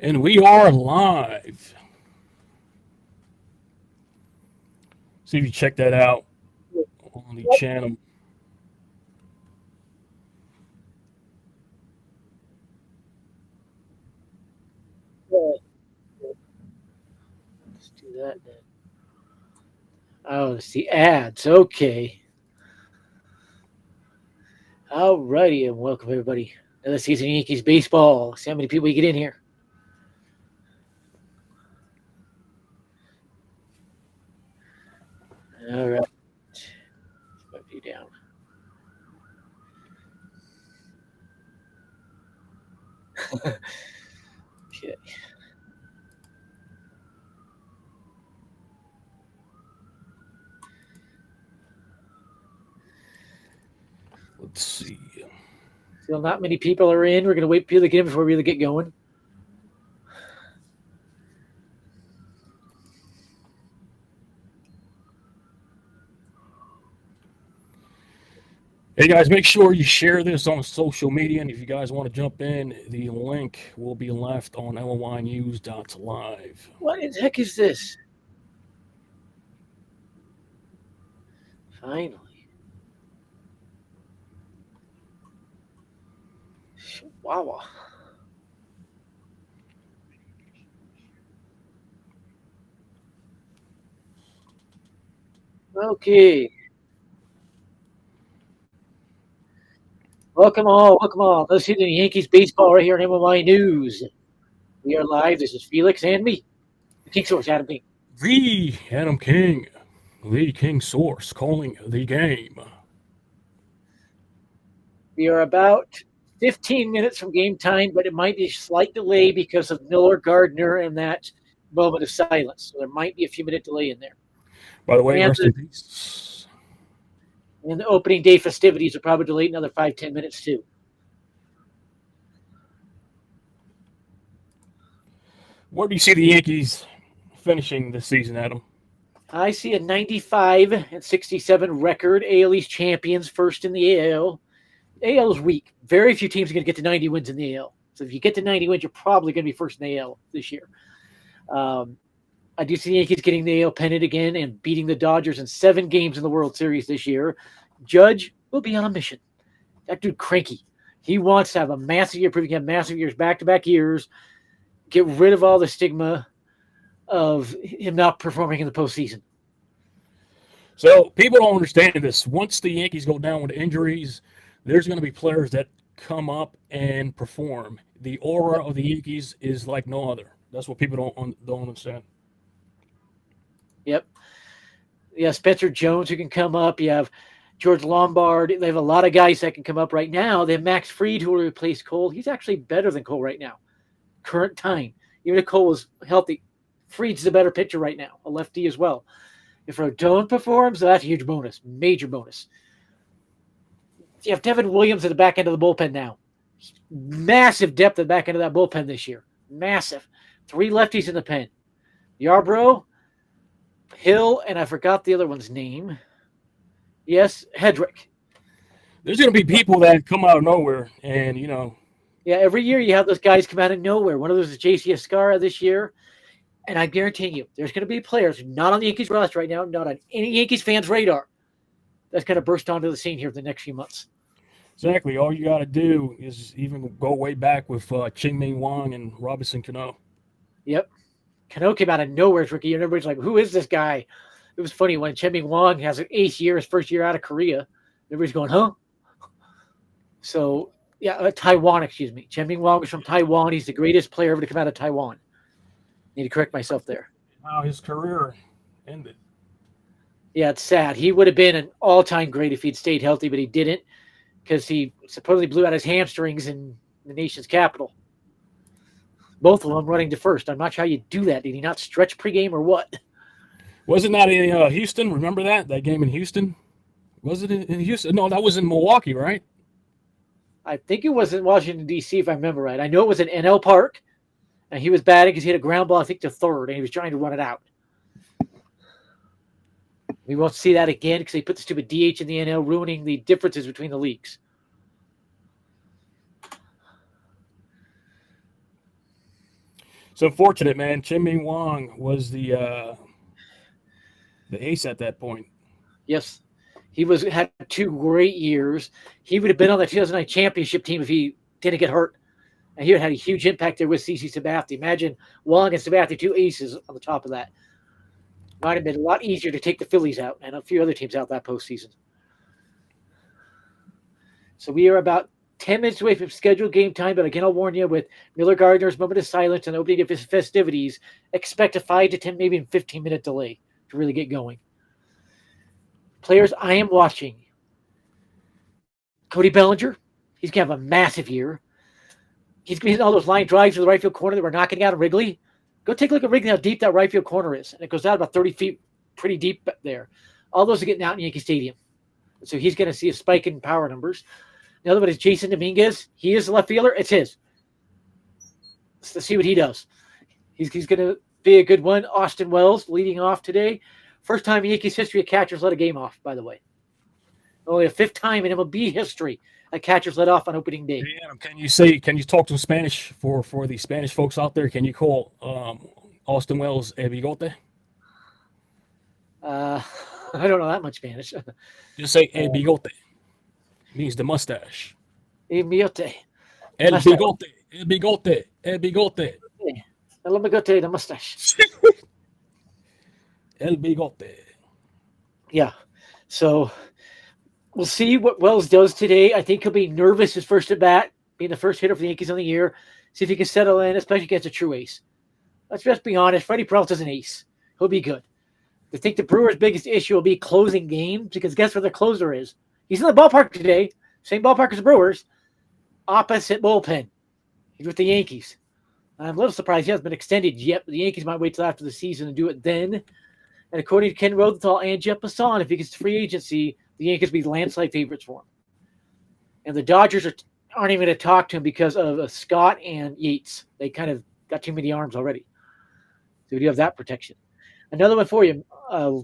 And we are live. See if you check that out on the channel. Let's do that then. Oh, it's the ads. Okay. All righty, and welcome everybody. Another season of Yankees baseball. See how many people you get in here. All right. Let's move you down. Okay. Let's see. Still not many people are in. We're going to wait for people to get in before we really get going. Hey guys, make sure you share this on social media, and if you guys want to jump in, the link will be left on NYYNEWS.live. What in the heck is this? Finally. Wow. Okay. Welcome all. Let's see the Yankees baseball right here on MLB News. We are live. This is Felix and me, the King Source, Adam King. The Adam King, the King Source, calling the game. We are about 15 minutes from game time, but it might be a slight delay because of Miller, Gardner, and that moment of silence. So there might be a few minute delay in there. By the way, And rest in peace. And the opening day festivities are probably delayed another 5-10 minutes too. Where do you see the Yankees finishing this season, Adam? I see a 95-67 record. AL East champions, first in the AL. AL is weak. Very few teams are going to get to 90 wins in the AL. So if you get to 90 wins, you're probably going to be first in the AL this year. I do see the Yankees getting the AL pennant again and beating the Dodgers in 7 games in the World Series this year. Judge will be on a mission. That dude cranky. He wants to have a massive year, proving he had massive years, back-to-back years, get rid of all the stigma of him not performing in the postseason. So people don't understand this. Once the Yankees go down with injuries, there's going to be players that come up and perform. The aura of the Yankees is like no other. That's what people don't understand. Yep. Yeah, Spencer Jones who can come up. You have George Lombard. They have a lot of guys that can come up right now. They have Max Fried who will replace Cole. He's actually better than Cole right now. Current time. Even if Cole was healthy, Fried's the better pitcher right now, a lefty as well. If Rodon performs, that's a huge bonus, major bonus. You have Devin Williams at the back end of the bullpen now. Massive depth at the back end of that bullpen this year. Massive. 3 lefties in the pen. Yarbrough, Hill, and I forgot the other one's name. Yes, Hedrick. There's going to be people that come out of nowhere, and Yeah, every year you have those guys come out of nowhere. One of those is J.C. Escara this year. And I guarantee you, there's going to be players not on the Yankees roster right now, not on any Yankees fans' radar, that's going to burst onto the scene here in the next few months. Exactly. All you got to do is even go way back with Ching-Ming Wang and Robinson Cano. Yep. Cano came out of nowhere as rookie, and everybody's like, who is this guy? It was funny when Ching-Ming Wang has an ace year, his first year out of Korea. Everybody's going, huh? So, yeah, Taiwan, excuse me. Ching-Ming Wang is from Taiwan. He's the greatest player ever to come out of Taiwan. Need to correct myself there. Now his career ended. Yeah, it's sad. He would have been an all-time great if he'd stayed healthy, but he didn't because he supposedly blew out his hamstrings in the nation's capital. Both of them running to first. I'm not sure how you do that. Did he not stretch pregame or what? Wasn't that in Houston? Remember that game in Houston? Was it in Houston? No, that was in Milwaukee, right? I think it was in Washington, D.C., if I remember right. I know it was in NL Park, and he was batting because he had a ground ball, I think, to third, and he was trying to run it out. We won't see that again because they put the stupid DH in the NL, ruining the differences between the leagues. So fortunate, man. Chien-Ming Wang was the ace at that point. Yes. He had 2 great years. He would have been on the 2009 championship team if he didn't get hurt. And he would have had a huge impact there with CC Sabathia. Imagine Wong and Sabathia, 2 aces on the top of that. Might have been a lot easier to take the Phillies out and a few other teams out that postseason. So we are about 10 minutes away from scheduled game time, but again, I'll warn you with Miller Gardner's moment of silence and opening of his festivities, expect a 5 to 10, maybe 15-minute delay to really get going. Players I am watching. Cody Bellinger, he's going to have a massive year. He's going to hit all those line drives to the right field corner that we're knocking out of Wrigley. Go take a look at Wrigley, how deep that right field corner is. And it goes out about 30 feet, pretty deep there. All those are getting out in Yankee Stadium. So he's going to see a spike in power numbers. The other one is Jason Dominguez. He is the left fielder. It's his. Let's see what he does. He's going to be a good one. Austin Wells leading off today. First time in Yankees history a catcher's let a game off, by the way. Only a 5th time in MLB history a catcher's let off on opening day. Hey, Adam, can you talk some Spanish for the Spanish folks out there? Can you call Austin Wells El Bigote? I don't know that much Spanish. Just say El Bigote. Means the mustache. El Bigote. El Bigote. El Bigote. El Bigote. El Bigote, the mustache. El Bigote. Yeah. So we'll see what Wells does today. I think he'll be nervous his first at bat, being the first hitter for the Yankees on the year. See if he can settle in, especially against a true ace. Let's just be honest. Freddie Peralta's an ace. He'll be good. I think the Brewers' biggest issue will be closing games because guess where the closer is? He's in the ballpark today. Same ballpark as the Brewers. Opposite bullpen. He's with the Yankees. I'm a little surprised he hasn't been extended yet, but the Yankees might wait till after the season and do it then. And according to Ken Rosenthal and Jeff Passan, if he gets to free agency, the Yankees will be landslide favorites for him. And the Dodgers aren't even going to talk to him because of Scott and Yates. They kind of got too many arms already. So we do have that protection. Another one for you.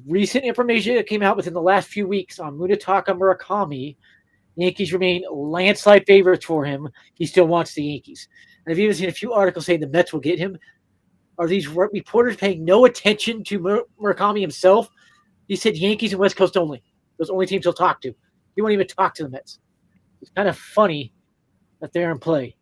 Recent information that came out within the last few weeks on Munetaka Murakami. Yankees remain landslide favorites for him. He still wants the Yankees. And I've even seen a few articles saying the Mets will get him. Are these reporters paying no attention to Murakami himself? He said Yankees and West Coast only. Those only teams he'll talk to. He won't even talk to the Mets. It's kind of funny that they're in play.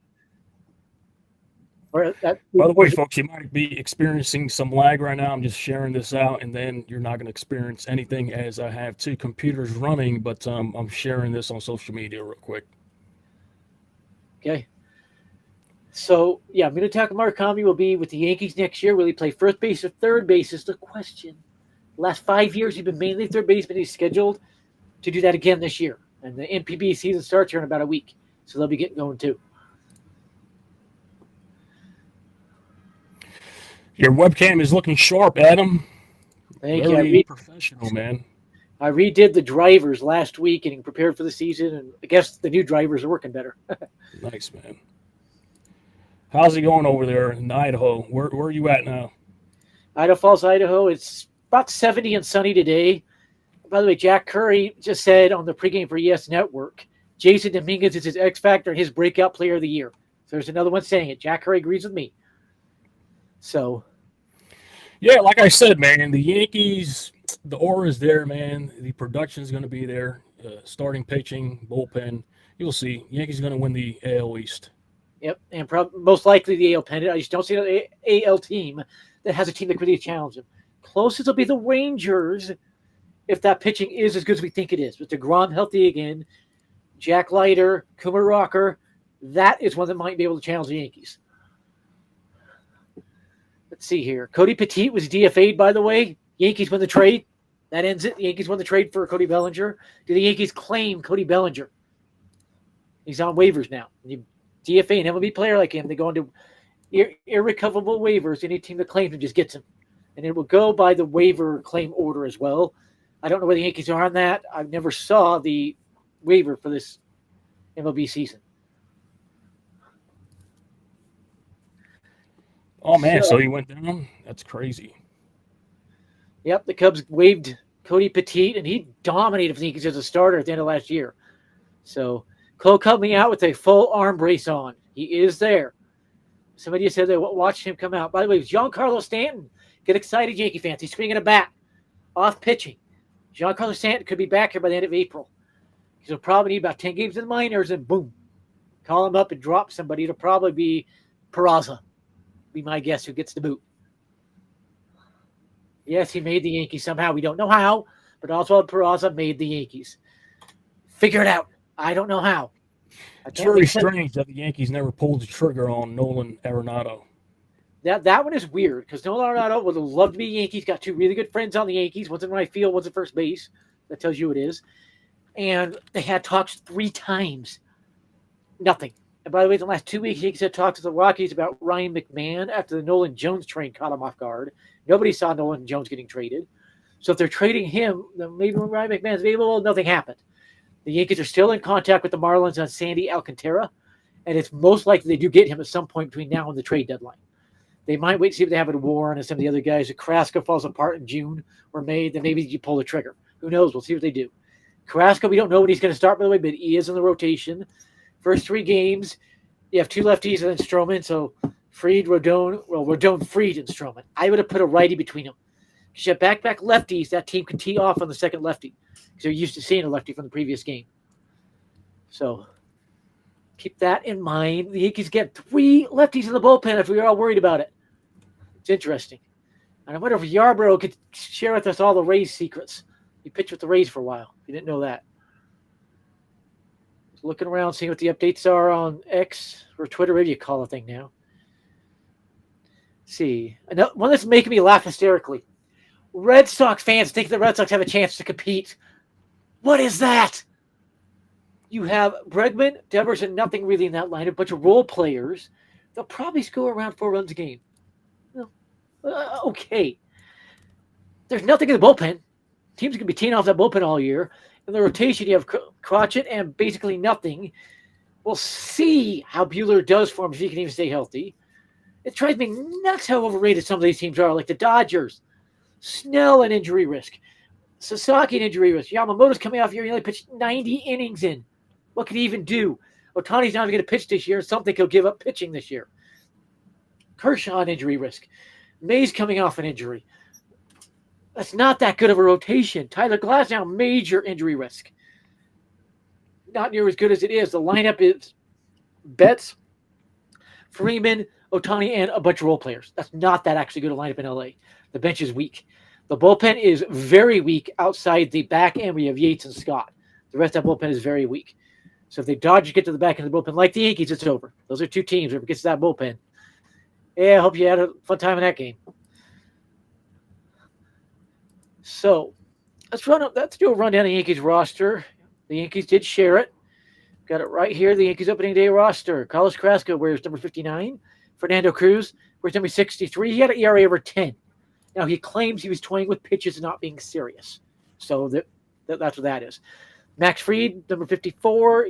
By the way, folks, you might be experiencing some lag right now. I'm just sharing this out, and then you're not going to experience anything as I have 2 computers running, but I'm sharing this on social media real quick. Okay. So, yeah, Munetaka Murakami will be with the Yankees next year. Will he play first base or third base is the question. The last 5 years, he's been mainly third baseman. He's scheduled to do that again this year. And the NPB season starts here in about a week. So they'll be getting going too. Your webcam is looking sharp, Adam. Thank Very you. professional, man. I redid the drivers last week, getting prepared for the season, and I guess the new drivers are working better. Nice, man. How's it going over there in Idaho? Where are you at now? Idaho Falls, Idaho. It's about 70 and sunny today. By the way, Jack Curry just said on the pregame for ES Network, Jason Dominguez is his X Factor and his breakout player of the year. So there's another one saying it. Jack Curry agrees with me. So, yeah, like I said, man, the Yankees, the aura is there, man. The production is going to be there. Starting pitching, bullpen. You'll see. Yankees are going to win the AL East. Yep, and most likely the AL pennant. I just don't see an AL team that has a team that could really challenge them. Closest will be the Rangers if that pitching is as good as we think it is. With DeGrom healthy again, Jack Leiter, Kumar Rocker, that is one that might be able to challenge the Yankees. Let's see here. Cody Petit was DFA'd, by the way. Yankees win the trade. That ends it. The Yankees won the trade for Cody Bellinger. Do the Yankees claim Cody Bellinger? He's on waivers now. You DFA an MLB player like him, they go into irrecoverable waivers. Any team that claims him just gets him. And it will go by the waiver claim order as well. I don't know where the Yankees are on that. I never saw the waiver for this MLB season. Oh, man, so he went down? That's crazy. Yep, the Cubs waived Cody Petit, and he dominated for the Yankees as a starter at the end of last year. So Cole coming out with a full arm brace on. He is there. Somebody said they watched him come out. By the way, Giancarlo Stanton. Get excited, Yankee fans. He's swinging a bat. Off pitching. Giancarlo Stanton could be back here by the end of April. He'll probably need about 10 games in the minors, and boom. Call him up and drop somebody. It'll probably be Peraza. Be my guess who gets the boot. Yes, he made the Yankees somehow. We don't know how, but Oswald Peraza made the Yankees. Figure it out. I don't know how. It's very strange that the Yankees never pulled the trigger on Nolan Arenado. That one is weird because Nolan Arenado would have loved to be a Yankee. He's got two really good friends on the Yankees. One's in right field, one's at first base. That tells you who it is. And they had talks 3 times. Nothing. And by the way, the last 2 weeks, the Yankees had talked to the Rockies about Ryan McMahon after the Nolan Jones train caught him off guard. Nobody saw Nolan Jones getting traded. So if they're trading him, then maybe when Ryan McMahon's available, nothing happened. The Yankees are still in contact with the Marlins on Sandy Alcantara, and it's most likely they do get him at some point between now and the trade deadline. They might wait to see if they have a war on some of the other guys. If Carrasco falls apart in June or May, then maybe you pull the trigger. Who knows? We'll see what they do. Carrasco, we don't know when he's going to start, by the way, but he is in the rotation. First 3 games, you have 2 lefties and then Stroman. So Fried, Rodon, Fried, and Stroman. I would have put a righty between them. Because you have back-to-back lefties, that team can tee off on the second lefty. Because they're used to seeing a lefty from the previous game. So keep that in mind. The Yankees get 3 lefties in the bullpen if we were all worried about it. It's interesting. And I wonder if Yarbrough could share with us all the Rays secrets. He pitched with the Rays for a while. You didn't know that. Just looking around, seeing what the updates are on X or Twitter, whatever you call the thing now. Let's see. Another one that's making me laugh hysterically. Red Sox fans think the Red Sox have a chance to compete. What is that? You have Bregman, Devers, and nothing really in that line. A bunch of role players. They'll probably score around 4 runs a game. Okay. There's nothing in the bullpen. Teams are going to be teeing off that bullpen all year. In the rotation, you have Crotchet and basically nothing. We'll see how Buehler does for him if he can even stay healthy. It drives me nuts how overrated some of these teams are, like the Dodgers. Snell an injury risk. Sasaki an injury risk. Yamamoto's coming off here. He only pitched 90 innings in. What could he even do? Ohtani's not even going to pitch this year. Something he'll give up pitching this year. Kershaw an injury risk. May's coming off an injury. That's not that good of a rotation. Tyler Glasnow, major injury risk. Not near as good as it is. The lineup is Betts, Freeman, Ohtani, and a bunch of role players. That's not that actually good a lineup in LA. The bench is weak. The bullpen is very weak outside the back end. We have Yates and Scott. The rest of that bullpen is very weak. So if the Dodgers get to the back end of the bullpen, like the Yankees, it's over. Those are 2 teams. If it gets to that bullpen, yeah, I hope you had a fun time in that game. So let's do a rundown of the Yankees roster. The Yankees did share it. Got it right here. The Yankees opening day roster. Carlos Carrasco wears number 59. Fernando Cruz wears number 63. He had an ERA over 10. Now he claims he was toying with pitches and not being serious. So that's what that is. Max Fried, number 54.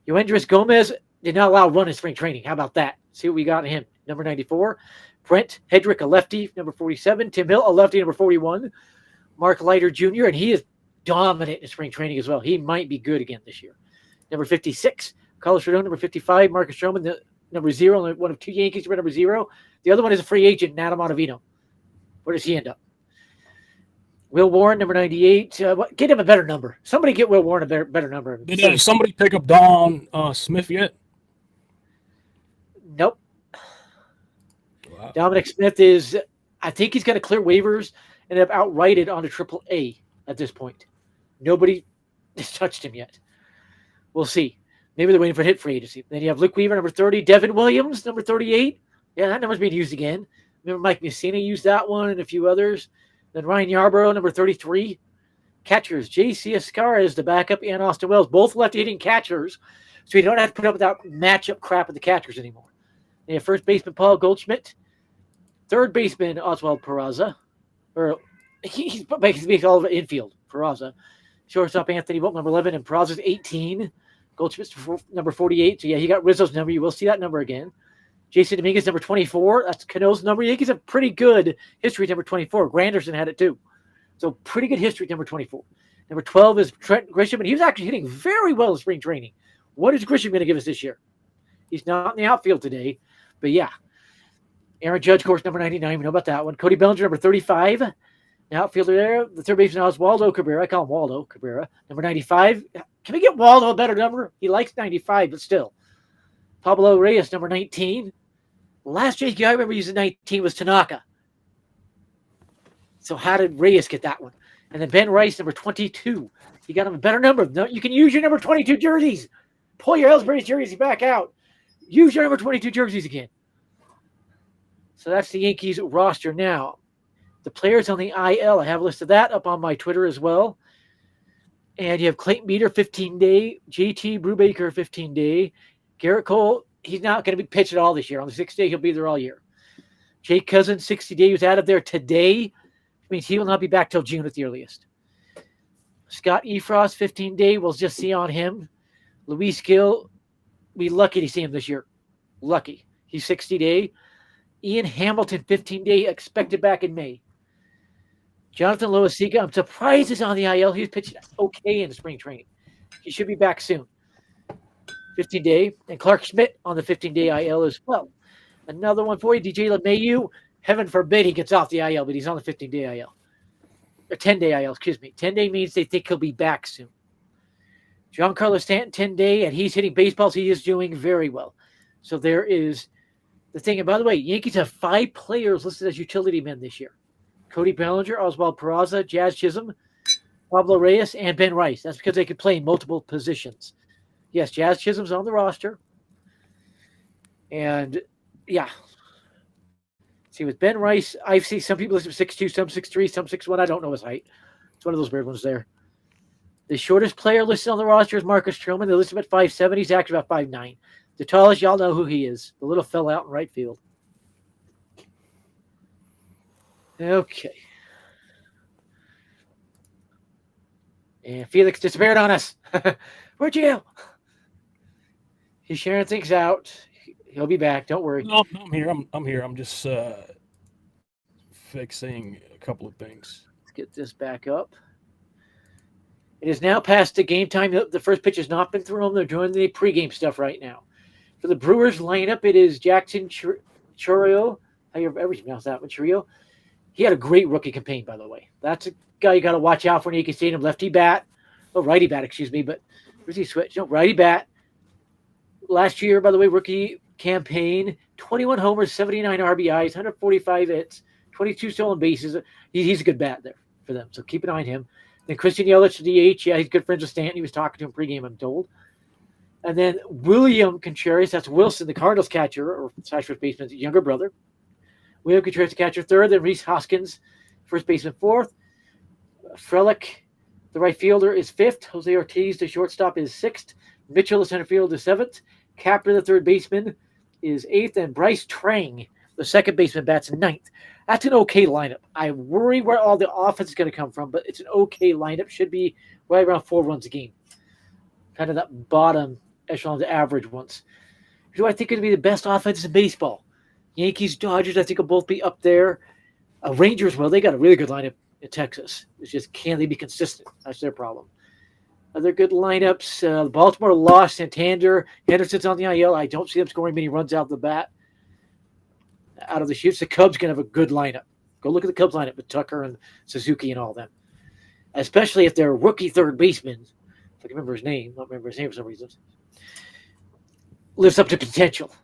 Yoendris Gomez did not allow a run in spring training. How about that? See what we got in him. Number 94. Brent Hedrick, a lefty, number 47. Tim Hill, a lefty, number 41. Mark Leiter Jr., and he is dominant in spring training as well. He might be good again this year. Number 56. Carlos Rodon, number 55. Marcus Stroman, number 0. One of 2 Yankees for number 0. The other one is a free agent, Adam Ottavino. Where does he end up? Will Warren, number 98. Get him a better number. Somebody get Will Warren a better number. Did somebody pick up Don Smith yet? Nope. Wow. Dominic Smith is, I think he's got to clear waivers and have outrighted on a AAA at this point. Nobody has touched him yet. We'll see. Maybe they're waiting for hit free agency. Then you have Luke Weaver, number 30. Devin Williams, number 38. Yeah, that number's being used again. Remember Mike Messina used that one and a few others. Then Ryan Yarbrough, number 33. Catchers, J.C. Escara is the backup, and Austin Wells, both left-hitting catchers, so you don't have to put up with that matchup crap with the catchers anymore. They have first baseman Paul Goldschmidt, third baseman Oswald Peraza, or he's basically all of the infield, Peraza. Shortstop Anthony Volk, number 11, and Peraza's 18. Goldschmidt's number 48. So, yeah, he got Rizzo's number. You will see that number again. Jason Dominguez, number 24. That's Cano's number. Yankees have pretty good history, number 24. Granderson had it too. So pretty good history, number 24. Number 12 is Trent Grisham, and he was actually hitting very well in spring training. What is Grisham going to give us this year? He's not in the outfield today, But yeah, Aaron Judge, of course, number 99. We know about that one. Cody Bellinger, number 35. The outfielder there. The third baseman now is Waldo Cabrera. I call him Waldo Cabrera. Number 95. Can we get Waldo a better number? He likes 95, but still. Pablo Reyes, number 19. Last JQ I remember using 19 was Tanaka. So how did Reyes get that one? And then Ben Rice, number 22. You got him a better number. No, you can use your number 22 jerseys. Pull your Ellsbury's jersey back out. Use your number 22 jerseys again. So that's the Yankees roster now. The players on the IL, I have a list of that up on my Twitter as well. And you have Clayton Beeter, 15-day. JT Brubaker, 15-day. Garrett Cole, he's not going to be pitched at all this year. On the 6th day, he'll be there all year. Jake Cousins, 60-day. He was out of there today. Which means he will not be back till June at the earliest. Scott Efros, 15-day. We'll just see on him. Luis Gill, be lucky to see him this year. Lucky. He's 60-day. Ian Hamilton, 15-day, expected back in May. Jonathan Loaisiga, I'm surprised he's on the IL. He was pitching okay in the spring training. He should be back soon. 15-day. And Clark Schmidt on the 15-day IL as well. Another one for you, DJ LeMahieu. Heaven forbid he gets off the IL, but he's on the 15-day IL. Or 10-day IL, excuse me. 10-day means they think he'll be back soon. Giancarlo Stanton, 10-day, and he's hitting baseballs. He is doing very well. So there is the thing. And by the way, Yankees have 5 players listed as utility men this year. Cody Bellinger, Oswald Peraza, Jazz Chisholm, Pablo Reyes, and Ben Rice. That's because they can play in multiple positions. Yes, Jazz Chisholm's on the roster. And, yeah. See, with Ben Rice, I see some people list him 6'2", some 6'3", some 6'1". I don't know his height. It's one of those weird ones there. The shortest player listed on the roster is Marcus Stroman. They list him at 5'7". He's actually about 5'9". The tallest, y'all know who he is. The little fella out in right field. Okay. And Felix disappeared on us. Where'd you go? He's sharing things out. He'll be back. Don't worry. No, I'm here. I'm here. I'm just fixing a couple of things. Let's get this back up. It is now past the game time. The first pitch has not been thrown. They're doing the pregame stuff right now. For the Brewers lineup, it is Jackson Chourio. How you ever pronounce that one? Chourio. He had a great rookie campaign, by the way. That's a guy you got to watch out for. You can see him lefty bat. Oh, righty bat, excuse me. But where's he switch? No, righty bat. Last year, by the way, rookie campaign, 21 homers, 79 RBIs, 145 hits, 22 stolen bases. He's a good bat there for them. So keep an eye on him. Then Christian Yelich, DH. Yeah, he's good friends with Stanton. He was talking to him pregame, I'm told. And then William Contreras, that's Wilson, the Cardinals catcher, or slash first baseman's younger brother. William Contreras, the catcher, third. Then Reese Hoskins, first baseman, fourth. Frelick, the right fielder, is fifth. Jose Ortiz, the shortstop, is sixth. Mitchell, the center fielder, is seventh. Capper, the third baseman, is eighth. And Bryce Trang, the second baseman, bats ninth. That's an okay lineup. I worry where all the offense is going to come from, but it's an okay lineup. Should be right around 4 runs a game. Kind of that bottom echelon of the average ones. Who I think going to be the best offense in baseball? Yankees, Dodgers, I think will both be up there. Rangers, well, they got a really good lineup in Texas. It's just, can they be consistent? That's their problem. Other good lineups. Baltimore lost Santander. Henderson's on the IL. I don't see them scoring many runs out of the bat. Out of the shoots, the Cubs going to have a good lineup. Go look at the Cubs lineup with Tucker and Suzuki and all them. Especially if they're rookie third baseman. If I can remember his name. Not remember his name for some reason. Lives up to potential.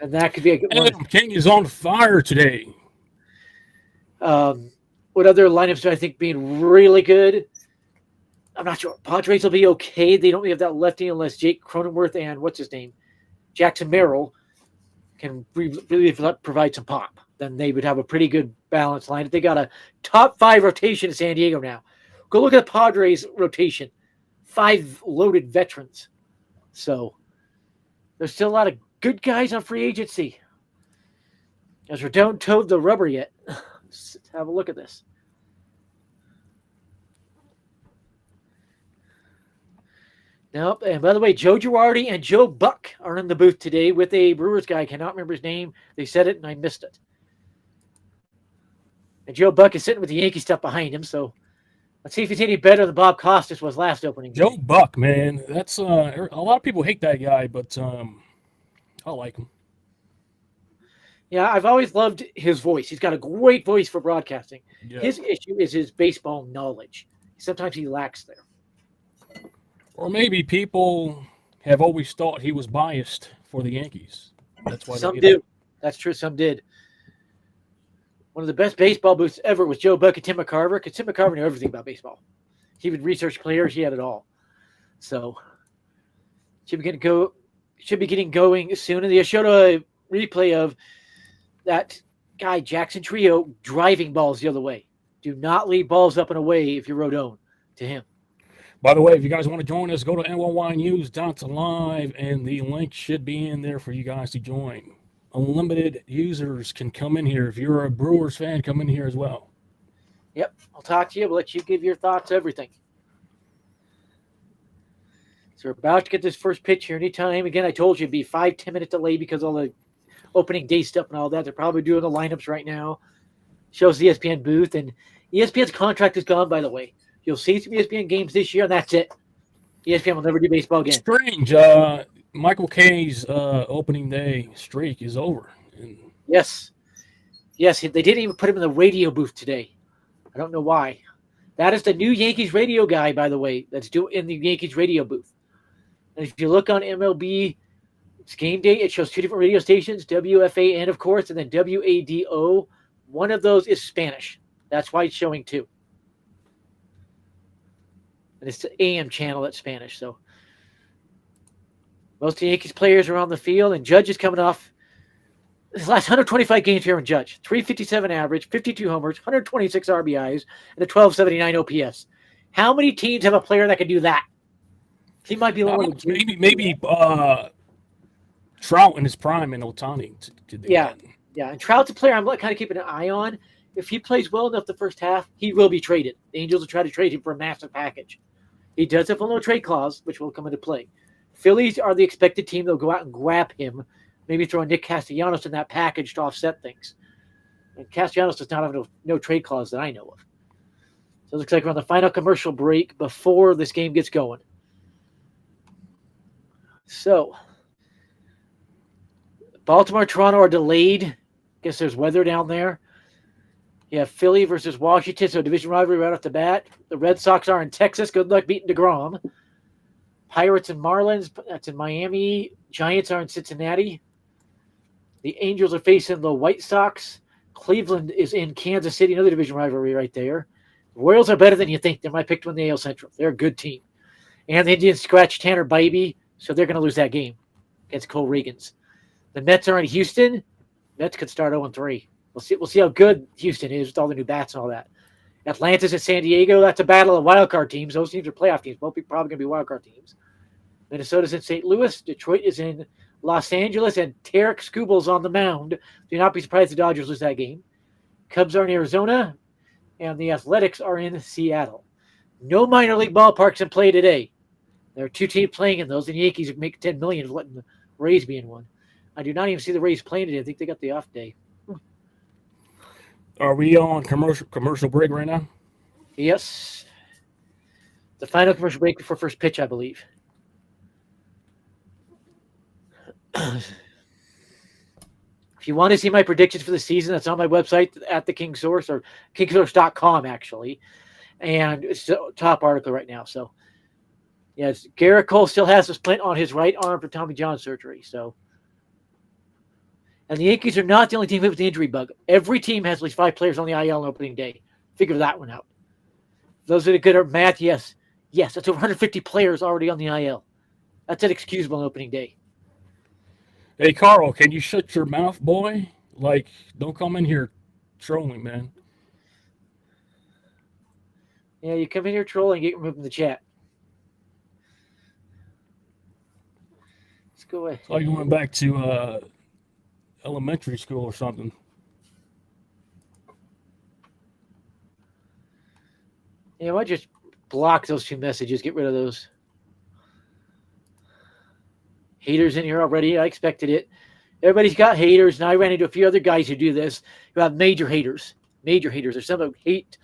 And that could be a good one. Adam King is on fire today. What other lineups do I think being really good? I'm not sure. Padres will be okay. They don't have that lefty unless Jake Cronenworth and what's his name? Jackson Merrill can really provide some pop. Then they would have a pretty good balanced lineup. They got a top 5 rotation in San Diego now. Go look at the Padres rotation. 5 loaded veterans. So there's still a lot of good guys on free agency. As we don't toe the rubber yet. Let's have a look at this. Nope. And by the way, Joe Girardi and Joe Buck are in the booth today with a Brewers guy. I cannot remember his name. They said it and I missed it. And Joe Buck is sitting with the Yankee stuff behind him. So let's see if he's any better than Bob Costas was last opening. Joe Buck, man. That's a lot of people hate that guy, but I like him. Yeah, I've always loved his voice. He's got a great voice for broadcasting. Yeah. His issue is his baseball knowledge. Sometimes he lacks there. Or maybe people have always thought he was biased for the Yankees. That's why Some they do. That's true. Some did. One of the best baseball booths ever was Joe Buck and Tim McCarver, because Tim McCarver knew everything about baseball. He would research players. He had it all. So should be getting going soon. And they showed a replay of that guy Jackson Trio driving balls the other way. Do not leave balls up and away if you're Rodon to him. By the way, if you guys want to join us, go to NYYNEWS.live, and the link should be in there for you guys to join. Unlimited users can come in here. If you're a Brewers fan, come in here as well. Yep, I'll talk to you. We'll let you give your thoughts, everything. So we're about to get this first pitch here anytime. Again, I told you it'd be 5-10 minute delay because all the opening day stuff and all that. They're probably doing the lineups right now. Shows the ESPN booth, and ESPN's contract is gone, by the way. You'll see some ESPN games this year, and that's it. ESPN will never do baseball again. Strange. Michael K's opening day streak is over. Yes. Yes, they didn't even put him in the radio booth today. I don't know why. That is the new Yankees radio guy, by the way, that's in the Yankees radio booth. And if you look on MLB, it's game day. It shows two different radio stations, WFAN, of course, and then WADO. One of those is Spanish. That's why it's showing two. And it's the AM channel that's Spanish. So most of the Yankees players are on the field, and Judge is coming off his last 125 games here in Judge. 357 average, 52 homers, 126 RBIs, and a 1279 OPS. How many teams have a player that can do that? He might be one of maybe Trout in his prime and Ohtani to do that. Yeah, and Trout's a player I'm kind of keeping an eye on. If he plays well enough the first half, he will be traded. The Angels will try to trade him for a massive package. He does have a no trade clause, which will come into play. Phillies are the expected team. They'll go out and grab him, maybe throw Nick Castellanos in that package to offset things. And Castellanos does not have no trade clause that I know of. So it looks like we're on the final commercial break before this game gets going. So, Baltimore, Toronto are delayed. Guess there's weather down there. You have Philly versus Washington, so division rivalry right off the bat. The Red Sox are in Texas. Good luck beating DeGrom. Pirates and Marlins, that's in Miami. Giants are in Cincinnati. The Angels are facing the White Sox. Cleveland is in Kansas City, another division rivalry right there. The Royals are better than you think. They're my pick to win the AL Central. They're a good team. And the Indians scratched Tanner Bybee, so they're going to lose that game against Cole Regans. The Mets are in Houston. Mets could start 0-3. We'll see how good Houston is with all the new bats and all that. Atlanta's at San Diego. That's a battle of wildcard teams. Those teams are playoff teams. Both probably going to be wildcard teams. Minnesota's in St. Louis. Detroit is in Los Angeles. And Tarek Skubal's on the mound. Do not be surprised if the Dodgers lose that game. Cubs are in Arizona. And the Athletics are in Seattle. No minor league ballparks in play today. There are two teams playing in those. And the Yankees make $10 million of letting the Rays be in one. I do not even see the Rays playing today. I think they got the off day. Are we on commercial break right now? Yes. The final commercial break before first pitch, I believe. If you want to see my predictions for the season, that's on my website at the King Source, or kingsource.com, actually. And it's the top article right now. So, yes, Garrett Cole still has a splint on his right arm for Tommy John surgery. So, and the Yankees are not the only team with the injury bug. Every team has at least 5 players on the IL on opening day. Figure that one out. Those are the good at math. Yes, that's over 150 players already on the IL. That's inexcusable on opening day. Hey, Carl, can you shut your mouth, boy? Like, don't come in here trolling, man. Yeah, you come in here trolling, get removed from the chat. Let's go ahead. It's like you went back to elementary school or something. Yeah, I just block those 2 messages. Get rid of those. Haters in here already. I expected it. Everybody's got haters, and I ran into a few other guys who do this, who have major haters. Major haters. There's some who hate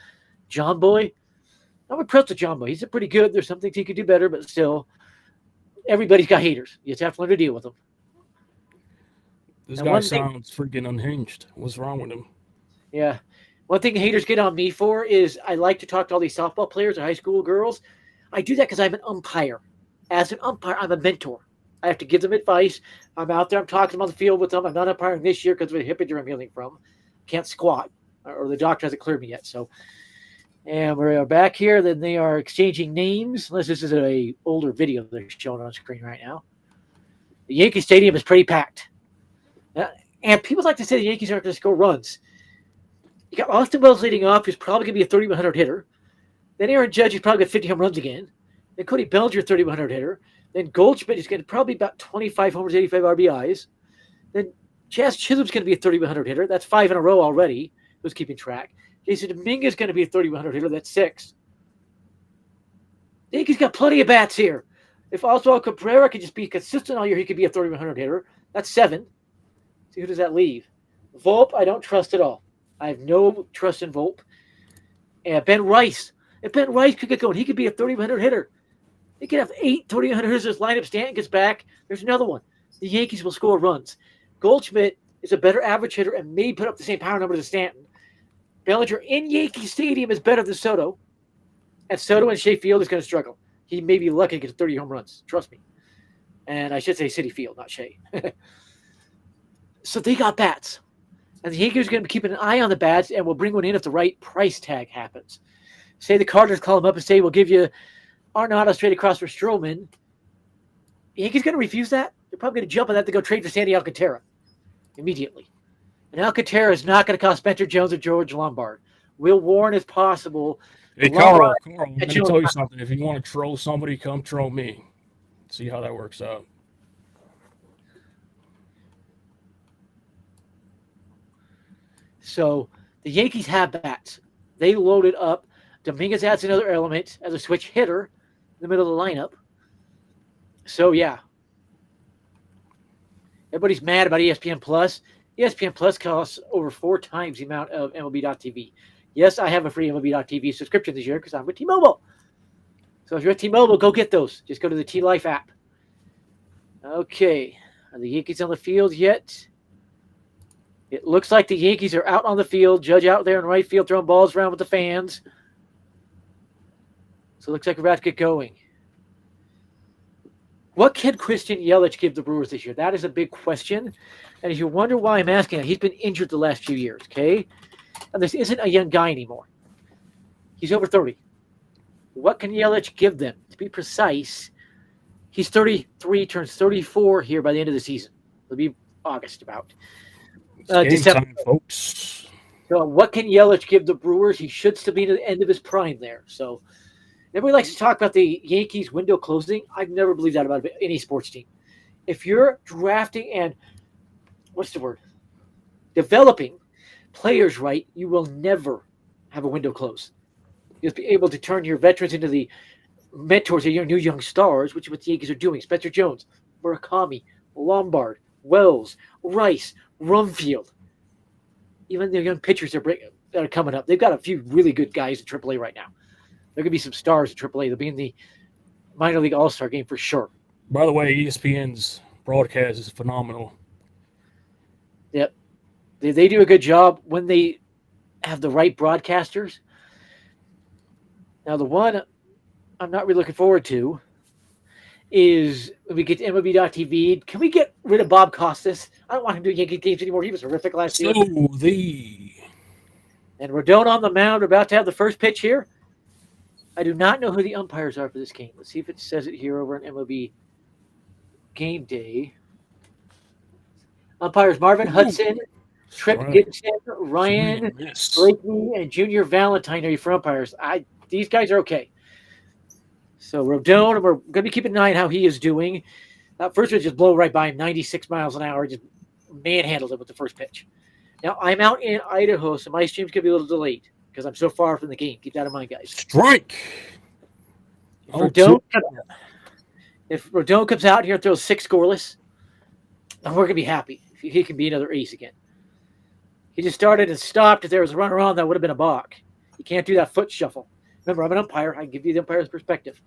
John Boy. I'm impressed with John Boy. He's pretty good. There's some things he could do better, but still, everybody's got haters. You just have to learn to deal with them. This And guy one thing, sounds freaking unhinged. What's wrong with him? yeah, one thing haters get on me for is I like to talk to all these softball players and high school girls. I do that because I'm an umpire. As an umpire, I'm a mentor. I have to give them advice. I'm out there. I'm talking on the field with them. I'm not umpiring this year because of the hip injury I'm healing from. Can't squat, or the doctor hasn't cleared me yet. So, and we're back here. Then they are exchanging names. Unless this is a older video they're showing on screen right now. The Yankee Stadium is pretty packed. And people like to say the Yankees aren't going to score runs. You got Austin Wells leading off, who's probably going to be a 3,100 hitter. Then Aaron Judge is probably got 50 home runs again. Then Cody Bellinger, 3,100 hitter. Then Goldschmidt is going to probably about 25 homers, 85 RBIs. Then Jazz Chisholm's going to be a 3,100 hitter. That's 5 in a row already. Who's keeping track? Jason Dominguez is going to be a 3,100 hitter. That's 6. The Yankees got plenty of bats here. If Oswald Cabrera could just be consistent all year, he could be a 3,100 hitter. That's 7. See, who does that leave? Volpe, I don't trust at all. I have no trust in Volpe. And Ben Rice. If Ben Rice could get going, he could be a 3,100 hitter. They could have 8 3,100 hitters. This lineup, Stanton gets back. There's another one. The Yankees will score runs. Goldschmidt is a better average hitter and may put up the same power numbers as Stanton. Bellinger in Yankee Stadium is better than Soto. And Soto in Shea Field is going to struggle. He may be lucky to get 30 home runs. Trust me. And I should say City Field, not Shea. So they got bats. And the Yankees are going to be keeping an eye on the bats and will bring one in if the right price tag happens. Say the Cardinals call him up and say, we'll give you Arenado straight across for Stroman. The Yankees going to refuse that? They're probably going to jump on that to go trade for Sandy Alcantara immediately. And Alcantara is not going to cost Spencer Jones or George Lombard. Will Warren is possible. Hey, Carl, let me tell you something. If you want to troll somebody, come troll me. See how that works out. So the Yankees have bats. They loaded up. Dominguez adds another element as a switch hitter in the middle of the lineup. So, yeah. Everybody's mad about ESPN Plus. ESPN Plus costs over 4 times the amount of MLB.TV. Yes, I have a free MLB.TV subscription this year because I'm with T-Mobile. So if you're at T-Mobile, go get those. Just go to the T-Life app. Okay. Are the Yankees on the field yet? It looks like the Yankees are out on the field. Judge out there in right field throwing balls around with the fans. So it looks like we're about to get going. What can Christian Yelich give the Brewers this year? That is a big question. And if you wonder why I'm asking that, he's been injured the last few years, okay? And this isn't a young guy anymore. He's over 30. What can Yelich give them? To be precise, he's 33, turns 34 here by the end of the season. It'll be August about. December. Time, folks. So what can Yelich give the Brewers? He should still be to the end of his prime there. So everybody likes to talk about the Yankees window closing. I've never believed that about any sports team. If you're drafting and developing players right, you will never have a window close. You'll be able to turn your veterans into the mentors of your new young stars, which is what the Yankees are doing. Spencer Jones, Murakami, Lombard, Wells, Rice, Rumfield. Even the young pitchers that are coming up. They've got a few really good guys in AAA right now. There could be some stars in AAA. They'll be in the minor league all-star game for sure. By the way, ESPN's broadcast is phenomenal. Yep. They do a good job when they have the right broadcasters. Now, the one I'm not really looking forward to is when we get to MLB.TV. Can we get rid of Bob Costas? I don't want him doing Yankee games anymore. He was horrific last year. And Rodon on the mound. We're about to have the first pitch here. I do not know who the umpires are for this game. Let's see if it says it here over on MLB Game Day. Umpires Marvin Hudson, Trip Gibson, Ryan Blakey, and Junior Valentine are your for umpires. These guys are okay. So Rodon, we're going to be keeping an eye on how he is doing. That first pitch just blow right by him, 96 miles an hour. Just manhandled it with the first pitch. Now, I'm out in Idaho, so my stream's going to be a little delayed because I'm so far from the game. Keep that in mind, guys. Strike! If Rodon comes out here and throws 6 scoreless, we're going to be happy. He can be another ace again. He just started and stopped. If there was a runner on, that would have been a balk. You can't do that foot shuffle. Remember, I'm an umpire. I can give you the umpire's perspective.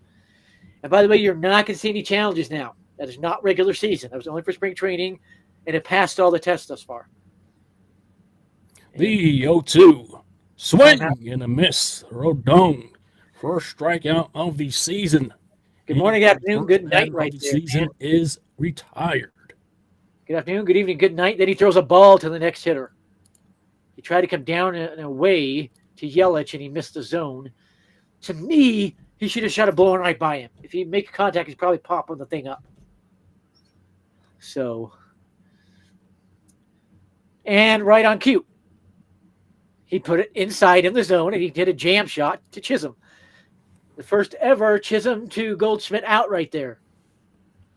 And by the way, you're not going to see any challenges now. That is not regular season. That was only for spring training and it passed all the tests thus far. The 0-2 swing and a miss. Rodon, first strikeout of the season. Good morning, good afternoon, good night, right there. The season is retired. Good afternoon, good evening, good night. Then he throws a ball to the next hitter. He tried to come down and away to Yelich, and he missed the zone. To me, he should have shot a blowing right by him. If he make contact, he's probably popping the thing up. So, and right on cue, he put it inside in the zone, and he did a jam shot to Chisholm. The first ever Chisholm to Goldschmidt out right there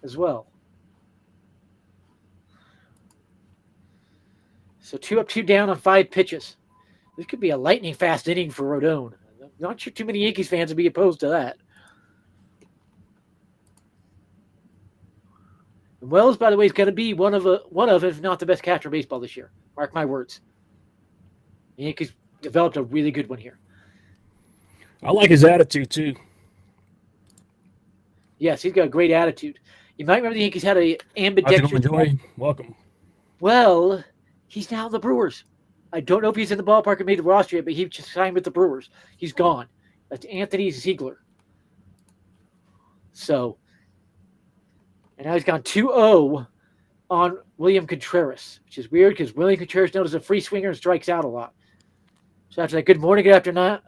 as well. So 2 up, 2 down on 5 pitches. This could be a lightning fast inning for Rodon. I'm not sure too many Yankees fans would be opposed to that. And Wells, by the way, is going to be one of, if not the best catcher in baseball this year. Mark my words. The Yankees developed a really good one here. I like his attitude, too. Yes, he's got a great attitude. You might remember the Yankees had a ambidextrous. Welcome. Well, he's now the Brewers. I don't know if he's in the ballpark or made the roster yet, but he just signed with the Brewers. He's gone. That's Anthony Ziegler. So, and now he's gone 2-0 on William Contreras, which is weird because William Contreras known as a free swinger and strikes out a lot. So after that, good morning, good afternoon,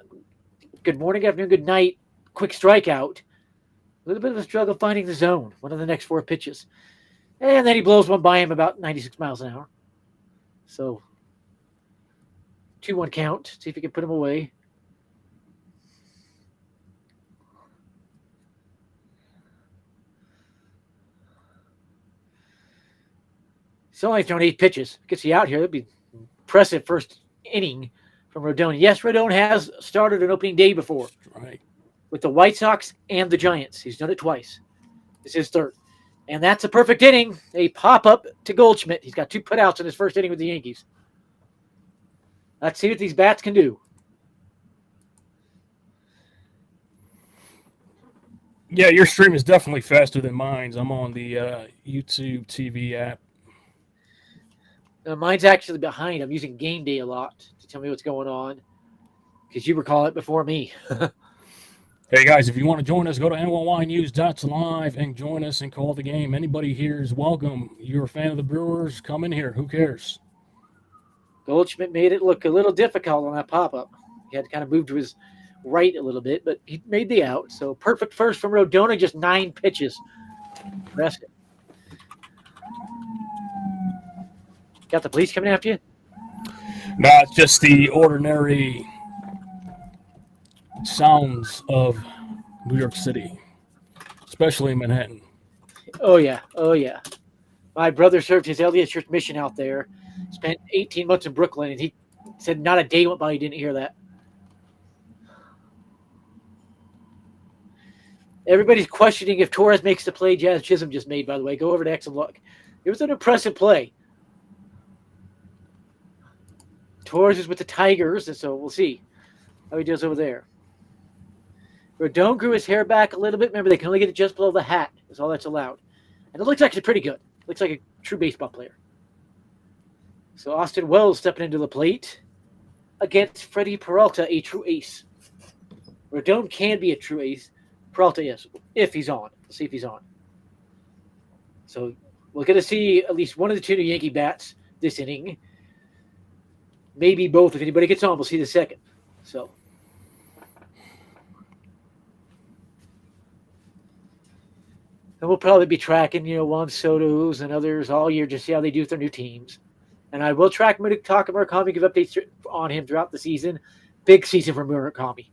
good night, quick strikeout. A little bit of a struggle finding the zone, one of the next 4 pitches. And then he blows one by him about 96 miles an hour. So 2-1 count. See if he can put him away. He's only thrown 8 pitches. Gets he out here. That'd be impressive first inning from Rodon. Yes, Rodon has started an opening day before. Right. With the White Sox and the Giants. He's done it twice. This is his third. And that's a perfect inning. A pop-up to Goldschmidt. He's got 2 putouts in his first inning with the Yankees. Let's see what these bats can do. Yeah, your stream is definitely faster than mine. I'm on the YouTube TV app. Mine's actually behind. I'm using Game Day a lot to tell me what's going on. Because you were calling it before me. Hey, guys, if you want to join us, go to NYYNEWS.live and join us and call the game. Anybody here is welcome. You're a fan of the Brewers, come in here. Who cares? Goldschmidt made it look a little difficult on that pop-up. He had to kind of move to his right a little bit, but he made the out. So perfect first from Rodon, just 9 pitches. Prescott. Got the police coming after you? No, it's just the ordinary sounds of New York City, especially in Manhattan. Oh, yeah. Oh, yeah. My brother served his LDS Church mission out there, spent 18 months in Brooklyn, and he said not a day went by he didn't hear that. Everybody's questioning if Torres makes the play Jazz Chisholm just made, by the way. Go over to X and look. It was an impressive play. Torres is with the Tigers, and so we'll see how he does over there. Rodon grew his hair back a little bit. Remember, they can only get it just below the hat. That's all that's allowed. And it looks actually pretty good. Looks like a true baseball player. So Austin Wells stepping into the plate against Freddie Peralta, a true ace. Rodon can be a true ace. Peralta, yes, if he's on. We'll see if he's on. So we're going to see at least one of the 2 new Yankee bats this inning. Maybe both. If anybody gets on, we'll see the second. So. And we'll probably be tracking, Juan Soto's and others all year to see how they do with their new teams. And I will track Murakami, give updates on him throughout the season. Big season for Murakami.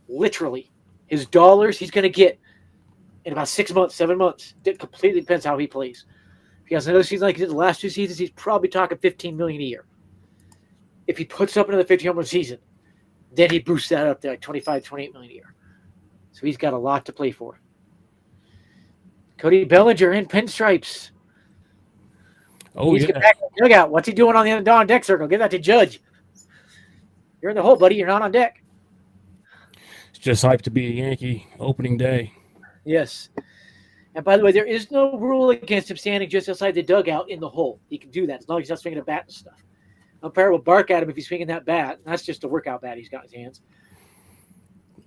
Literally. His dollars he's going to get in about 6 months, 7 months. It completely depends how he plays. If he has another season like he did the last 2 seasons, he's probably talking $15 million a year. If he puts up another 50 home run season, then he boosts that up to like $25, $28 million a year. So he's got a lot to play for. Cody Bellinger in pinstripes. Oh, He's yeah. back in the dugout. What's he doing on the on deck circle? Give that to Judge. You're in the hole, buddy. You're not on deck. It's just hyped to be a Yankee opening day. Yes. And by the way, there is no rule against him standing just outside the dugout in the hole. He can do that as long as he's not swinging a bat and stuff. Umpire will bark at him if he's swinging that bat. That's just a workout bat he's got in his hands.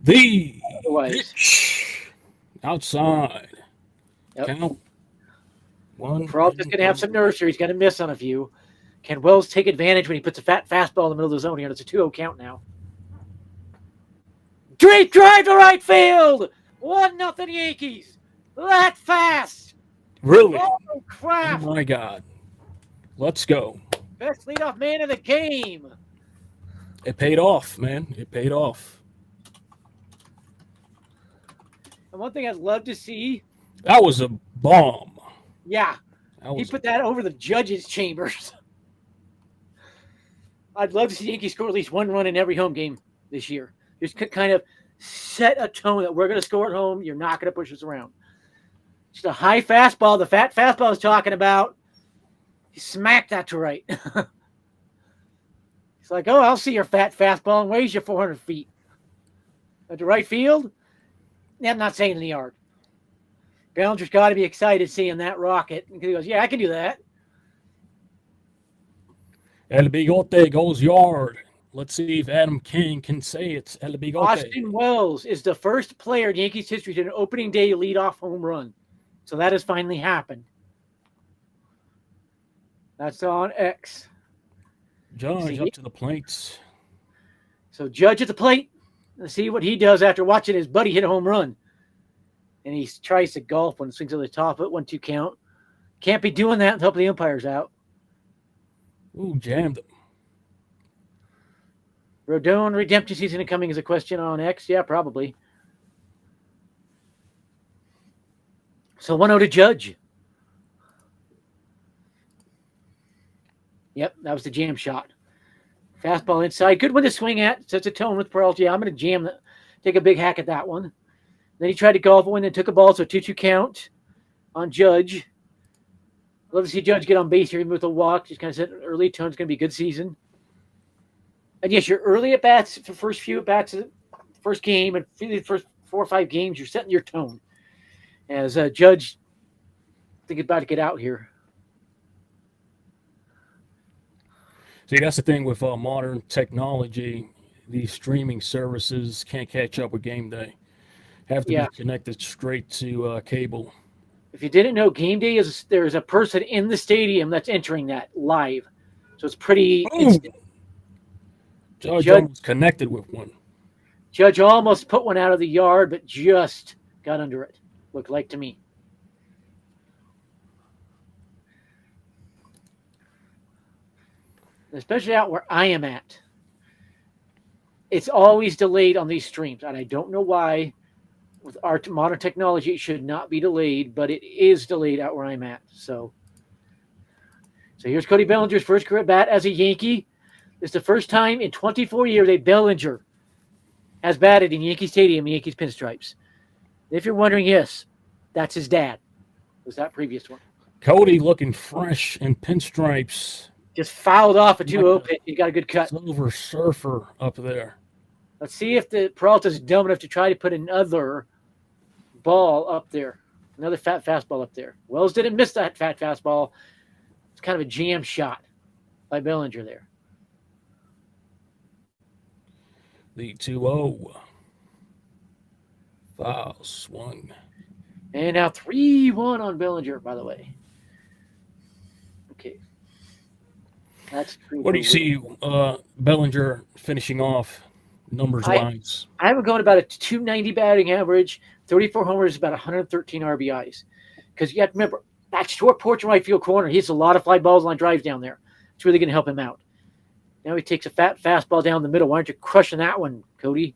The Otherwise, pitch outside. Yep. Count. One. Peralta's going to have some nursery. He's going to miss on a few. Can Wells take advantage when he puts a fat fastball in the middle of the zone here? And it's a 2-0 count now. Deep drive to right field. 1-0 Yankees. That fast. Really? Oh, crap. Oh, my God. Let's go. Best leadoff man of the game. It paid off, man. It paid off. And one thing I'd love to see. That was a bomb. Yeah. That He was put that over the judges' chambers. I'd love to see Yankees score at least one run in every home game this year. Just kind of set a tone that we're going to score at home. You're not going to push us around. Just a high fastball. The fat fastball I was talking about. He smacked that to right. He's like, oh, I'll see your fat fastball and weighs you 400 feet. At the right field? Yeah, I'm not saying in the yard. Bellinger's got to be excited seeing that rocket. He goes, yeah, I can do that. El Bigote goes yard. Let's see if Adam King can say it's El Bigote. Austin Wells is the first player in Yankees history to an opening day leadoff home run. So that has finally happened. That's on X. Judge up to the plates. So Judge at the plate. Let's see what he does after watching his buddy hit a home run. And he tries to golf when it swings to the top of it. 1-2 count. Can't be doing that until the umpire's out. Ooh, jammed him. Rodon redemption season coming is a question on X. Yeah, probably. So 1-0 to Judge. Yep, that was the jam shot. Fastball inside. Good one to swing at. Sets a tone with Peralta. Yeah, I'm going to jam that. Take a big hack at that one. Then he tried to golf one and took a ball, so 2-2 count on Judge. Love to see Judge get on base here, even with a walk. Just kind of set an early tone. It's going to be a good season. And yes, your early at bats, the first few at bats, first game, and the first 4 or 5 games, you're setting your tone. As Judge thinking about to get out here. See, that's the thing with modern technology. These streaming services can't catch up with game day. Have to be connected straight to cable. If you didn't know, game day is there's a person in the stadium that's entering that live. So it's pretty instant. Judge almost connected with one. Judge almost put one out of the yard, but just got under it. Looked like to me. Especially out where I am at. It's always delayed on these streams, and I don't know why. With our modern technology, it should not be delayed, but it is delayed out where I'm at. So here's Cody Bellinger's first career at bat as a Yankee. It's the first time in 24 years that Bellinger has batted in Yankee Stadium in Yankees pinstripes. If you're wondering, yes, that's his dad. Was that previous one? Cody looking fresh in pinstripes. Just fouled off a 2-0 pitch. He got a good cut. Silver Surfer up there. Let's see if the Peralta's dumb enough to try to put another ball up there. Another fat fastball up there. Wells didn't miss that fat fastball. It's kind of a jam shot by Bellinger there. The 2-0. Foul swung. And now 3-1 on Bellinger, by the way. Okay. That's what do you see Bellinger finishing off numbers-wise? I have him going about a 290 batting average, 34 homers, about 113 RBIs. Because you have to remember, that short porch in right field corner, he hits a lot of fly balls, line drives down there. It's really going to help him out. Now he takes a fat fastball down the middle. Why aren't you crushing that one, Cody?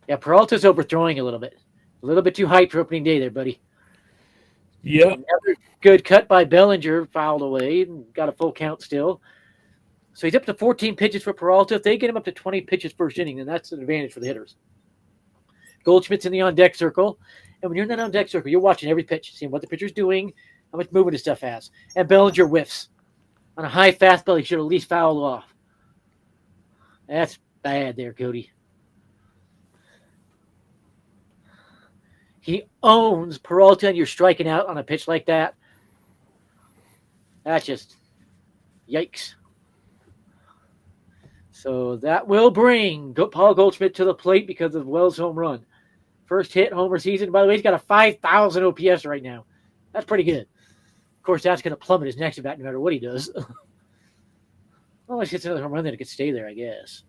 Yeah, Peralta's overthrowing a little bit. A little bit too hyped for opening day there, buddy. Yeah. Another good cut by Bellinger, fouled away, and got a full count still. So he's up to 14 pitches for Peralta. If they get him up to 20 pitches first inning, then that's an advantage for the hitters. Goldschmidt's in the on-deck circle. And when you're in that on-deck circle, you're watching every pitch, seeing what the pitcher's doing, how much movement his stuff has. And Bellinger whiffs. On a high fastball, he should at least foul off. That's bad there, Cody. He owns Peralta, and you're striking out on a pitch like that. That's just yikes. So that will bring Paul Goldschmidt to the plate because of Wells' home run. First hit homer season. By the way, he's got a 5,000 OPS right now. That's pretty good. Of course, that's going to plummet his next bat no matter what he does. Unless he gets another home run, then it could stay there, I guess.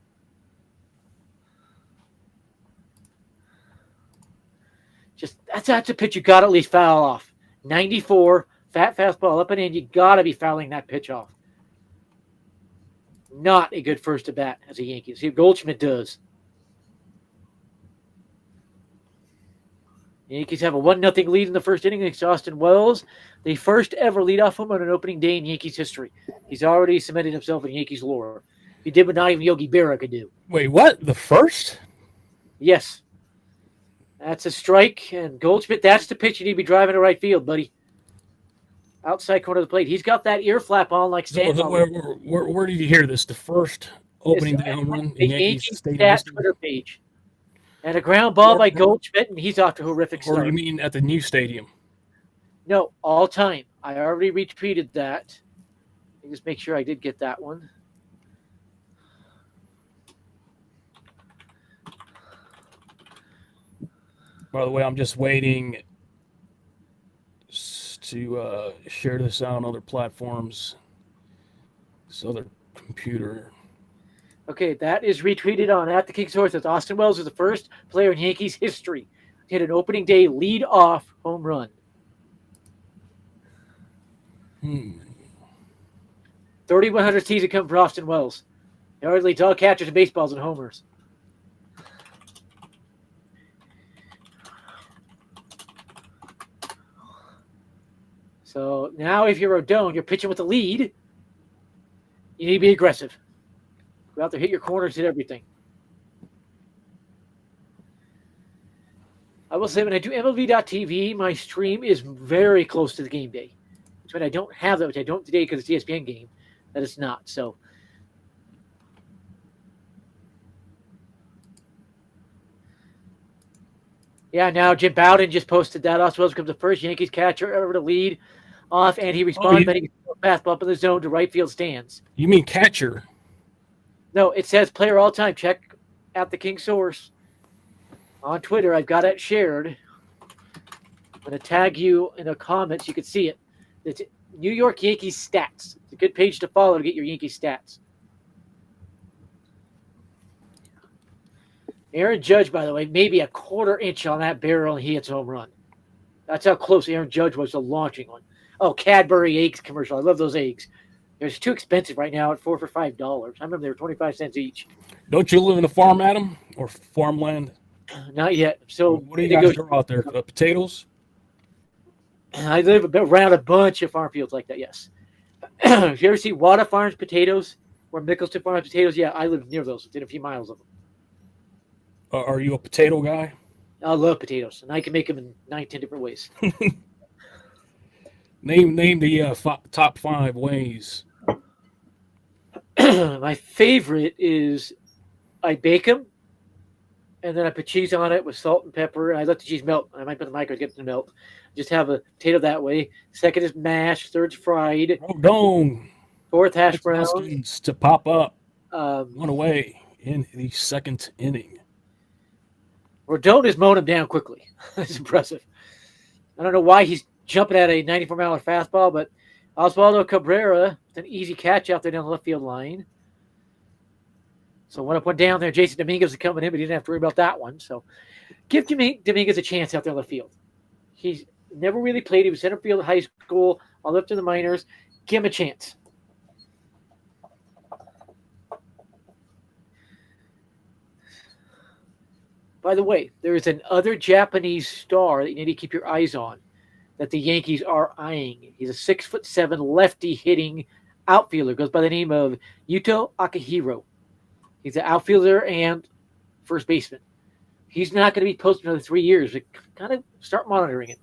That's a pitch you got to at least foul off. 94, fat fastball up and in. You got to be fouling that pitch off. Not a good first at bat as a Yankee. See what Goldschmidt does. The Yankees have a 1-0 lead in the first inning against Austin Wells. The first ever leadoff home on an opening day in Yankees history. He's already cemented himself in Yankees lore. He did what not even Yogi Berra could do. Wait, what? The first? Yes. That's a strike. And Goldschmidt, that's the pitch you need to be driving to right field, buddy. Outside corner of the plate. He's got that ear flap on like Stanton. Where did you hear this? The first opening day home run in Yankees Stadium Twitter page. And a ground ball by Goldschmidt, and he's off to a horrific start. Or you mean at the new stadium? No, all time. I already retweeted that. Let me just make sure I did get that one. By the way, I'm just waiting to share this out on other platforms. This other computer. Okay, that is retweeted on at the King's Horse. That's Austin Wells is the first player in Yankees history to hit an opening day lead-off home run. 3,100 season come for Austin Wells. He already leads all catchers and baseballs and homers. So now if you're Rodon, you're pitching with the lead. You need to be aggressive. Go out there, hit your corners, hit everything. I will say when I do MLB.TV, my stream is very close to the game day. Which when I don't have that, which I don't today because it's ESPN game, that it's not. So yeah, now Jim Bowden just posted that. Austin Wells becomes the first Yankees catcher ever to lead off, and he responds by hitting a fastball up in the zone to right field stands. You mean catcher? No, it says player all time. Check at the King Source on Twitter. I've got it shared. I'm going to tag you in the comments. You can see it. It's New York Yankees stats. It's a good page to follow to get your Yankees stats. Aaron Judge, by the way, maybe a quarter inch on that barrel, and he hits a home run. That's how close Aaron Judge was to launching one. Oh, Cadbury eggs commercial. I love those eggs. They're too expensive right now at 4 for $5. I remember they were 25 cents each. Don't you live in a farm, Adam, or farmland? Not yet. So what do you guys grow out there? Potatoes? I live around a bunch of farm fields like that. Yes. If you ever see Wada Farms potatoes or Mickelson Farms potatoes, yeah, I live near those, within a few miles of them. Are you a potato guy? I love potatoes, and I can make them in 9-10 different ways. Name the top 5 ways. My favorite is I bake them, and then I put cheese on it with salt and pepper, and I let the cheese melt. I might put the microwave to get it to melt. Just have a potato that way. Second is mashed. Third's fried. Rodon. Fourth, hash browns. To pop up. One away in the second inning. Rodon is mowing him down quickly. That's impressive. I don't know why he's jumping at a 94-mile fastball, but Oswaldo Cabrera, it's an easy catch out there down the left field line. So one up, one down there. Jason Dominguez is coming in, but he didn't have to worry about that one. So give Dominguez a chance out there in left field. He's never really played. He was center field at high school, all up to the minors. Give him a chance. By the way, there is another Japanese star that you need to keep your eyes on that the Yankees are eyeing. He's a 6'7" lefty hitting outfielder. Goes by the name of Yuto Akihiro. He's an outfielder and first baseman. He's not going to be posted another 3 years. We kind of start monitoring it.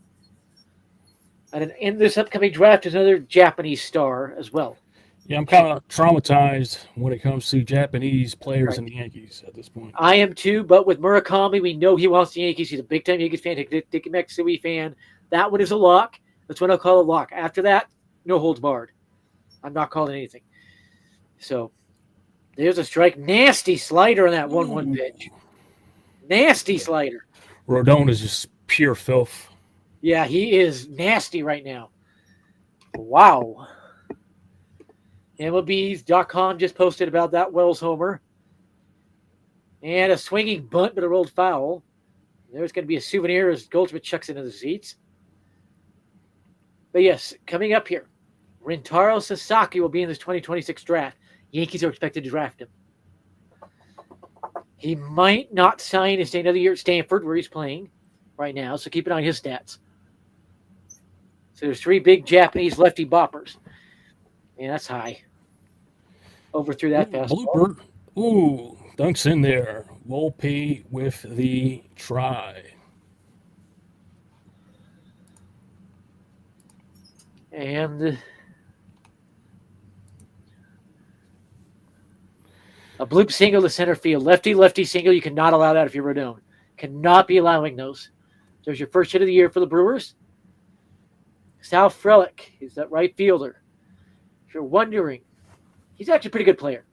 And in this upcoming draft is another Japanese star as well. Yeah, I'm kind of traumatized when it comes to Japanese players Right. in the Yankees at this point. I am too, but with Murakami, we know he wants the Yankees. He's a big-time Yankees fan, Dick Matsui fan. That one is a lock. That's what I'll call a lock. After that, no holds barred. I'm not calling anything. So there's a strike. Nasty slider on that 1-1 Ooh. pitch. Nasty slider. Rodon is just pure filth. Yeah, he is nasty right now. Wow. MLB.com just posted about that Wells homer. And a swinging bunt, but a rolled foul. There's going to be a souvenir as Goldschmidt chucks into the seats. But yes, coming up here, Rintaro Sasaki will be in this 2026 draft. Yankees are expected to draft him. He might not sign and stay another year at Stanford, where he's playing right now, so keep an eye on his stats. So there's 3 big Japanese lefty boppers. And that's high. Overthrew that fastball. Blooper. Ooh, dunks in there. Volpe with the try. And a bloop single to center field. Lefty single. You cannot allow that if you're Rodon. Cannot be allowing those. There's your first hit of the year for the Brewers. Sal Frelick is that right fielder. If you're wondering, he's actually a pretty good player.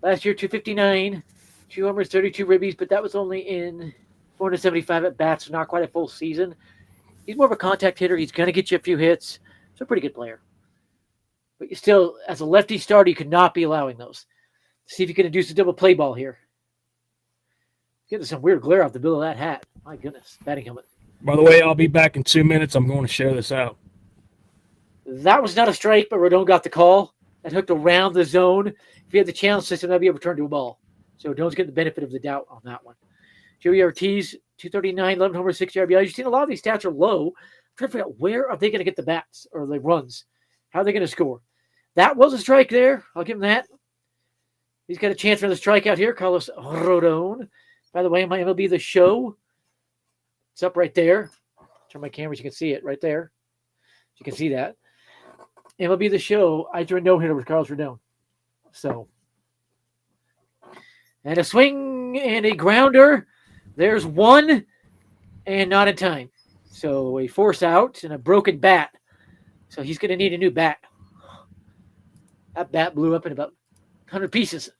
Last year, 259, 2 homers, 32 ribbies, but that was only in 475 at bats, so not quite a full season. He's more of a contact hitter. He's going to get you a few hits. He's a pretty good player. But you still, as a lefty starter, you could not be allowing those. See if you can induce a double play ball here. Getting some weird glare off the bill of that hat. My goodness, batting helmet. By the way, I'll be back in 2 minutes. I'm going to share this out. That was not a strike, but Rodon got the call. That hooked around the zone. If you had the challenge system, that'd be overturned to a ball. So Rodon's getting the benefit of the doubt on that one. Joey Ortiz, 239, 11 homers, 60 RBIs. You've seen a lot of these stats are low. I'm trying to figure out where are they going to get the bats or the runs? How are they going to score? That was a strike there. I'll give him that. He's got a chance for the strikeout here. Carlos Rodon. By the way, my MLB The Show. It's up right there. Turn my camera so you can see it right there. You can see that. MLB The Show. I threw a no-hitter with Carlos Rodon. So. And a swing and a grounder. There's one and not in time. So a force out and a broken bat. So he's going to need a new bat. That bat blew up in about 100 pieces.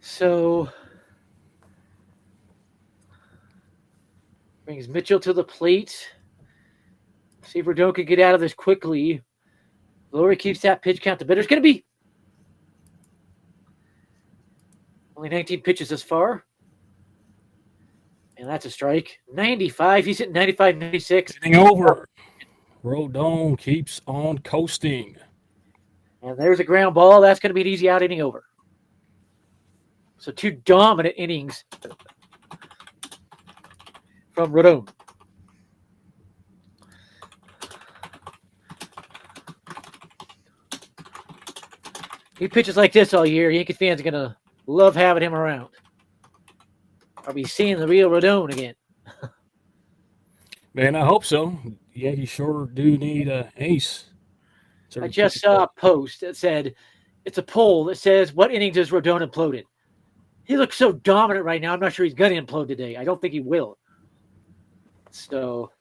So brings Mitchell to the plate. See if Rodon can get out of this quickly. Lowry keeps that pitch count. The better's going to be only 19 pitches thus far. And that's a strike. 95. He's hitting 95, 96. Getting over. Rodon keeps on coasting. And there's a ground ball. That's going to be an easy out inning over. So 2 dominant innings from Rodon. He pitches like this all year. Yankees fans are going to love having him around. Are we seeing the real Rodon again? Man, I hope so. Yankees sure do need an ace. I just saw a post that said, it's a poll that says, what inning does Rodon implode in? He looks so dominant right now. I'm not sure he's going to implode today. I don't think he will. So,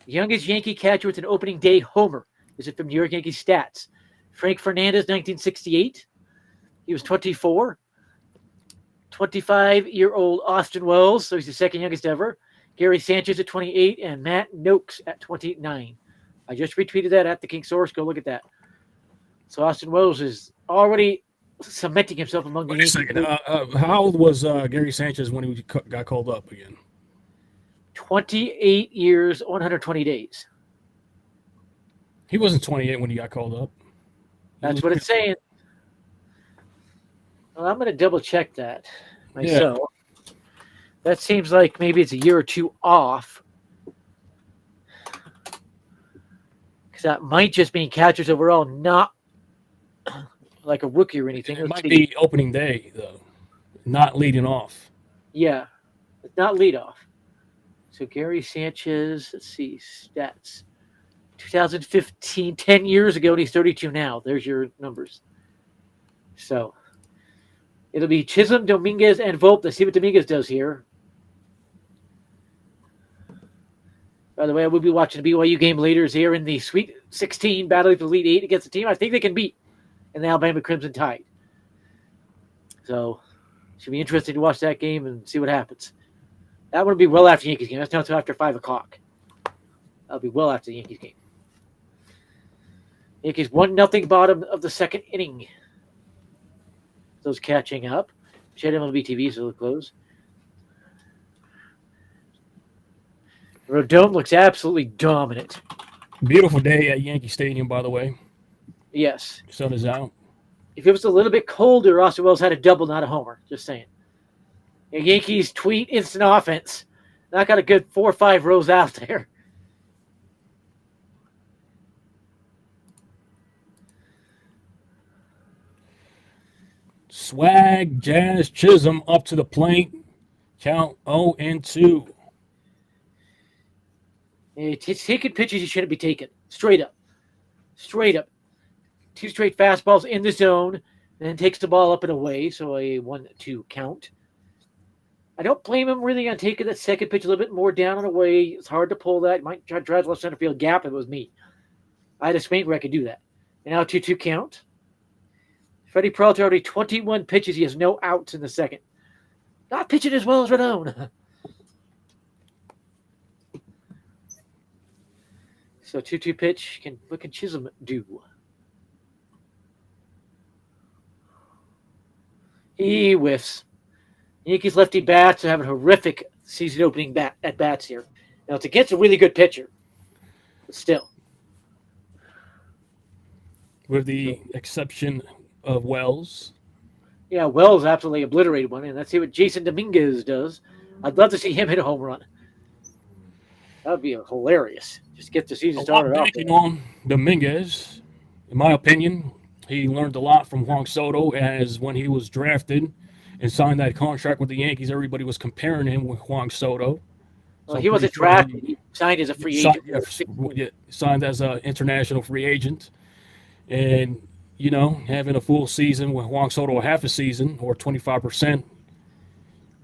youngest Yankee catcher with an opening day homer. Is it from New York Yankees stats? Frank Fernandez, 1968. He was 24. 25-year-old Austin Wells, so he's the second youngest ever. Gary Sanchez at 28 and Matt Noakes at 29. I just retweeted that at the King Source. Go look at that. So Austin Wells is already cementing himself among the Yankees. Wait a second. How old was Gary Sanchez when he got called up again? 28 years, 120 days. He wasn't 28 when he got called up. That's what it's saying. Well, I'm going to double check that myself. Yeah. That seems like maybe it's a year or two off. Because that might just mean catchers overall, not like a rookie or anything. It might be opening day, though, not leading off. Yeah, it's not lead off. So Gary Sanchez, let's see, stats. 2015, 10 years ago, and he's 32 now. There's your numbers. So it'll be Chisholm, Dominguez, and Volpe. Let's see what Dominguez does here. By the way, I will be watching the BYU game later here in the Sweet 16 battle of the Elite 8 against a team I think they can beat in the Alabama Crimson Tide. So should be interesting to watch that game and see what happens. That one will be well after the Yankees game. That's not until after 5 o'clock. That'll be well after the Yankees game. Yankees 1-0 bottom of the second inning. Those catching up. Shed MLB TV, so it'll close. Rodon looks absolutely dominant. Beautiful day at Yankee Stadium, by the way. Yes. Sun is out. If it was a little bit colder, Austin Wells had a double, not a homer. Just saying. The Yankees tweet instant offense. Not got a good 4 or 5 rows out there. Swag, Jazz, Chisholm up to the plate. Count 0-2. It's taking pitches you shouldn't be taking. Straight up. Straight up. 2 straight fastballs in the zone, and then takes the ball up and away, so a 1-2 count. I don't blame him really on taking that second pitch a little bit more down and away. It's hard to pull that. You might try to drive the left center field gap if it was me. I had a spring where I could do that. And now 2-2 count. Freddie Peralta already 21 pitches. He has no outs in the second. Not pitching as well as Rodon. So 2-2 pitch. What can Chisholm do? He whiffs. Yankees lefty bats are having horrific season opening at bats here. Now it's against a really good pitcher, but still. With the exception of Wells. Yeah, Wells absolutely obliterated one, and let's see what Jason Dominguez does. I'd love to see him hit a home run. That would be hilarious. Just get the season started off. On Dominguez, in my opinion, he learned a lot from Juan Soto, as when he was drafted and signed that contract with the Yankees, everybody was comparing him with Juan Soto. Well, he wasn't drafted. He signed as a free agent. Signed as an international free agent. And, you know, having a full season with Juan Soto, half a season, or 25%,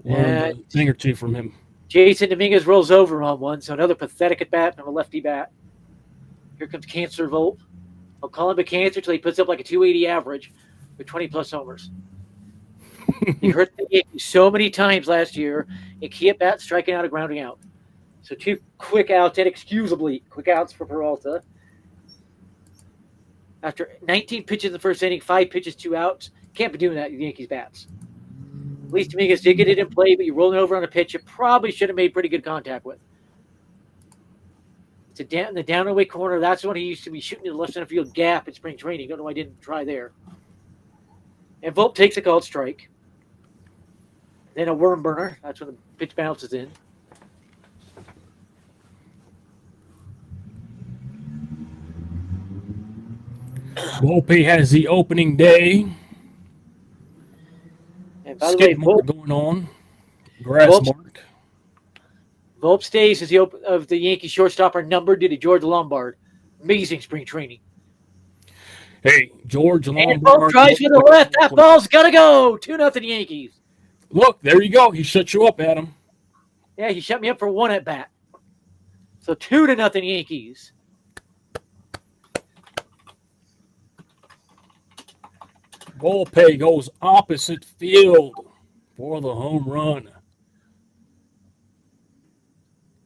learned a thing or two from him. Jason Dominguez rolls over on one, so another pathetic at bat from a lefty bat. Here comes Cancer Volpe. I'll call him a cancer until he puts up like a 280 average with 20-plus homers. He hurt the Yankees so many times last year. A key at bat, striking out, a grounding out. So 2 quick outs, inexcusably quick outs for Peralta. After 19 pitches in the first inning, 5 pitches, 2 outs. Can't be doing that with the Yankees bats. At least Dominguez did get it in play, but you're rolling over on a pitch you probably should have made pretty good contact with. It's in the down and away corner. That's when he used to be shooting in the left center field gap in spring training. Don't know why I didn't try there. And Volpe takes a called strike. Then a worm burner. That's when the pitch bounces in. Volpe has the opening day. And by the way, Volpe going on. Grass mark. Volpe stays as the Yankee shortstop are numbered due to George Lombard. Amazing spring training. Hey, George Lombard. And Volpe tries with the left. That ball's got to go. 2-0 Yankees. Look, there you go. He shut you up, Adam. Yeah, he shut me up for 1 at bat. So 2-0 Yankees. Volpe goes opposite field for the home run.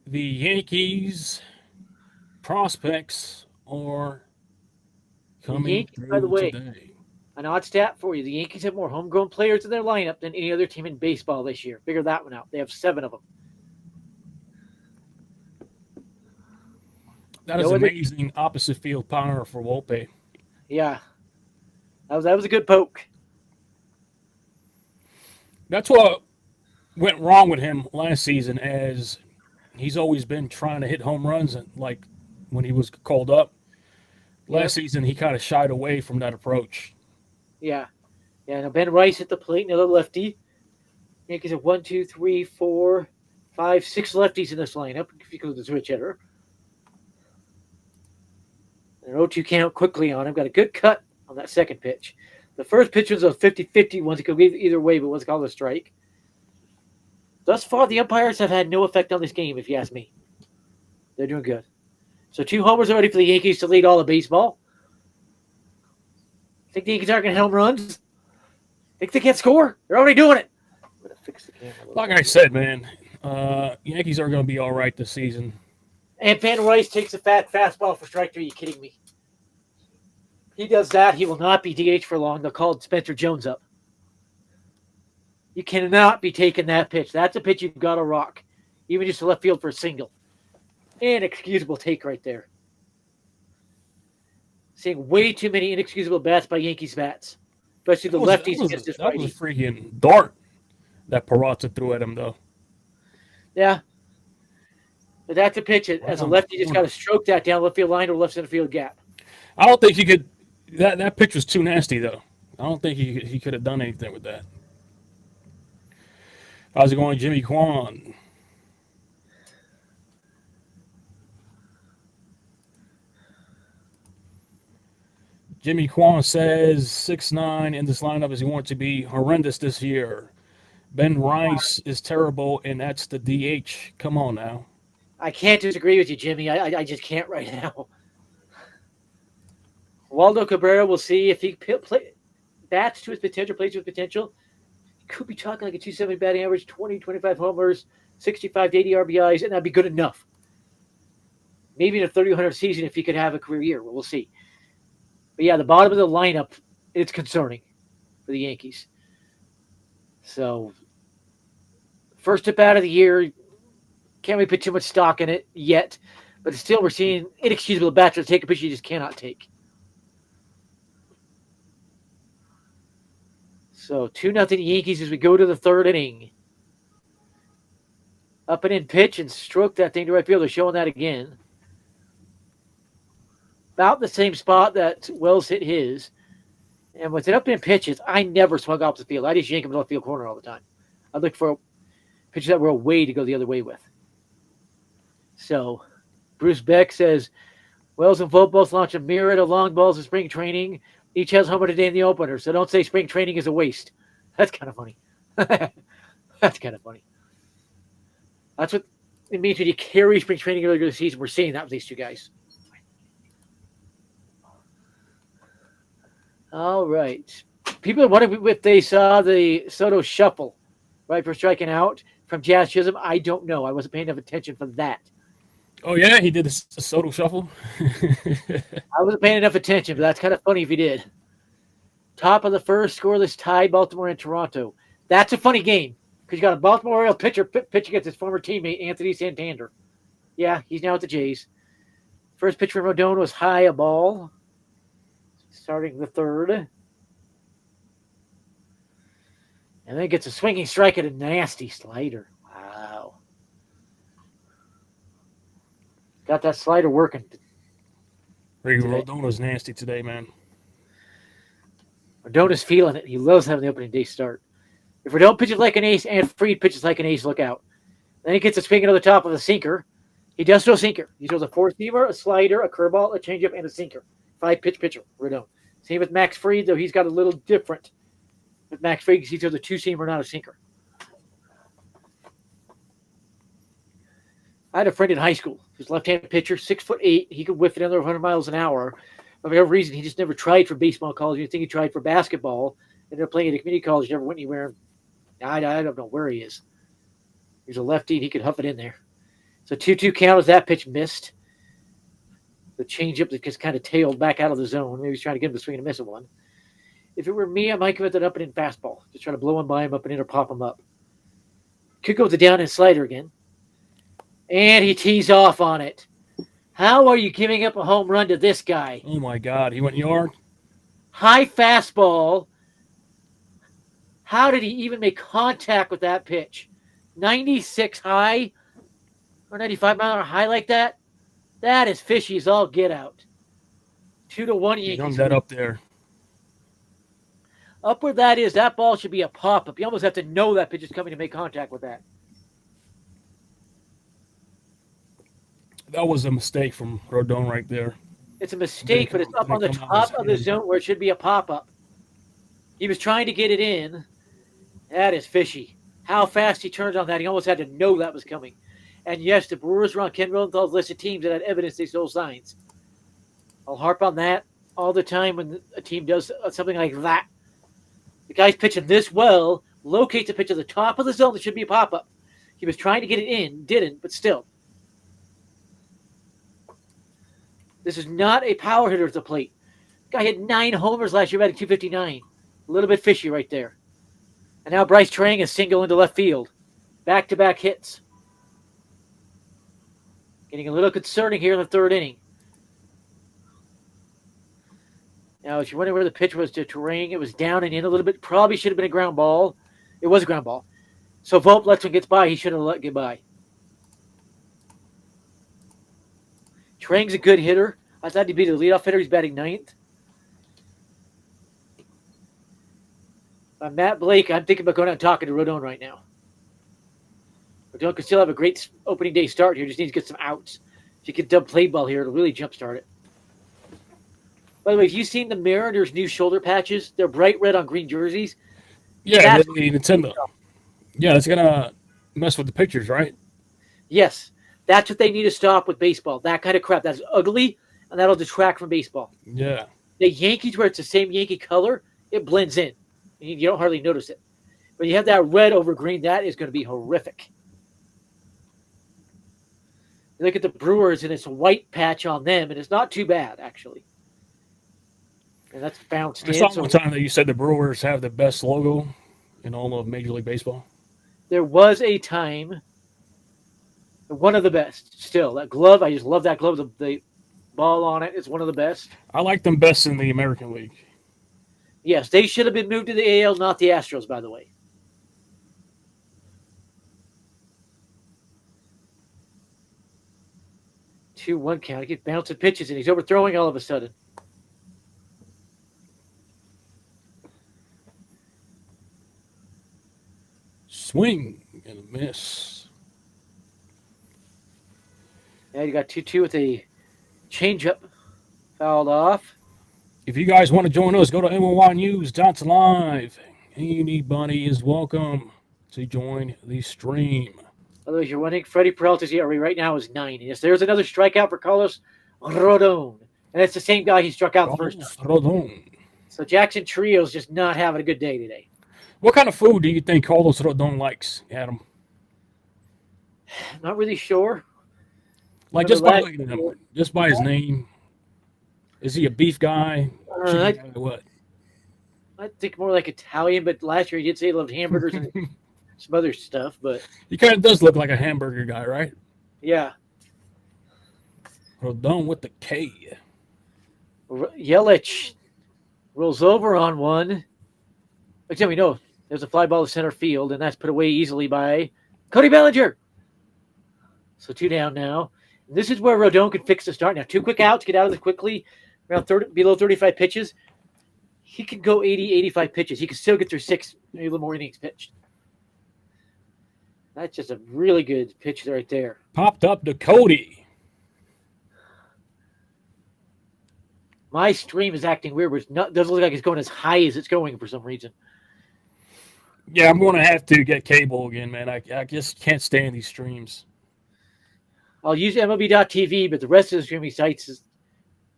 The Yankees prospects are coming through by the way, today. An odd stat for you. The Yankees have more homegrown players in their lineup than any other team in baseball this year. Figure that one out. They have 7 of them. That is amazing opposite field power for Volpe. Yeah. That was a good poke. That's what went wrong with him last season, as he's always been trying to hit home runs, and like when he was called up. Last season, he kind of shied away from that approach. Yeah. Yeah, now Ben Rice at the plate, another lefty. Yankees have 1, 2, 3, 4, 5, 6 lefties in this lineup if you go to the switch hitter. An 0-2 count quickly on him. Got a good cut on that second pitch. The first pitch was a 50-50 one. It could be either way, but was called a strike. Thus far, the umpires have had no effect on this game, if you ask me. They're doing good. So 2 homers already for the Yankees to lead all of baseball. Think the Yankees aren't going to hit home runs? Think they can't score? They're already doing it. I'm going to fix the camera a little Like bit. I said, man, Yankees are going to be all right this season. And Van Rice takes a fat fastball for strike 3. Are you kidding me? He does that. He will not be DH for long. They'll call Spencer Jones up. You cannot be taking that pitch. That's a pitch you've got to rock. Even just to left field for a single. Inexcusable take right there. Seeing way too many inexcusable bats by Yankees bats. Especially the lefties against this That was a righty. freaking dart that Peraza threw at him, though. Yeah. But that's a pitch. As a lefty, you just got to stroke that down left field line or left center field gap. I don't think he could. That pitch was too nasty, though. I don't think he could have done anything with that. How's it going, Jimmy Kwan? Jimmy Kwan says 6'9" in this lineup is going to be horrendous this year. Ben Rice is terrible, and that's the DH. Come on now. I can't disagree with you, Jimmy. I just can't right now. Waldo Cabrera, we'll see if he bats to his potential, plays to his potential. He could be talking like a 270 batting average, 20, 25 homers, 65 to 80 RBIs, and that'd be good enough. Maybe in a 3,100 season if he could have a career year. We'll see. But yeah, the bottom of the lineup, it's concerning for the Yankees. So, first at bat of the year, can't really put too much stock in it yet. But still, we're seeing inexcusable bats that take a pitch you just cannot take. So 2-0 Yankees as we go to the third inning. Up and in pitch and stroke that thing to right field. They're showing that again. About the same spot that Wells hit his. And with it up in pitches, I never swung off the field. I just yank him to the left field corner all the time. I look for pitches that were a way to go the other way with. So Bruce Beck says, Wells and Vogt both launched a myriad of long balls in spring training. Each has homer today in the opener, so don't say spring training is a waste. That's kind of funny. That's kind of funny. That's what it means when you carry spring training earlier this season. We're seeing that with these two guys. All right. People are wondering if they saw the Soto shuffle right for striking out from Jazz Chisholm. I don't know. I wasn't paying enough attention for that. Oh, yeah, he did a Soto shuffle. I wasn't paying enough attention, but that's kind of funny if he did. Top of the first, scoreless tie, Baltimore and Toronto. That's a funny game because you got a Baltimore Orioles pitcher pitch against his former teammate, Anthony Santander. Yeah, he's now at the Jays. First pitch from Rodon was high, a ball. Starting the third. And then gets a swinging strike at a nasty slider. Wow. Got that slider working. Rodona's nasty today, man. Rodona's feeling it. He loves having the opening day start. If Rodon pitches like an ace and Fried pitches like an ace, look out. Then he gets a swing over the top of the sinker. He does throw a sinker. He throws a four-seamer, a slider, a curveball, a changeup, and a sinker. 5-pitch pitcher, Rodon. Same with Max Fried, though he's got a little different with Max Fried because he throws a two-seamer, not a sinker. I had a friend in high school. He was a left-handed pitcher, 6'8". He could whiff it under 100 miles an hour. For whatever reason, he just never tried for baseball college. You think he tried for basketball. Ended up playing at a community college. Never went anywhere. I don't know where he is. He's a lefty, and he could huff it in there. So 2-2 count as that pitch missed. The changeup that just kind of tailed back out of the zone. Maybe he's trying to get him to swing and miss at one. If it were me, I might commit that up and in fastball. Just try to blow him by him up and in or pop him up. Could go with the down and slider again. And he tees off on it. How are you giving up a home run to this guy? Oh, my God. He went yard? High fastball. How did he even make contact with that pitch? 96 high or 95 mile an hour high like that? That is fishy as all get out. 2-1 Yankees. He hung that up there. Up where that is, that ball should be a pop-up. You almost have to know that pitch is coming to make contact with that. That was a mistake from Rodon right there. It's a mistake, but it's up on the top of the zone where it should be a pop-up. He was trying to get it in. That is fishy. How fast he turned on that. He almost had to know that was coming. And yes, the Brewers were on Ken Rosenthal's list of teams that had evidence they stole signs. I'll harp on that all the time when a team does something like that. The guy's pitching this well, locates a pitch at the top of the zone that should be a pop-up. He was trying to get it in, didn't, but still. This is not a power hitter at the plate. The guy hit 9 homers last year, batting .259. A little bit fishy right there. And now Bryce Trang is single into left field. Back-to-back hits. Getting a little concerning here in the third inning. Now, if you're wondering where the pitch was to Trang, it was down and in a little bit. Probably should have been a ground ball. It was a ground ball. So Volpe lets one gets by. He should have let get by. Trang's a good hitter. I thought he'd be the leadoff hitter. He's batting 9th. Matt Blake, I'm thinking about going out and talking to Rodon right now. Rodon could still have a great opening day start here. Just needs to get some outs. If you get dub play ball here, it'll really jumpstart it. By the way, have you seen the Mariners' new shoulder patches? They're bright red on green jerseys. Yeah, it's in the. Yeah, it's gonna mess with the pictures, right? Yes, that's what they need to stop with baseball. That kind of crap. That's ugly, and that'll detract from baseball. Yeah. The Yankees, where it's the same Yankee color, it blends in. You don't hardly notice it. But you have that red over green, that is going to be horrific. You look at the Brewers, and it's a white patch on them, and it's not too bad, actually. And that's bounced in. I saw one time that you said the Brewers have the best logo in all of Major League Baseball. There was a time, one of the best, still. That glove, I just love that glove. The ball on it is one of the best. I like them best in the American League. Yes, they should have been moved to the AL, not the Astros, by the way. Two, 1 count. He keeps bouncing pitches, and he's overthrowing all of a sudden. Swing and a miss. Yeah, you got 2-2 with a changeup fouled off. If you guys want to join us, go to NYYNEWS.live. Anybody is welcome to join the stream. Otherwise, you're wondering, Freddie Peralta's ERA right now is 9. Yes, there's another strikeout for Carlos Rodon. And it's the same guy he struck out the first time. Rodon. So Jackson Trio's just not having a good day today. What kind of food do you think Carlos Rodon likes, Adam? Not really sure. Like just by his name. Is he a beef guy? What? I think more like Italian, but last year he did say he loved hamburgers and some other stuff. But he kind of does look like a hamburger guy, right? Yeah. Rodon with the K. Yelich rolls over on one. Except we know there's a fly ball to center field, and that's put away easily by Cody Bellinger. So 2 down now. And this is where Rodon could fix the start. Now 2 quick outs, get out of this quickly. Around below 35 pitches. He could go 80, 85 pitches. He could still get through 6, maybe a little more innings pitched. That's just a really good pitch right there. Popped up to Cody. My stream is acting weird, but it doesn't look like it's going as high as it's going for some reason. Yeah, I'm going to have to get cable again, man. I just can't stand these streams. I'll use mlb.tv, but the rest of the streaming sites is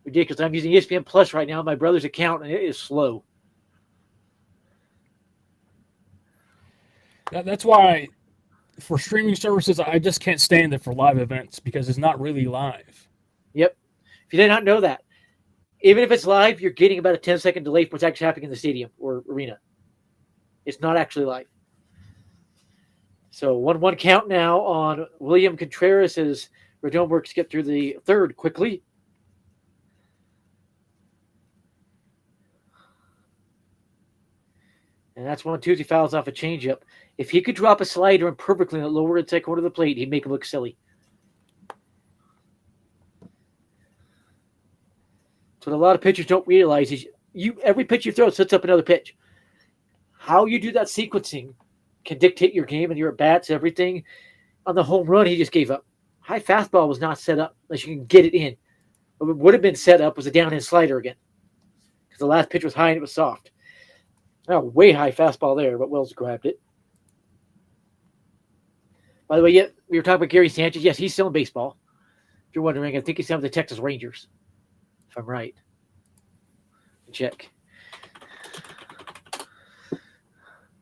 ridiculous. I'm using ESPN Plus right now on my brother's account, and it is slow. That's why for streaming services, I just can't stand it for live events because it's not really live. Yep. If you did not know that, even if it's live, you're getting about a 10-second delay for what's actually happening in the stadium or arena. It's not actually live. So 1-1 count now on William Contreras as Rodon works to get through the third quickly. And that's 1-2. He fouls off a changeup. If he could drop a slider in perfectly in the lower inside corner of the plate, he'd make him look silly. So what a lot of pitchers don't realize is every pitch you throw sets up another pitch. How you do that sequencing can dictate your game and your at-bats, everything. On the home run, he just gave up. high fastball was not set up unless you can get it in. What would have been set up was a down-in slider again, because the last pitch was high and it was soft. Oh, way high fastball there, but Wells grabbed it. By the way, yeah, we were talking about Gary Sanchez. Yes, he's still in baseball. If you're wondering, I think he's still with the Texas Rangers, if I'm right. Check.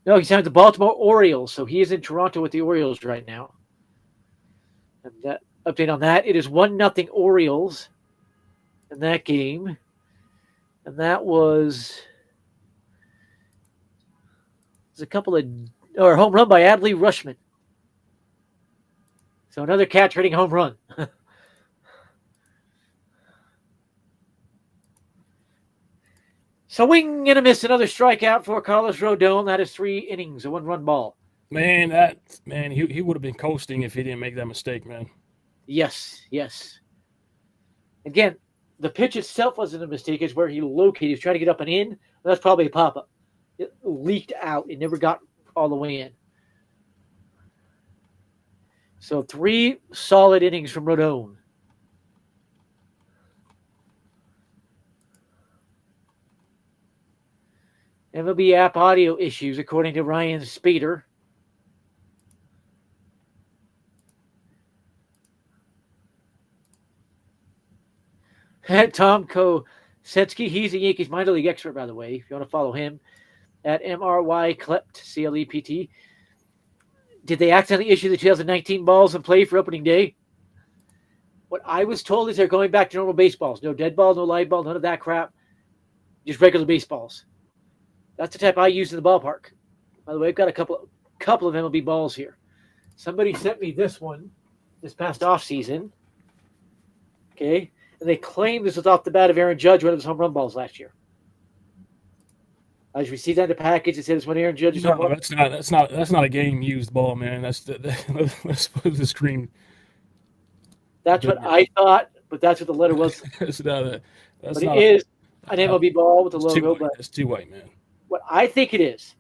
No, he's signed the Baltimore Orioles, so he is in Toronto with the Orioles right now. And that update on that, it is 1-0 Orioles in that game. And that was a couple of home run by Adley Rushman. So another catch hitting home run. Swing and a miss, another strikeout for Carlos Rodon. That is 3 innings, a 1-run ball. Man, he would have been coasting if he didn't make that mistake, man. Yes. Again, the pitch itself wasn't a mistake. It's where he located. He was trying to get up and in. That's probably a pop-up. It leaked out. It never got all the way in. So 3 solid innings from Rodon. MLB app audio issues, according to Ryan Spader. Tom Kosetsky, he's a Yankees minor league expert, by the way, if you want to follow him, at MRY CLEPT. Did they accidentally issue the 2019 balls and play for opening day? What I was told is they're going back to normal baseballs. No dead ball, no live ball, none of that crap. Just regular baseballs. That's the type I use in the ballpark. By the way, I've got a couple of MLB balls here. Somebody sent me this one this past offseason. Okay. And they claim this was off the bat of Aaron Judge, one of his home run balls last year. As we see that in the package, it says when Aaron Judge is no, that's not a game used ball, man. Let's put the screen. That's what I thought, but that's what the letter was. It is an MLB ball with the logo. But it's too white, man. What I think it is,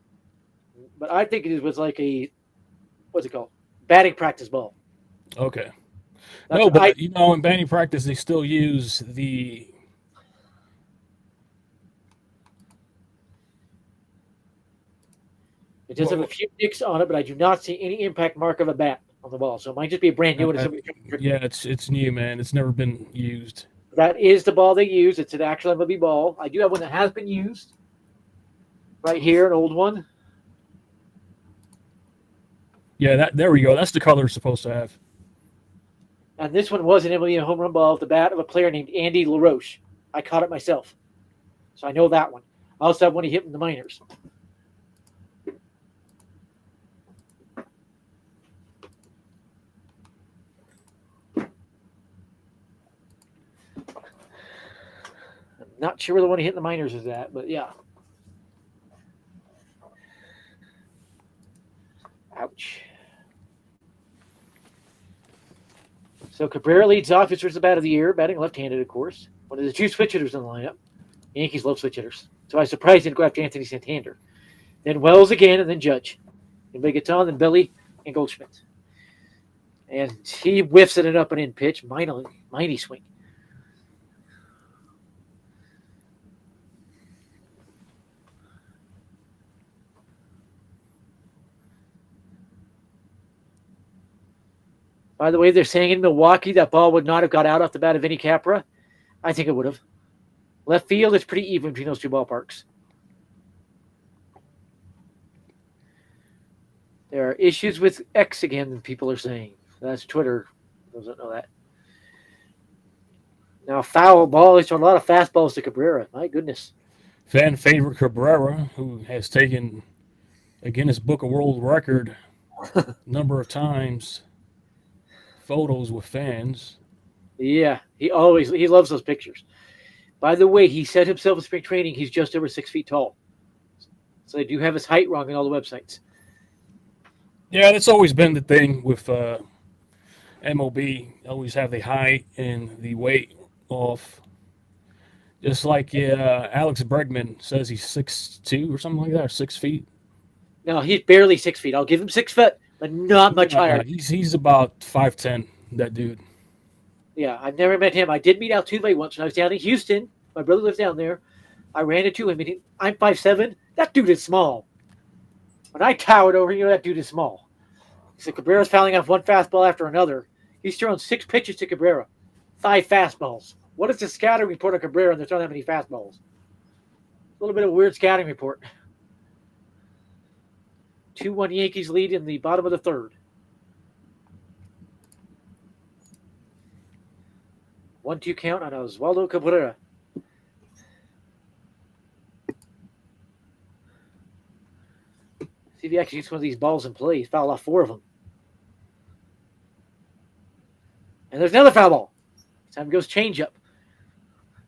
was like a, what's it called? Batting practice ball. Okay. No, but in batting practice, they still use the. It does have a few nicks on it, but I do not see any impact mark of a bat on the ball. So it might just be a brand new one. Yeah, it's new, man. It's never been used. That is the ball they use. It's an actual MLB ball. I do have one that has been used. Right here, an old one. Yeah, there we go. That's the color it's supposed to have. And this one was an MLB home run ball at the bat of a player named Andy LaRoche. I caught it myself. So I know that one. I also have one he hit in the minors. I'm not sure where the one he hit in the minors is at, but yeah. Ouch. So Cabrera leads off. It's the bat of the year, batting left-handed, of course. One of the 2 switch hitters in the lineup. The Yankees love switch hitters. So I was surprised he didn't go after Anthony Santander. Then Wells again, and then Judge. And Begaton, then Belly, and Goldschmidt. And he whiffs at an up and in pitch. Mighty swing. By the way, they're saying in Milwaukee that ball would not have got out off the bat of Vinny Capra. I think it would have. Left field is pretty even between those 2 ballparks. There are issues with X again, people are saying. That's Twitter. Those don't know that. Now, foul ball. He's thrown a lot of fastballs to Cabrera. My goodness. Fan favorite Cabrera, who has taken a Guinness Book of World Record number of times. Photos with fans. Yeah, he loves those pictures. By the way, he said himself in spring training he's just over 6 feet tall. So they do have his height wrong in all the websites. Yeah, that's always been the thing with MLB. Always have the height and the weight off. Just like Alex Bregman says he's 6'2" or something like that, or 6 feet. No, he's barely 6 feet. I'll give him 6 foot, but not much higher. He's about 5'10", that dude. Yeah, I've never met him. I did meet Altuve once when I was down in Houston. My brother lives down there. I ran into him, and I'm 5'7". That dude is small. When I towered over, that dude is small. So Cabrera's fouling off one fastball after another. He's thrown 6 pitches to Cabrera, 5 fastballs. What is the scouting report on Cabrera, and they're throwing that many fastballs? A little bit of a weird scouting report. 2-1 Yankees lead in the bottom of the third. 1-2 count on Oswaldo Cabrera. See if he actually gets one of these balls in play. He's fouled off 4 of them. And there's another foul ball. Time goes changeup.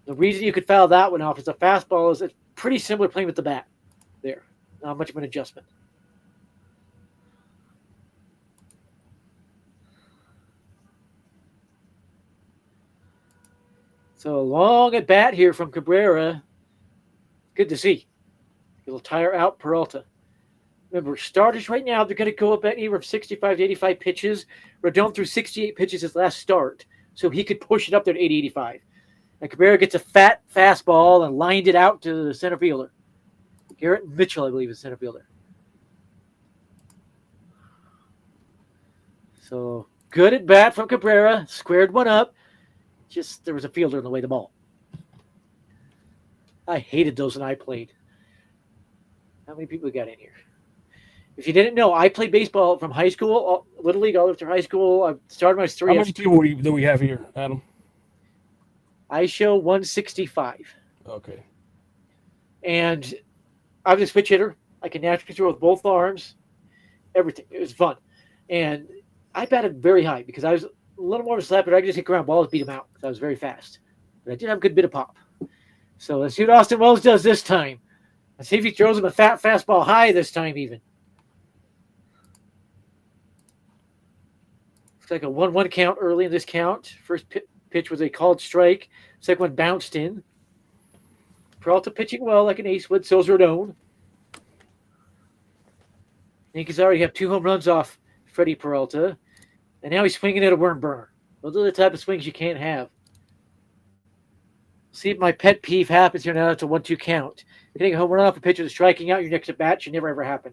The reason you could foul that one off is a fastball is it's pretty similar playing with the bat. There. Not much of an adjustment. So long at bat here from Cabrera. Good to see. He'll tire out Peralta. Remember, starters right now, they're going to go up at anywhere from 65 to 85 pitches. Rodon threw 68 pitches his last start, so he could push it up there to 80, 85. And Cabrera gets a fat fastball and lined it out to the center fielder. Garrett Mitchell, I believe, is center fielder. So good at bat from Cabrera. Squared one up. Just there was a fielder in the way of the ball. I hated those when I played. How many people got in here? If you didn't know, I played baseball from high school, Little League, all after high school. I started my 3. How many people do we have here, Adam? I show 165. Okay. And I was a switch hitter. I can naturally throw with both arms. Everything. It was fun. And I batted very high because I was a little more of a slapper. I could just hit ground balls, beat them out because I was very fast. But I did have a good bit of pop. So let's see what Austin Wells does this time. Let's see if he throws him a fat fastball high this time even. Looks like a 1-1 count early in this count. First pitch was a called strike. Second one bounced in. Peralta pitching well like an ace would. So's Rodon. Yankees already have 2 home runs off Freddie Peralta. And now he's swinging at a worm burner. Those are the type of swings you can't have. See if my pet peeve happens here now. It's a 1-2 count. Hitting a home run off a pitcher that's striking out your next at bat should never ever happen.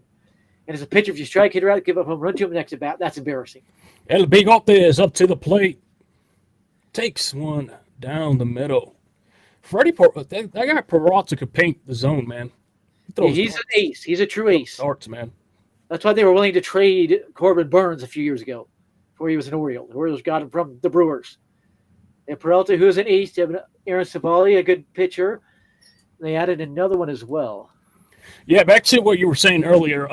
And as a pitcher, if you strike hitter out, give up home run to him next at bat, that's embarrassing. El Bigote is up to the plate. Takes one down the middle. That guy Peralta could paint the zone, man. He's an ace. He's a true ace. Darts, man. That's why they were willing to trade Corbin Burns a few years ago before he was an Oriole. The Orioles got him from the Brewers. And Peralta, who is an ace, they have Aaron Savali, a good pitcher. They added another one as well. Yeah, back to what you were saying earlier.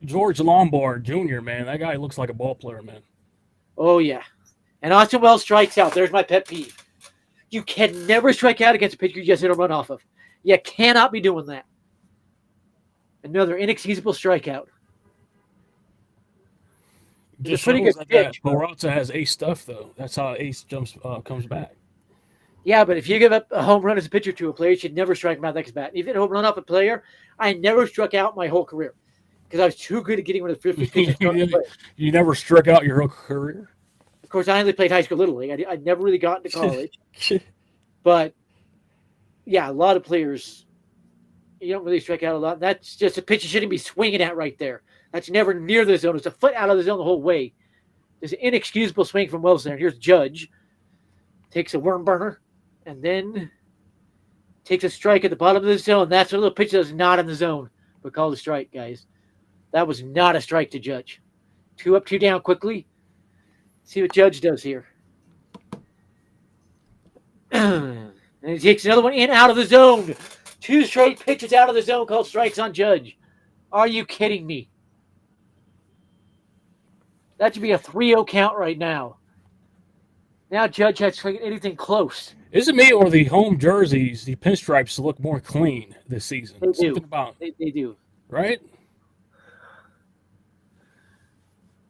George Lombard Jr., man. That guy looks like a ball player, man. Oh, yeah. And Austin Wells strikes out. There's my pet peeve. You can never strike out against a pitcher you just hit a run off of. You cannot be doing that. Another inexcusable strikeout. Just pretty good pitch. Peralta has ace stuff, though. That's how ace comes back. Yeah, but if you give up a home run as a pitcher to a player, you should never strike him out next bat. If you hit a home run off a player, I never struck out my whole career because I was too good at getting rid of the 50 pitches. You never struck out your whole career? Of course, I only played high school Little League. I never really got into college. But, yeah, a lot of players, you don't really strike out a lot. That's just a pitch you shouldn't be swinging at right there. That's never near the zone. It's a foot out of the zone the whole way. There's an inexcusable swing from Wells there. Here's Judge. Takes a worm burner. And then takes a strike at the bottom of the zone. That's a little pitch that's not in the zone. But called a strike, guys. That was not a strike to Judge. 2 up, 2 down quickly. See what Judge does here. And he takes another one in out of the zone. 2 straight pitches out of the zone called strikes on Judge. Are you kidding me? That should be a 3-0 count right now. Now Judge has to swing anything close. Is it me or the home jerseys, the pinstripes look more clean this season? They do. Something about they do. Right?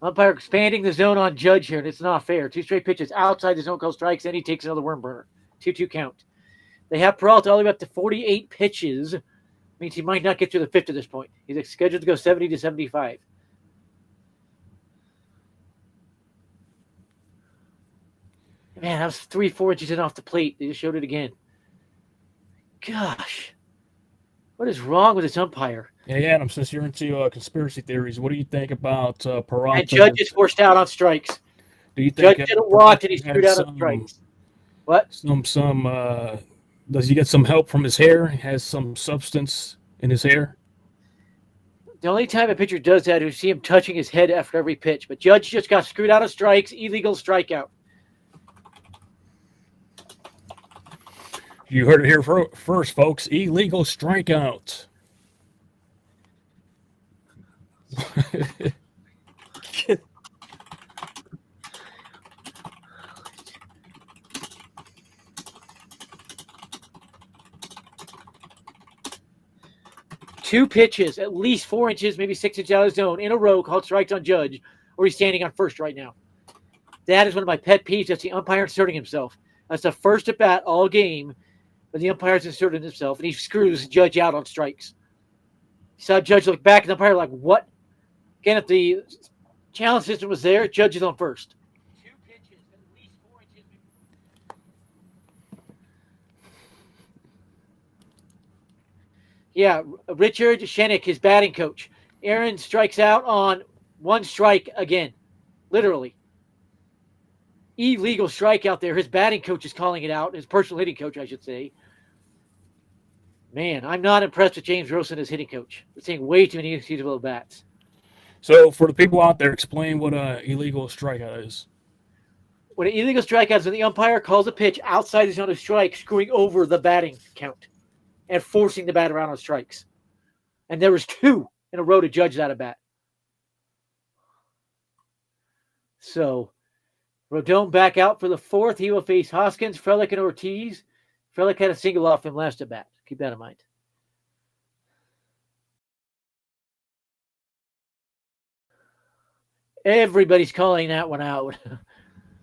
Umpire expanding the zone on Judge here, and it's not fair. 2 straight pitches outside the zone called strikes, and he takes another worm burner. 2-2 count. They have Peralta all the way up to 48 pitches. Means he might not get through the 5th at this point. He's scheduled to go 70 to 75. Man, that was 3-4 inches in off the plate. They just showed it again. Gosh. What is wrong with this umpire? Hey, Adam, since you're into conspiracy theories, what do you think about Peralta? And Judge is forced out on strikes. Do you think Judge didn't walk and he Peralta screwed has out on strikes. What? Does he get some help from his hair? Has some substance in his hair? The only time a pitcher does that is see him touching his head after every pitch. But Judge just got screwed out of strikes, illegal strikeout. You heard it here first, folks. Illegal strikeout. Two pitches, at least 4 inches, maybe 6 inches out of the zone in a row called strikes on Judge, or he's standing on first right now. That is one of my pet peeves. That's the umpire inserting himself. That's the first at bat all game, but the umpire's inserted himself, and he screws Judge out on strikes. You saw Judge look back, and the umpire like, what? Again, if the challenge system was there, Judge is on first. Two pitches, at least 4 inches. Yeah, Richard Shenik, his batting coach. Aaron strikes out on one strike again, literally. Illegal strikeout there. His batting coach is calling it out. His personal hitting coach, I should say. Man, I'm not impressed with James Rosen as hitting coach. We're seeing way too many inexcusable bats. So, for the people out there, explain what an illegal strikeout is. When an illegal strikeout is when the umpire calls a pitch outside the zone of strike, screwing over the batting count and forcing the bat around on strikes. And there was two in a row to Judge that at bat. So, Rodon back out for the fourth. He will face Hoskins, Frelick, and Ortiz. Frelick had a single off him last at bat. Keep that in mind. Everybody's calling that one out.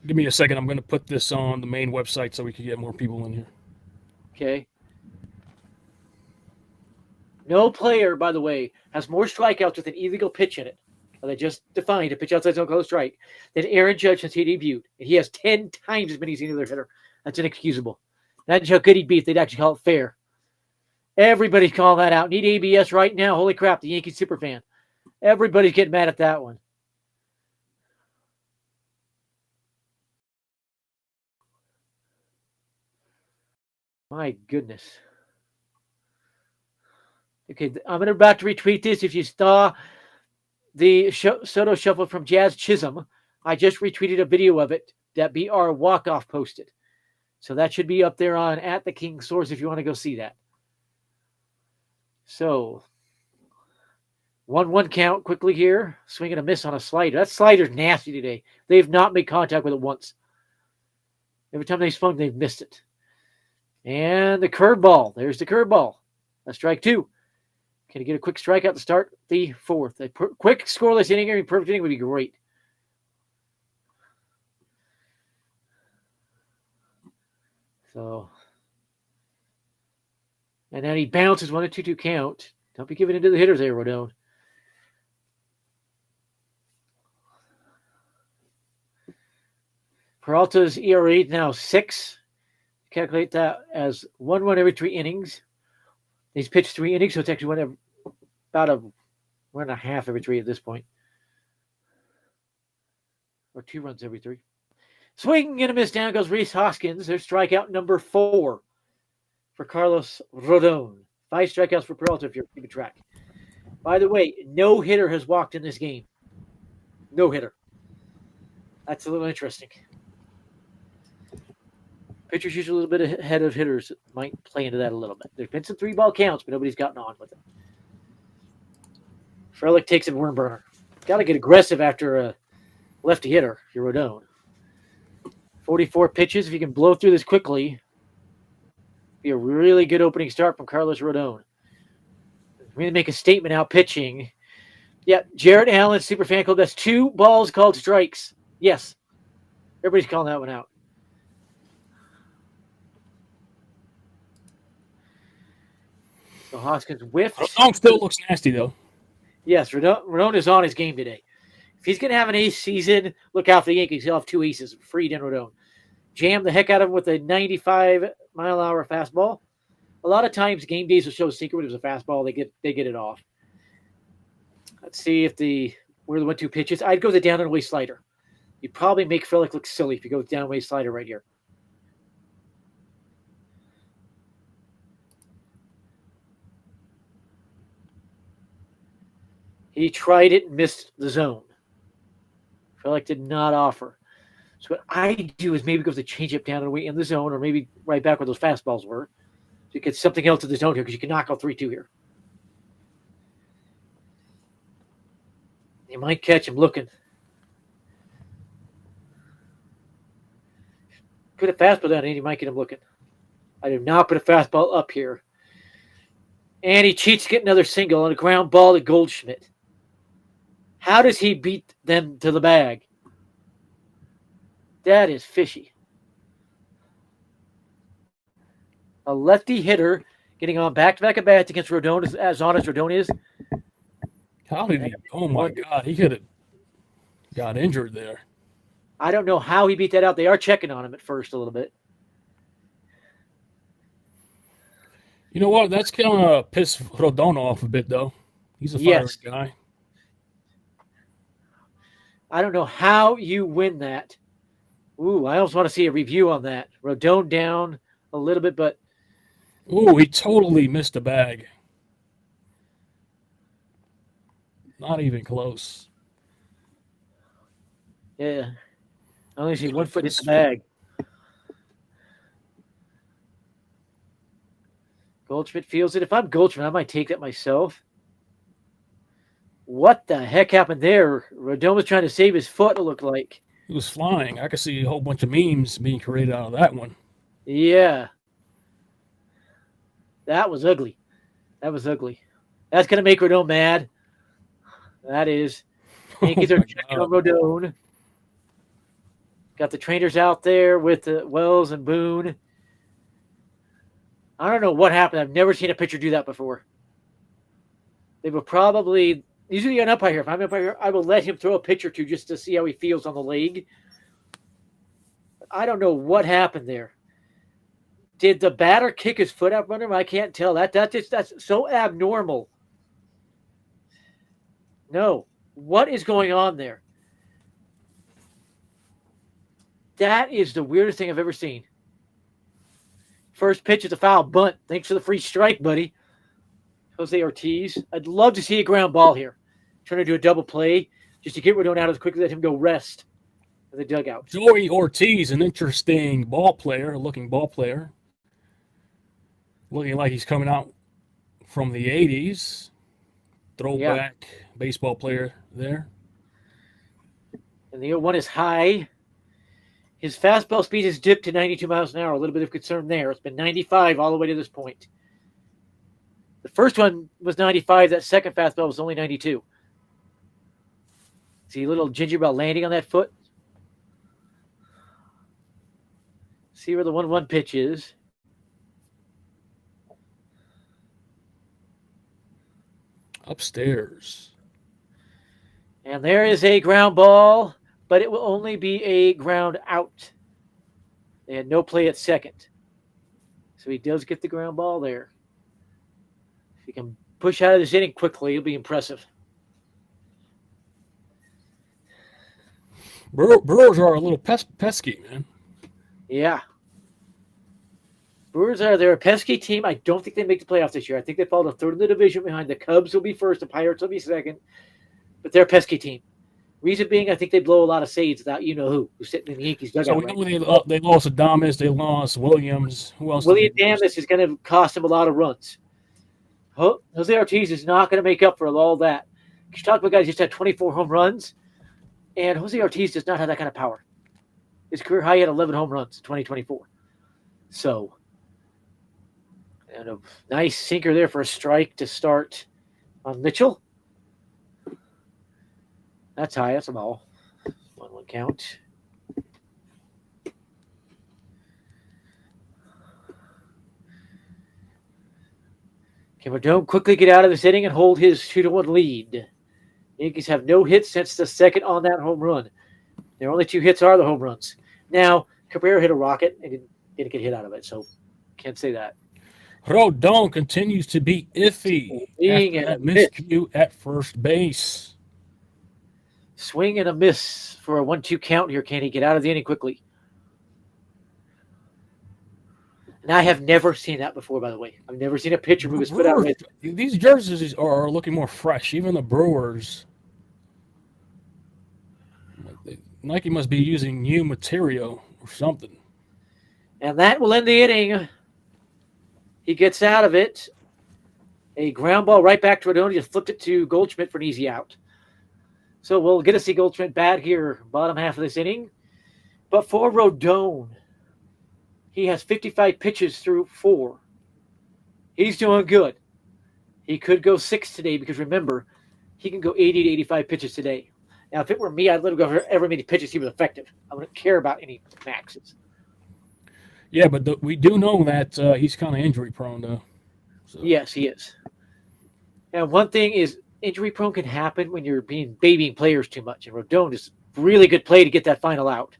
Give me a second. I'm going to put this on the main website so we can get more people in here. Okay. No player, by the way, has more strikeouts with an illegal pitch in it. They just defined a pitch outside zone called strike than Aaron Judge since he debuted. And he has 10 times as many as any other hitter. That's inexcusable. That's how good he'd be if they'd actually call it fair. Everybody's calling that out. Need ABS right now. Holy crap, the Yankees super fan. Everybody's getting mad at that one. My goodness. Okay, I'm about to retweet this. If you saw the Soto Shuffle from Jazz Chisholm, I just retweeted a video of it that BR Walkoff posted. So that should be up there on @TheKingSource if you want to go see that. So, 1-1 count quickly here. Swing and a miss on a slider. That slider's nasty today. They've not made contact with it once. Every time they swung, they've missed it. And the curveball. There's the curveball. That's strike two. Can he get a quick strikeout to start the fourth? A quick scoreless inning or perfect inning would be great. So, and then he bounces 1-2 count. Don't be giving into the hitters there, Rodon. Peralta's ERA now 6. Calculate that as 1 every 3 innings. He's pitched 3 innings, so it's actually about a 1.5 every 3 at this point. Or 2 runs every 3. Swing and a miss. Down goes Rhys Hoskins. There's strikeout number 4 for Carlos Rodon. 5 strikeouts for Peralta if you're keeping track. By the way, no hitter has walked in this game. No hitter. That's a little interesting. Pitchers usually a little bit ahead of hitters. Might play into that a little bit. There's been some 3-ball counts, but nobody's gotten on with it. Frelick takes a worm burner. Got to get aggressive after a lefty hitter if you're Rodon. 44 pitches. If you can blow through this quickly, be a really good opening start from Carlos Rodon. Really make a statement out pitching. Yeah, Jarrett Allen, super fan club. That's 2 balls called strikes. Yes. Everybody's calling that one out. So Hoskins whiffed. Rodon still looks nasty, though. Yes, Rodon is on his game today. If he's going to have an ace season, look out for the Yankees. He'll have 2 aces. Fried and Rodon. jam the heck out of him with a 95-mile-an-hour fastball. A lot of times, game days will show a sinker when it was a fastball. They get it off. Let's see if where the 1-2 pitches. I'd go the down and away slider. You'd probably make Frelick look silly if you go with down and away slider right here. He tried it and missed the zone. Frelick did not offer. So what I do is maybe go to change up down and away in the zone, or maybe right back where those fastballs were. So you get something else in the zone here because you can knock out 3-2 here. You might catch him looking. Put a fastball down and you might get him looking. I do not put a fastball up here. And he cheats to get another single on a ground ball to Goldschmidt. How does he beat them to the bag? That is fishy. A lefty hitter getting on back-to-back at bats against Rodon, as honest Rodon is. How did he? Oh my God, he could have got injured there. I don't know how he beat that out. They are checking on him at first a little bit. You know what? That's going to piss Rodon off a bit, though. He's a fiery guy. I don't know how you win that. Ooh, I almost want to see a review on that. Rodon down a little bit, but... Ooh, he totally missed the bag. Not even close. Yeah. I only see 1 foot hit the bag. Goldschmidt feels it. If I'm Goldschmidt, I might take that myself. What the heck happened there? Rodon was trying to save his foot, it looked like. He was flying. I could see a whole bunch of memes being created out of that one. Yeah. That was ugly. That was ugly. That's going to make Rodon mad. That is. Yankees are checking on Rodon. Got the trainers out there with Wells and Boone. I don't know what happened. I've never seen a pitcher do that before. They will probably... Usually an umpire. If I'm an umpire, I will let him throw a pitch or two just to see how he feels on the leg. I don't know what happened there. Did the batter kick his foot out from him? I can't tell. That's so abnormal. No. What is going on there? That is the weirdest thing I've ever seen. First pitch is a foul bunt. Thanks for the free strike, buddy. Jose Ortiz. I'd love to see a ground ball here. Trying to do a double play just to get Rodon out as quickly, let him go rest in the dugout. Joey Ortiz, an interesting looking ball player. Looking like he's coming out from the 80s. Throwback baseball player there. And the 0-1 is high. His fastball speed has dipped to 92 miles an hour. A little bit of concern there. It's been 95 all the way to this point. The first one was 95. That second fastball was only 92. See a little gingerbread landing on that foot? See where the 1-1 pitch is. Upstairs. And there is a ground ball, but it will only be a ground out. They had no play at second. So he does get the ground ball there. If he can push out of this inning quickly, it'll be impressive. Brewers are a little pesky, man. Yeah. Brewers they're a pesky team. I don't think they make the playoffs this year. I think they fall to third in the division behind the Cubs will be first, the Pirates will be second. But they're a pesky team. Reason being, I think they blow a lot of saves without who's sitting in the Yankees dugout. So we know they lost Adames, they lost Williams. Who else? William Adames is going to cost them a lot of runs. Jose Ortiz is not going to make up for all that. You talk about guys who just had 24 home runs, and Jose Ortiz does not have that kind of power. His career high had 11 home runs in 2024. So, and a nice sinker there for a strike to start on Mitchell. That's high. That's a ball. 1-1 count. Can Rodon quickly get out of this inning and hold his 2-1 lead? Yankees have no hits since the second on that home run. Their only two hits are the home runs. Now, Cabrera hit a rocket and didn't get hit out of it, so can't say that. Rodon continues to be iffy Swing after and that a miss. miscue at first base. Swing and a miss for a 1-2 count here. Can he get out of the inning quickly? And I have never seen that before, by the way. I've never seen a pitcher move his foot out of it. These jerseys are looking more fresh. Even the Brewers. Nike must be using new material or something. And that will end the inning. He gets out of it. A ground ball right back to Rodon. He just flipped it to Goldschmidt for an easy out. So we'll get to see Goldschmidt bat here, bottom half of this inning. But for Rodon, he has 55 pitches through 4. He's doing good. He could go 6 today because remember, he can go 80 to 85 pitches today. Now, if it were me, I'd let him go for every many pitches he was effective. I wouldn't care about any maxes. Yeah, but we do know that he's kind of injury prone, though. So. Yes, he is. And one thing is, injury prone can happen when you're babying players too much. And Rodon is really good play to get that final out.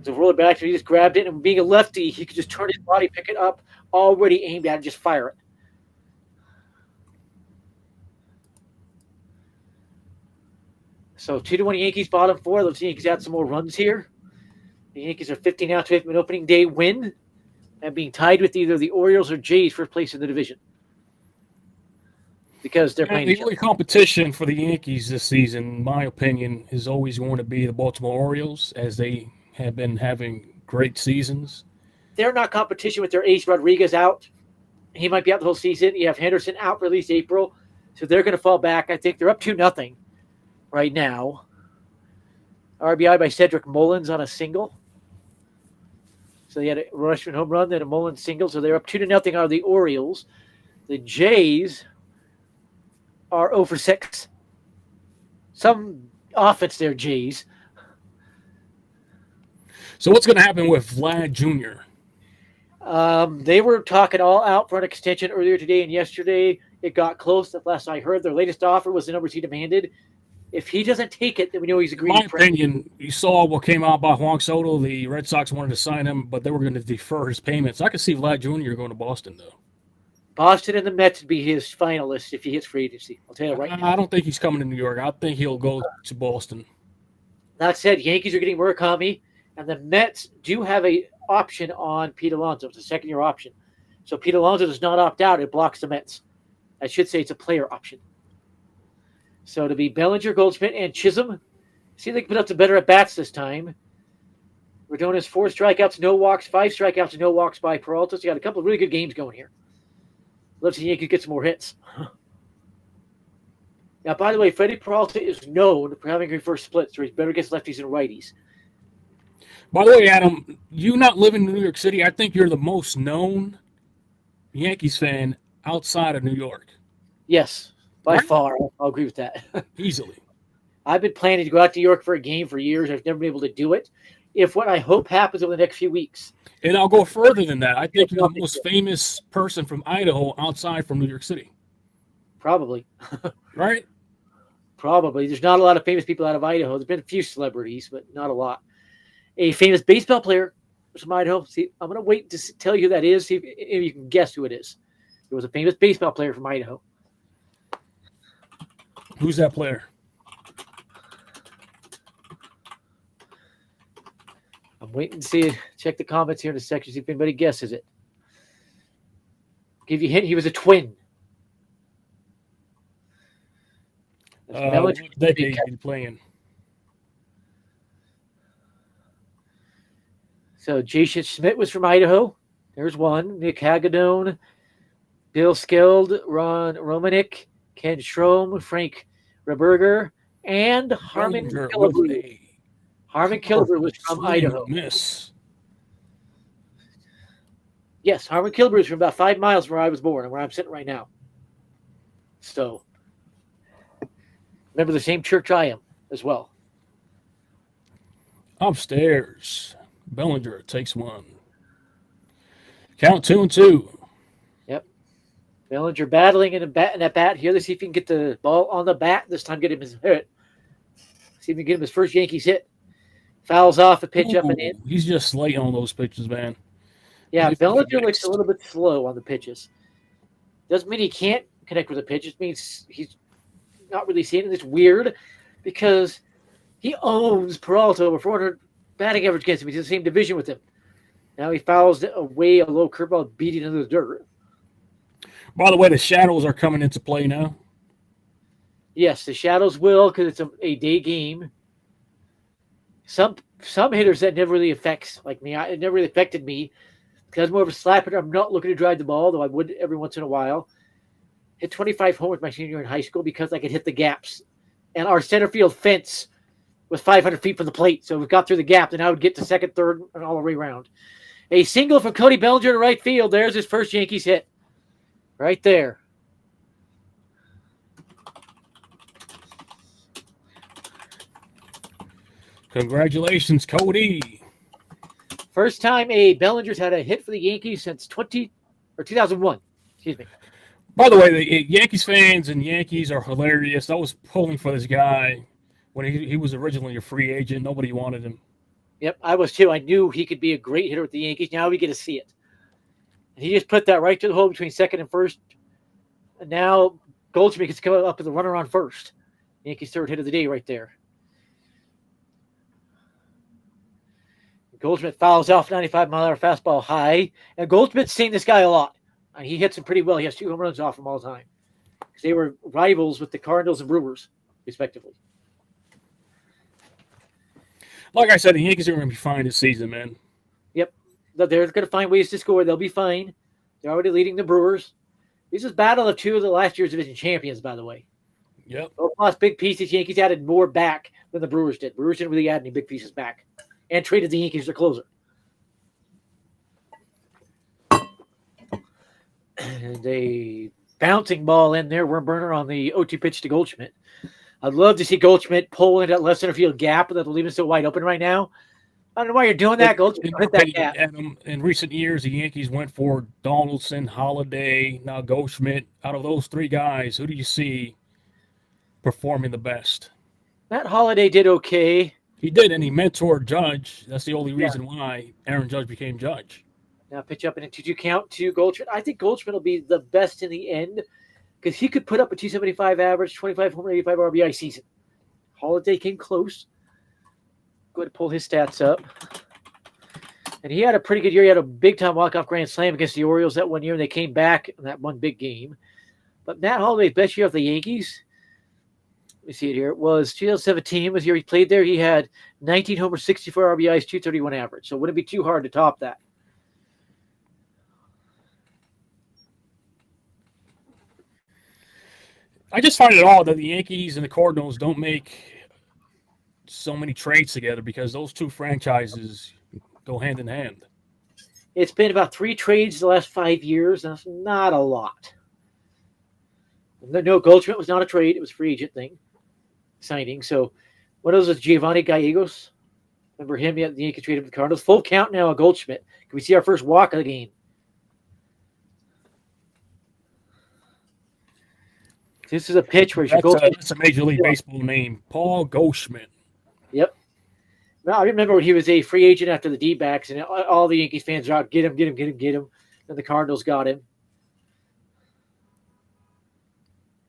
So roll it back, he just grabbed it, and being a lefty, he could just turn his body, pick it up, already aimed at it, and just fire it. So 2-1 Yankees, bottom 4. Let's see the Yankees add some more runs here. The Yankees are 15 out to an opening day win and being tied with either the Orioles or Jays for place in the division. Because they're playing the only competition for the Yankees this season, in my opinion, is always going to be the Baltimore Orioles, as they have been having great seasons. They're not competition with their ace Rodriguez out. He might be out the whole season. You have Henderson out for at least April. So they're going to fall back. I think they're up 2-0 right now. RBI by Cedric Mullins on a single. So they had a Rushman home run, then a Mullins single. So they're up 2-0 are the Orioles. The Jays are 0 for 6. Some offense there, Jays. So what's going to happen with Vlad Jr.? They were talking all out for an extension earlier today and yesterday. It got close. The last I heard, their latest offer was the numbers he demanded. If he doesn't take it, then we know he's agreed. In my opinion, you saw what came out by Juan Soto. The Red Sox wanted to sign him, but they were going to defer his payments. I could see Vlad Jr. going to Boston, though. Boston and the Mets would be his finalists if he hits free agency. I'll tell you right now. I don't think he's coming to New York. I think he'll go to Boston. That said, Yankees are getting Murakami, and the Mets do have a option on Pete Alonso. It's a second-year option. So Pete Alonso does not opt out. It blocks the Mets. I should say it's a player option. So to be Bellinger, Goldschmidt, and Chisholm. See if they can put up some better at-bats this time. Rodon has 4 strikeouts, no walks, 5 strikeouts, and no walks by Peralta. So you got a couple of really good games going here. Let's see if Yankees get some more hits. Now, by the way, Freddie Peralta is known for having reverse splits, so he's better against lefties and righties. By the way, Adam, you not living in New York City, I think you're the most known Yankees fan outside of New York. Yes, by far. I'll agree with that. Easily. I've been planning to go out to New York for a game for years. I've never been able to do it. If what I hope happens over the next few weeks. And I'll go further than that. I think you're the most famous person from Idaho outside from New York City. Probably. Right? Probably. There's not a lot of famous people out of Idaho. There's been a few celebrities, but not a lot. A famous baseball player from Idaho. See, I'm going to wait to tell you who that is. See if you can guess who it is. It was a famous baseball player from Idaho. Who's that player? I'm waiting to see. Check the comments here in a second. See if anybody guesses it. Give you a hint. He was a twin. What decade are you playing? So Jason Schmidt was from Idaho. There's one. Nick Hagedorn, Bill Skeld, Ron Romanek, Ken Strom, Frank Reberger, and Harmon Killebrew. Harmon Killebrew was from Idaho. Miss. Yes, Harmon Killebrew is from about 5 miles from where I was born and where I'm sitting right now. So, remember the same church I am as well. Upstairs, Bellinger takes one. Count 2-2. Yep. Bellinger battling in that bat here. Let's see if he can get the ball on the bat. This time get him his hit. See if we can get him his first Yankees hit. Fouls off a pitch up and in. He's just slating on those pitches, man. Yeah, He's Bellinger looks next. a little bit slow on the pitches. Doesn't mean he can't connect with the pitch. It means he's not really seeing it. It's weird because he owns Peralta over 400 batting average against him. He's in the same division with him. Now he fouls away a low curveball, beating into the dirt. By the way, the shadows are coming into play now. Yes, the shadows will because it's a day game. Some hitters that never really affects, like me, it never really affected me because I'm more of a slap hitter. I'm not looking to drive the ball, though I would every once in a while. Hit 25 homers my senior year in high school because I could hit the gaps. And our center field fence was 500 feet from the plate, so we got through the gap, and I would get to second, third, and all the way around. A single from Cody Bellinger to right field. There's his first Yankees hit. Right there. Congratulations, Cody. First time a Bellinger's had a hit for the Yankees since 2001. Excuse me. By the way, the Yankees fans and Yankees are hilarious. I was pulling for this guy when he was originally a free agent. Nobody wanted him. Yep, I was too. I knew he could be a great hitter with the Yankees. Now we get to see it. And he just put that right to the hole between second and first. And now Goldschmidt gets come up with a runner on first. Yankees' third hit of the day right there. Goldschmidt fouls off 95-mile-an-hour fastball high. And Goldschmidt's seen this guy a lot. And he hits him pretty well. He has 2 home runs off him all the time. Because they were rivals with the Cardinals and Brewers, respectively. Like I said, the Yankees are going to be fine this season, man. Yep. They're going to find ways to score. They'll be fine. They're already leading the Brewers. This is battle of 2 of the last year's division champions, by the way. Yep. Both lost big pieces. Yankees added more back than the Brewers did. Brewers didn't really add any big pieces back. And traded the Yankees their closer. And a bouncing ball in there. Worm burner on the 0-2 pitch to Goldschmidt. I'd love to see Goldschmidt pull into that left center field gap that'll leave him so wide open right now. I don't know why you're doing that, Goldschmidt. Hit that gap. In recent years, the Yankees went for Donaldson, Holiday, now Goldschmidt. Out of those 3 guys, who do you see performing the best? Matt Holiday did okay. He did, and he mentored Judge. That's the only reason why Aaron Judge became Judge. Now pitch up in a 2-2 count to Goldschmidt. I think Goldschmidt will be the best in the end because he could put up a 275 average, 25 home run, 85 RBI season. Holiday came close. Go ahead and pull his stats up. And he had a pretty good year. He had a big-time walk-off grand slam against the Orioles that one year, and they came back in that one big game. But Matt Holiday's best year of the Yankees, let me see it here, it was 2017 was the year he played there. He had 19 homers, 64 RBIs, 231 average. So it wouldn't be too hard to top that. I just find it odd that the Yankees and the Cardinals don't make so many trades together because those 2 franchises go hand in hand. It's been about 3 trades the last 5 years. And that's not a lot. No, Goldschmidt was not a trade. It was a free agent thing. Signing. So one of those was Giovanni Gallegos. Remember him? Yeah, the Yankees traded with the Cardinals. Full count now on Goldschmidt. Can we see our first walk of the game? This is a pitch where that's a Major League Baseball name, Paul Goldschmidt. Yep. Well, I remember when he was a free agent after the D-backs, and all the Yankees fans are out, get him. And the Cardinals got him.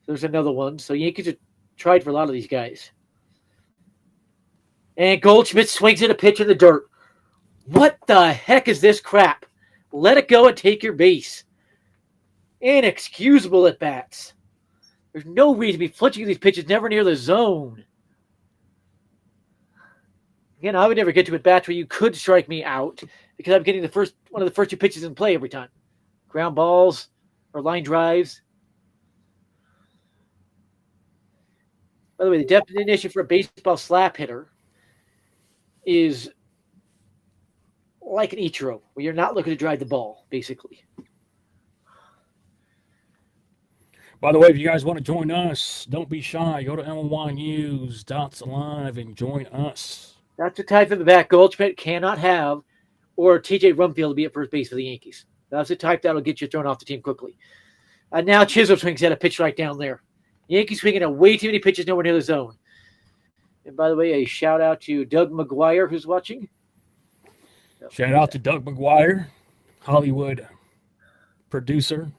There's another one. So Yankees have tried for a lot of these guys. And Goldschmidt swings at a pitch in the dirt. What the heck is this crap? Let it go and take your base. Inexcusable at bats. There's no reason to be flinching these pitches never near the zone. Again, I would never get to at bats where you could strike me out because I'm getting one of the first 2 pitches in play every time. Ground balls or line drives. By the way, the definition for a baseball slap hitter is like an Ichiro, where you're not looking to drive the ball, basically. By the way, if you guys want to join us, don't be shy. Go to NYYNEWS.live and join us. That's the type of bat Goldschmidt cannot have, or TJ Rumfield to be at first base for the Yankees. That's the type that'll get you thrown off the team quickly. Now Chisholm swings at a pitch right down there. Yankees swinging at way too many pitches nowhere near the zone. And by the way, a shout out to Doug McGuire who's watching. Shout out to Doug McGuire, Hollywood producer.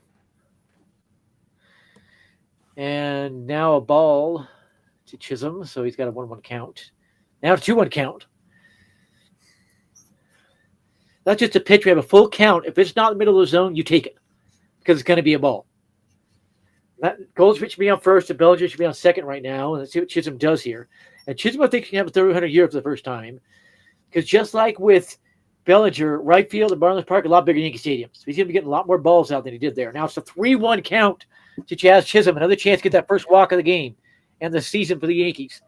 And now a ball to Chisholm, so he's got a 1-1 count. Now a 2-1 count. That's just a pitch. We have a full count. If it's not in the middle of the zone, you take it because it's going to be a ball. Goldschmidt should be on first, and Bellinger should be on second right now. And let's see what Chisholm does here. And Chisholm, I think, can have a 300 year for the first time because just like with Bellinger, right field at Barnlands Park, a lot bigger Yankee Stadium. So he's going to be getting a lot more balls out than he did there. Now it's a 3-1 count to Jazz Chisholm. Another chance to get that first walk of the game and the season for the Yankees.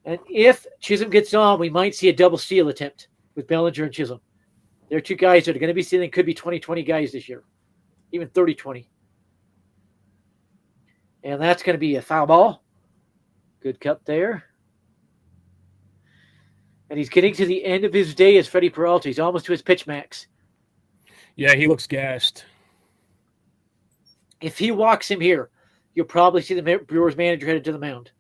And if Chisholm gets on, we might see a double steal attempt with Bellinger and Chisholm. They're two guys that are going to be stealing, could be 20-20 guys this year, even 30-20. And that's going to be a foul ball. Good cut there. And he's getting to the end of his day as Freddie Peralta. He's almost to his pitch max. Yeah, he looks gassed. If he walks him here, you'll probably see the Brewers manager headed to the mound.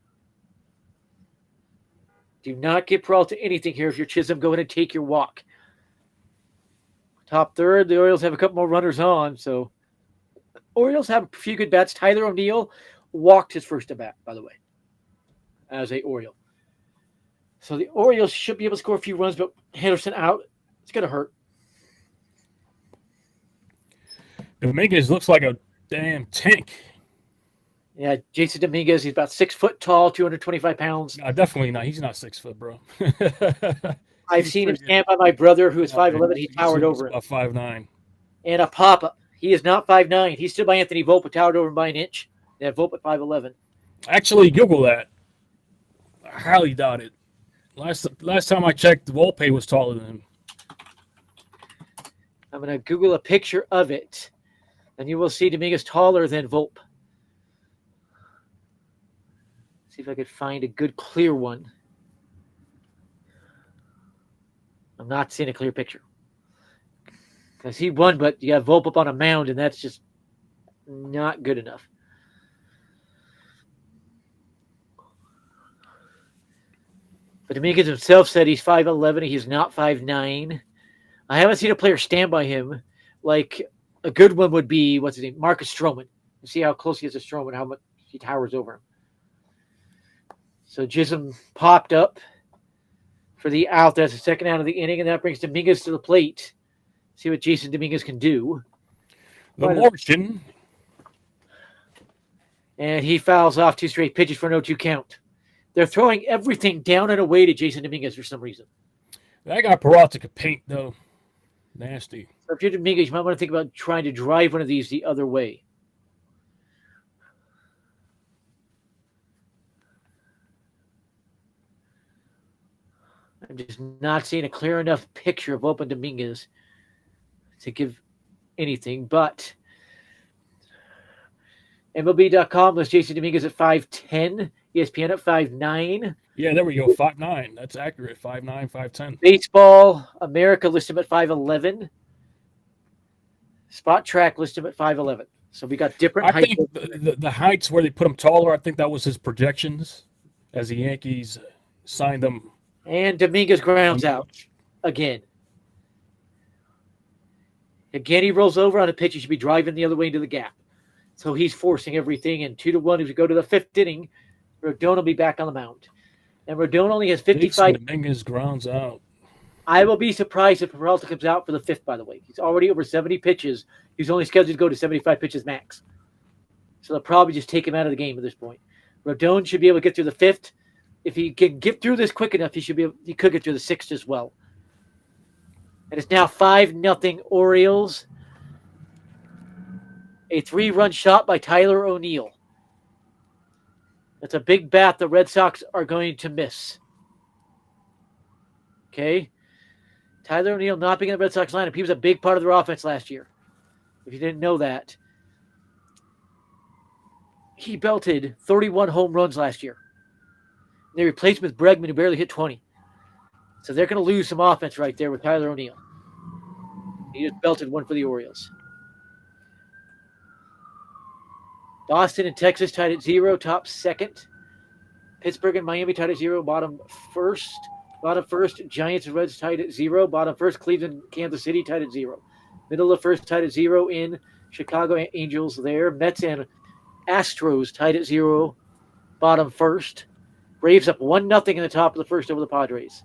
Do not give Peralta anything here if you're Chisholm. Go ahead and take your walk. Top third, the Orioles have a couple more runners on, so Orioles have a few good bats. Tyler O'Neill walked his first at bat, by the way, as a Oriole. So the Orioles should be able to score a few runs, but Henderson out. It's going to hurt. Dominguez looks like a damn tank. Yeah, Jason Dominguez, he's about 6 foot tall, 225 pounds. No, definitely not. He's not 6 foot, bro. I've seen him stand by my brother, who is 5'11". He towered over him. About 5'9". And a pop-up. He is not 5'9". He's still by Anthony Volpe, towered over him by an inch. They have Volpe at 5'11". Actually, Google that. I highly doubt it. Last time I checked, Volpe was taller than him. I'm going to Google a picture of it, and you will see Dominguez taller than Volpe. See if I could find a good, clear one. I'm not seeing a clear picture. Because he won, but you have Volpe up on a mound, and that's just not good enough. But Dominguez himself said he's 5'11". He's not 5'9". I haven't seen a player stand by him like a good one would be, what's his name, Marcus Stroman. You see how close he is to Stroman, how much he towers over him. So Chisholm popped up for the out. That's the second out of the inning, and that brings Dominguez to the plate. See what Jason Dominguez can do. The Martian. And he fouls off 2 straight pitches for an 0-2 count. They're throwing everything down and away to Jason Dominguez for some reason. That guy Peralta could paint, though. Nasty. So if you're Dominguez, you might want to think about trying to drive one of these the other way. I'm just not seeing a clear enough picture of Open Dominguez to give anything, but MLB.com lists Jason Dominguez at 5'10", ESPN at 5'9". Yeah, there we go, 5'9". That's accurate, 5'9", 5'10". Baseball America lists him at 5'11". Spot Track lists him at 5'11". So we got different heights. I think the heights where they put him taller, I think that was his projections as the Yankees signed him. And Dominguez grounds out again. Again, he rolls over on a pitch. He should be driving the other way into the gap. So he's forcing everything. And 2-1 as we go to the 5th inning, Rodon will be back on the mound. And Rodon only has 55. Dominguez grounds out. I will be surprised if Peralta comes out for the 5th, by the way. He's already over 70 pitches. He's only scheduled to go to 75 pitches max. So they'll probably just take him out of the game at this point. Rodon should be able to get through the 5th. If he can get through this quick enough, he could get through the 6th as well. And it's now 5-0 Orioles. A 3-run shot by Tyler O'Neill. That's a big bat the Red Sox are going to miss. Okay? Tyler O'Neill not being in the Red Sox lineup. He was a big part of their offense last year. If you didn't know that. He belted 31 home runs last year. They replaced him with Bregman, who barely hit 20. So they're going to lose some offense right there with Tyler O'Neill. He just belted one for the Orioles. Boston and Texas tied at 0, top second. Pittsburgh and Miami tied at 0. Bottom first. Giants and Reds tied at 0. Bottom first. Cleveland, Kansas City tied at 0. Middle of first tied at 0 in Chicago Angels there. Mets and Astros tied at 0. Bottom first. Braves up 1-0 in the top of the first over the Padres.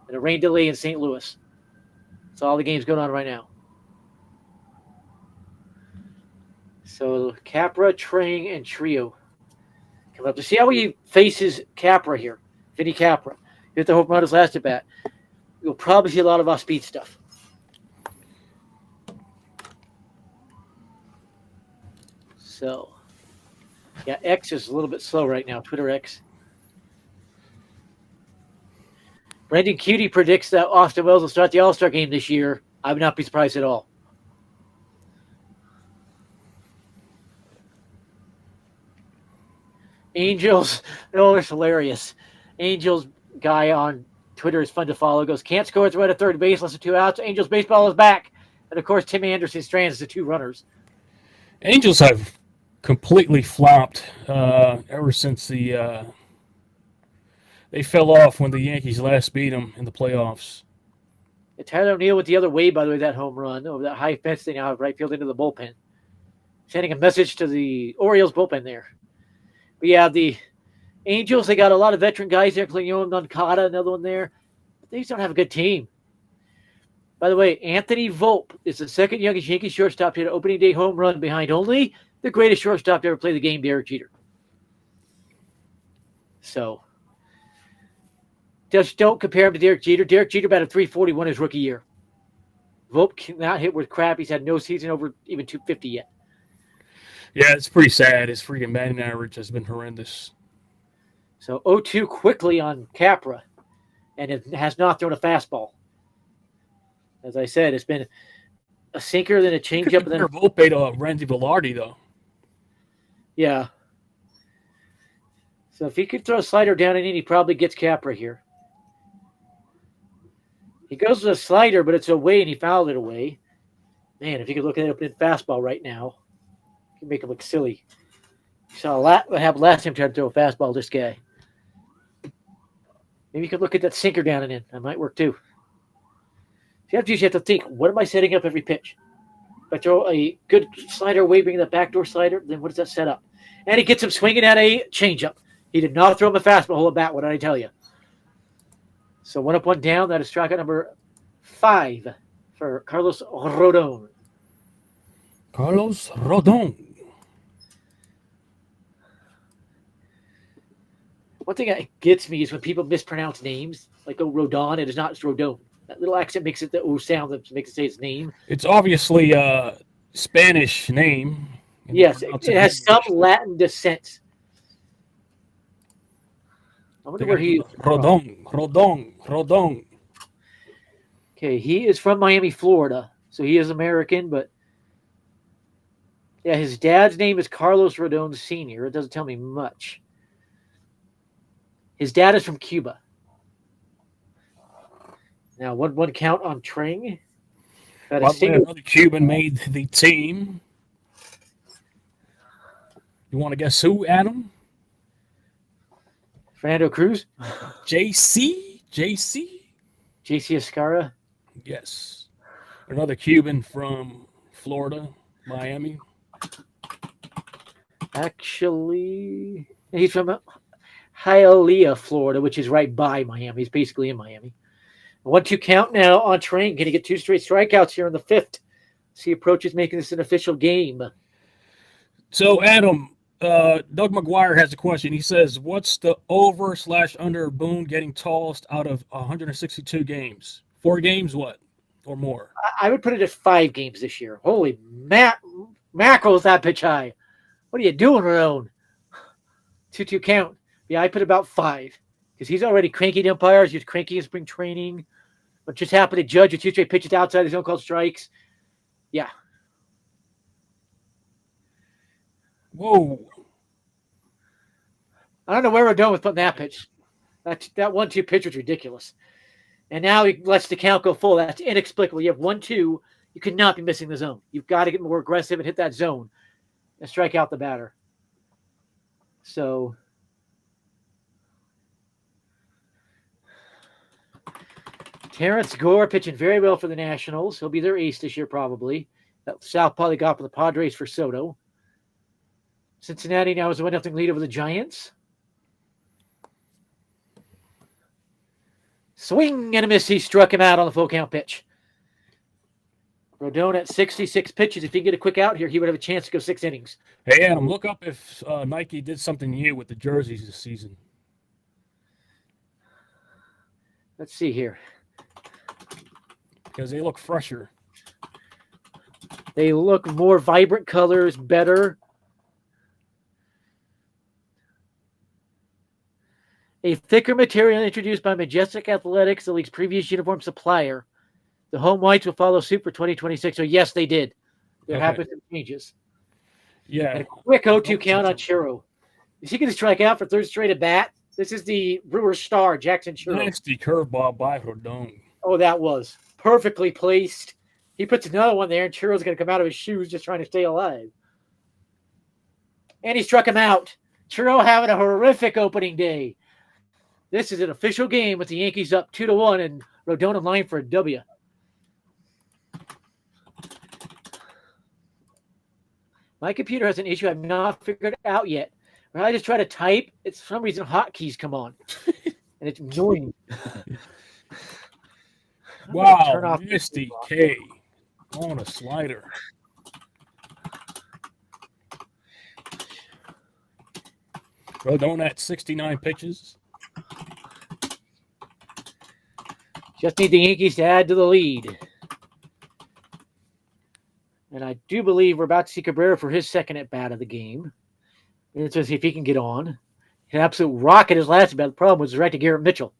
And a rain delay in St. Louis. That's all the games going on right now. So Capra, Trang, and Trio coming up to see how he faces Capra here. Vinny Capra. Hit the home run his last at bat. You'll probably see a lot of off-speed stuff. So, yeah, X is a little bit slow right now. Twitter X. Brendan Cutie predicts that Austin Wells will start the All-Star game this year. I would not be surprised at all. Angels, oh, it's hilarious. Angels guy on Twitter is fun to follow. Goes, can't score, it's right at third base, less than 2 outs. Angels baseball is back. And, of course, Tim Anderson strands the 2 runners. Angels have completely flopped ever since they fell off when the Yankees last beat them in the playoffs. Tyler O'Neill went the other way, by the way, that home run over that high fence they now have right field into the bullpen. Sending a message to the Orioles bullpen there. But yeah, the Angels, they got a lot of veteran guys there, including Moncada, another one there. But they just don't have a good team. By the way, Anthony Volpe is the second youngest Yankee shortstop to hit an opening day home run behind only the greatest shortstop to ever play the game, Derek Jeter. So, just don't compare him to Derek Jeter. Derek Jeter batted .341 his rookie year. Volpe cannot hit with crap. He's had no season over even .250 yet. Yeah, it's pretty sad. His freaking batting average has been horrendous. So 0-2 quickly on Capra, and it has not thrown a fastball. As I said, it's been a sinker, then a changeup, and then a Volpe to Renzi Velarde, though. Yeah. So if he could throw a slider down and in, he probably gets Capra here. He goes with a slider, but it's away, and he fouled it away. Man, if you could look at that opening fastball right now, you can make him look silly. You saw what happened last time trying to throw a fastball to this guy. Maybe you could look at that sinker down and in. That might work too. So you have to think, what am I setting up every pitch? If I throw a good slider away, bringing that backdoor slider, then what does that set up? And he gets him swinging at a changeup. He did not throw him a fastball, hold bat. What did I tell you? So 1 up, 1 down. That is strikeout number 5 for Carlos Rodon. Carlos Rodon. One thing that gets me is when people mispronounce names, like Rodon, it is not Rodon. That little accent makes it the O sound that makes it say its name. It's obviously a Spanish name. Yes, it has some Latin descent. I wonder where he is. Rodon. Okay, he is from Miami, Florida. So he is American, but yeah, his dad's name is Carlos Rodon Sr. It doesn't tell me much. His dad is from Cuba. Now, 1-1 count on Trang. Another Cuban made the team. You want to guess who, Adam? Fernando Cruz? JC Escara? Yes. Another Cuban from Florida, Miami. Actually, he's from Hialeah, Florida, which is right by Miami. He's basically in Miami. 1-2 count now on Trang. Can he get 2 straight strikeouts here in the 5th? As he approaches making this an official game. So, Adam, Doug McGuire has a question. He says, what's the over/under Boone getting tossed out of 162 games? 4 games, what? Or more? I would put it at 5 games this year. Holy mackerel is that pitch high. What are you doing, Ramon? 2-2 count. Yeah, I put about 5. Because he's already cranking umpires. He's cranking in spring training. But just happened to judge with 2 straight pitches outside his own called strikes. Yeah. Whoa. I don't know where we're going with putting that pitch. That 1-2 pitch was ridiculous. And now he lets the count go full. That's inexplicable. You have 1-2. You could not be missing the zone. You've got to get more aggressive and hit that zone and strike out the batter. So Terrence Gore pitching very well for the Nationals. He'll be their ace this year, probably. That southpaw they got for the Padres for Soto. Cincinnati now has a 1-0 lead over the Giants. Swing and a miss. He struck him out on the full count pitch. Rodon at 66 pitches. If he can get a quick out here, he would have a chance to go 6 innings. Hey, Adam, look up if Nike did something new with the jerseys this season. Let's see here. Because they look fresher. They look more vibrant colors, better. A thicker material introduced by Majestic Athletics, the league's previous uniform supplier. The home whites will follow suit for 2026. So, yes, they did. They're happy with some changes. Yeah. And a quick 0-2 count on Churro. Is he going to strike out for third straight at bat? This is the Brewers star, Jackson Churro. Nasty curveball by Rodon. Oh, that was perfectly placed. He puts another one there, and Churro's going to come out of his shoes just trying to stay alive. And he struck him out. Churro having a horrific opening day. This is an official game with the Yankees up 2-1 and Rodon in line for a W. My computer has an issue I've not figured out yet. When I just try to type, it's for some reason hotkeys come on. And it's annoying. Wow, Misty K on a slider. Rodon at 69 pitches. Just need the Yankees to add to the lead. And I do believe we're about to see Cabrera for his second at-bat of the game. Let's see if he can get on. An absolute rocket his last at-bat. The problem was right to Garrett Mitchell.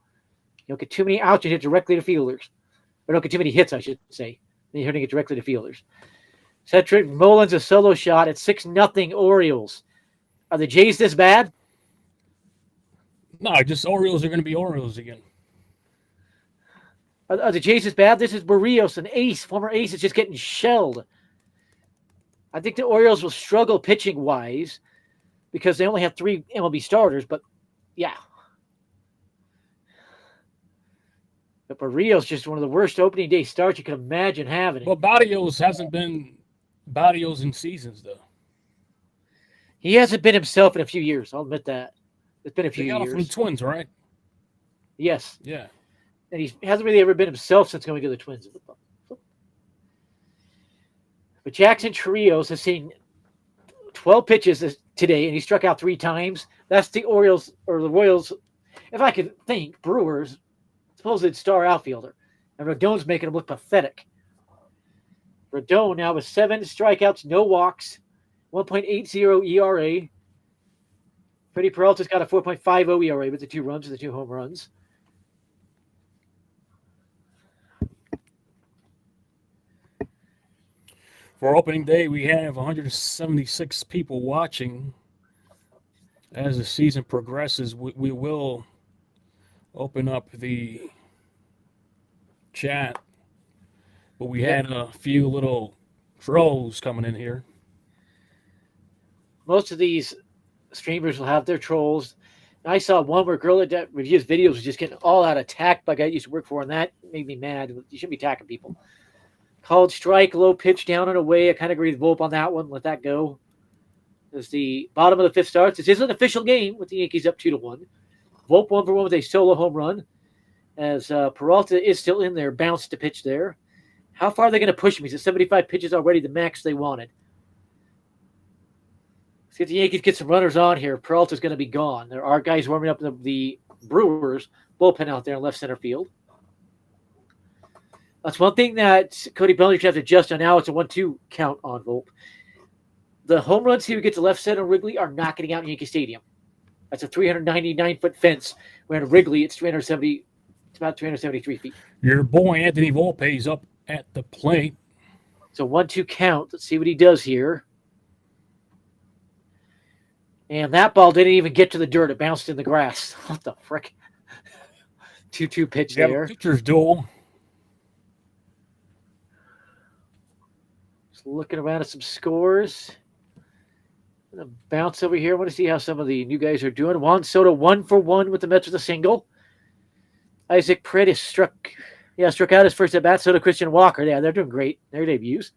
You don't get too many outs and hit directly to fielders. Or don't get too many hits, I should say. Then you're hitting it directly to fielders. Cedric Mullins a solo shot at 6-0 Orioles. Are the Jays this bad? No, just Orioles are going to be Orioles again. Are the Jays this bad? This is Barrios, an ace. Former ace is just getting shelled. I think the Orioles will struggle pitching-wise because they only have 3 MLB starters, but yeah. But Barrios just one of the worst opening day starts you could imagine having. Well, Barrios hasn't been Barrios in seasons, though. He hasn't been himself in a few years. I'll admit that. It's been a few years. From the Twins, right? Yes. Yeah. And he hasn't really ever been himself since going to the Twins. But Jackson Churro has seen 12 pitches today, and he struck out 3 times. That's the Orioles, or the Royals, if I could think, Brewers, supposed star outfielder. And Rodon's making him look pathetic. Rodon now with 7 strikeouts, no walks, 1.80 ERA. Freddie Peralta's got a 4.50 ERA with the 2 runs and the 2 home runs. For opening day, we have 176 people watching. As the season progresses, we will open up the chat. But we had a few little trolls coming in here. Most of these streamers will have their trolls. I saw one where a girl that reviews videos was just getting all out attacked by a guy I used to work for, and that made me mad. You shouldn't be attacking people. Called strike, low pitch, down and away. I kind of agree with Volpe on that one. Let that go. As the bottom of the 5th starts, this is an official game with the Yankees up 2-1. Volpe 1 for 1 with a solo home run. As Peralta is still in there, bounced to pitch there. How far are they going to push him? He's at 75 pitches already, the max they wanted. Let's get the Yankees get some runners on here. Peralta's going to be gone. There are guys warming up the Brewers bullpen out there in left center field. That's one thing that Cody Bellinger should have to adjust on now. It's a 1-2 count on Volpe. The home runs he would get to left center Wrigley are not getting out in Yankee Stadium. That's a 399-foot fence. Where at Wrigley, it's about 373 feet. Your boy Anthony Volpe is up at the plate. It's a 1-2 count. Let's see what he does here. And that ball didn't even get to the dirt. It bounced in the grass. What the frick? 2-2 pitch there. Pitcher's duel. Just looking around at some scores. Gonna bounce over here. I want to see how some of the new guys are doing. Juan Soto 1 for 1 with the Mets with a single. Isaac Paredes struck Yeah, struck out his first at bat. So did Christian Walker. Yeah, they're doing great. Their debuts.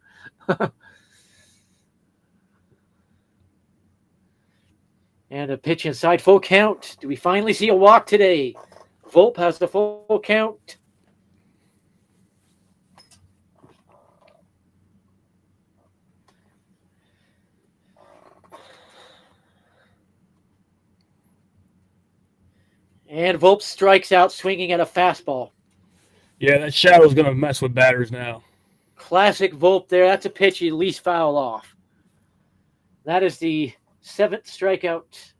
And a pitch inside, full count. Do we finally see a walk today? Volpe has the full count. And Volpe strikes out swinging at a fastball. Yeah, that shadow's going to mess with batters now. Classic Volpe there. That's a pitch you at least foul off. That is the 7th strikeout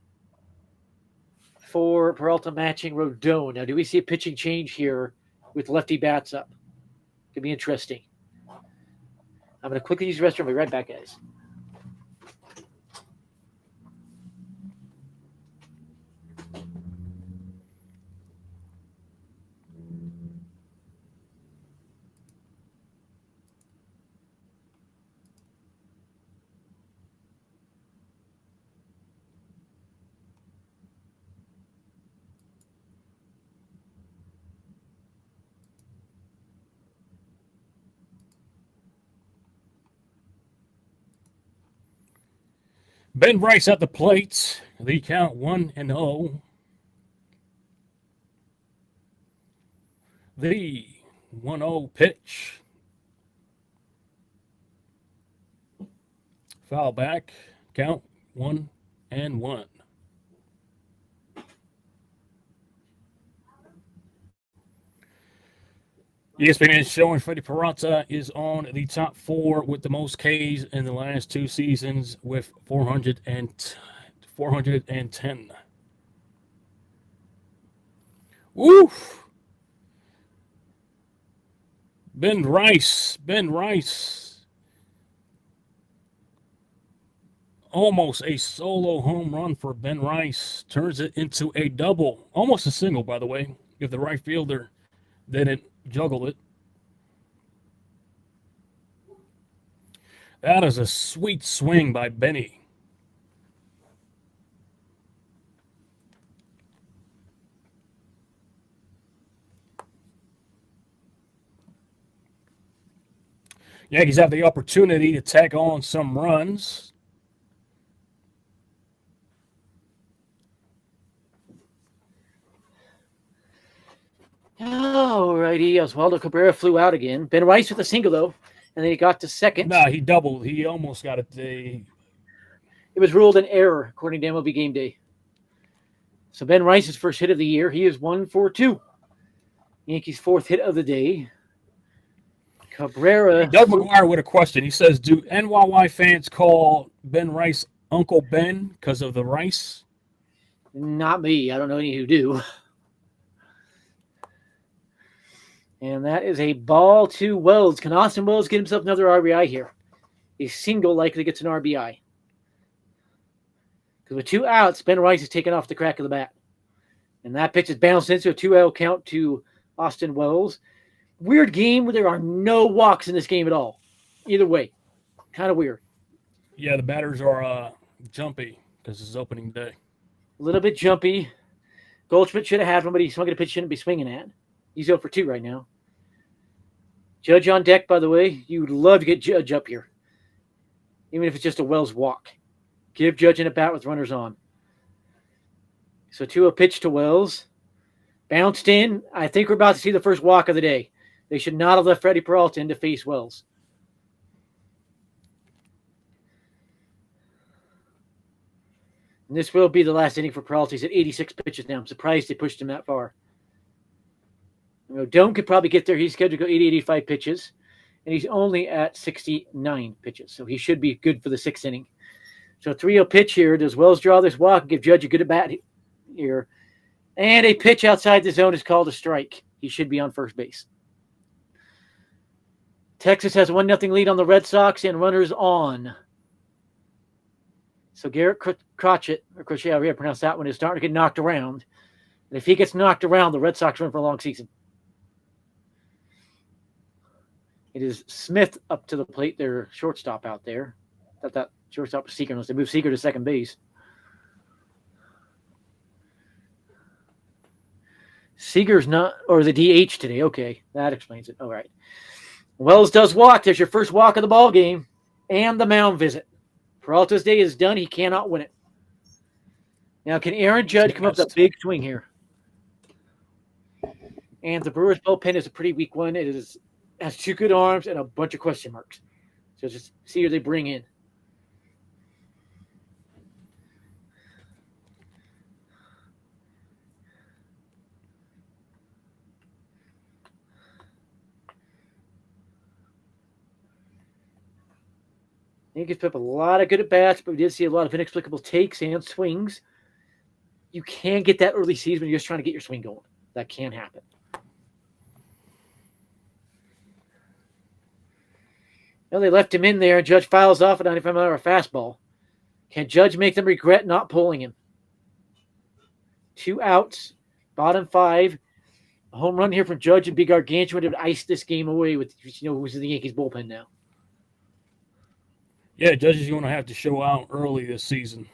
for Peralta matching Rodon. Now, do we see a pitching change here with lefty bats up? Could be interesting. I'm going to quickly use the restroom. I'll be right back, guys. Ben Rice at the plate. The count 1-0. The 1-0 pitch. Foul back. Count 1-1. ESPN is showing Freddie Peralta is on the top 4 with the most Ks in the last 2 seasons with 410. Woof! Ben Rice. Almost a solo home run for Ben Rice. Turns it into a double. Almost a single, by the way, if the right fielder didn't juggle it. That is a sweet swing by Benny. Yankees have the opportunity to tack on some runs. Alrighty, Oswaldo Cabrera flew out again. Ben Rice with a single, though, and then he got to second. No, he doubled. He almost got it. It was ruled an error, according to MLB Game Day. So Ben Rice's first hit of the year, he is 1 for 2. Yankees' 4th hit of the day. Cabrera. Doug McGuire with a question. He says, do NYY fans call Ben Rice Uncle Ben because of the rice? Not me. I don't know any who do. And that is a ball to Wells. Can Austin Wells get himself another RBI here? A single likely gets an RBI. Because with 2 outs, Ben Rice is taken off the crack of the bat. And that pitch is bounced into a 2-out count to Austin Wells. Weird game where there are no walks in this game at all. Either way. Kind of weird. Yeah, the batters are jumpy because it's opening day. A little bit jumpy. Goldschmidt should have had one, but he's swinging a pitch shouldn't be swinging at. He's 0 for 2 right now. Judge on deck, by the way. You'd love to get Judge up here. Even if it's just a Wells walk. Give Judge an at-bat with runners on. So 2-0 pitch to Wells. Bounced in. I think we're about to see the first walk of the day. They should not have left Freddie Peralta in to face Wells. And this will be the last inning for Peralta. He's at 86 pitches now. I'm surprised they pushed him that far. Dome could probably get there. He's scheduled to go 80, 85 pitches. And he's only at 69 pitches. So he should be good for the 6th inning. So 3-0 pitch here. Does Wells draw this walk and give Judge a good at-bat here? And a pitch outside the zone is called a strike. He should be on first base. Texas has a 1-0 lead on the Red Sox and runners on. So Garrett Crochet, or Crochet, however you pronounce that one, is starting to get knocked around. And if he gets knocked around, the Red Sox run for a long season. It is Smith up to the plate, their shortstop out there. Thought that shortstop was Seager unless they move Seager to second base. Seager's not, or the DH today. Okay, that explains it. All right. Wells does walk. There's your first walk of the ball game and the mound visit. Peralta's day is done. He cannot win it. Now, can Aaron Judge come up with a big swing here? And the Brewers bullpen is a pretty weak one. It has 2 good arms and a bunch of question marks. So just see who they bring in. Yankees put up a lot of good at-bats, but we did see a lot of inexplicable takes and swings. You can get that early season when you're just trying to get your swing going. That can happen. Well, they left him in there. Judge fouls off a 95-mile-an-hour fastball. Can Judge make them regret not pulling him? 2 outs, bottom 5. A home run here from Judge would be gargantuan. It would ice this game away with, who's in the Yankees bullpen now. Yeah, Judge is going to have to show out early this season.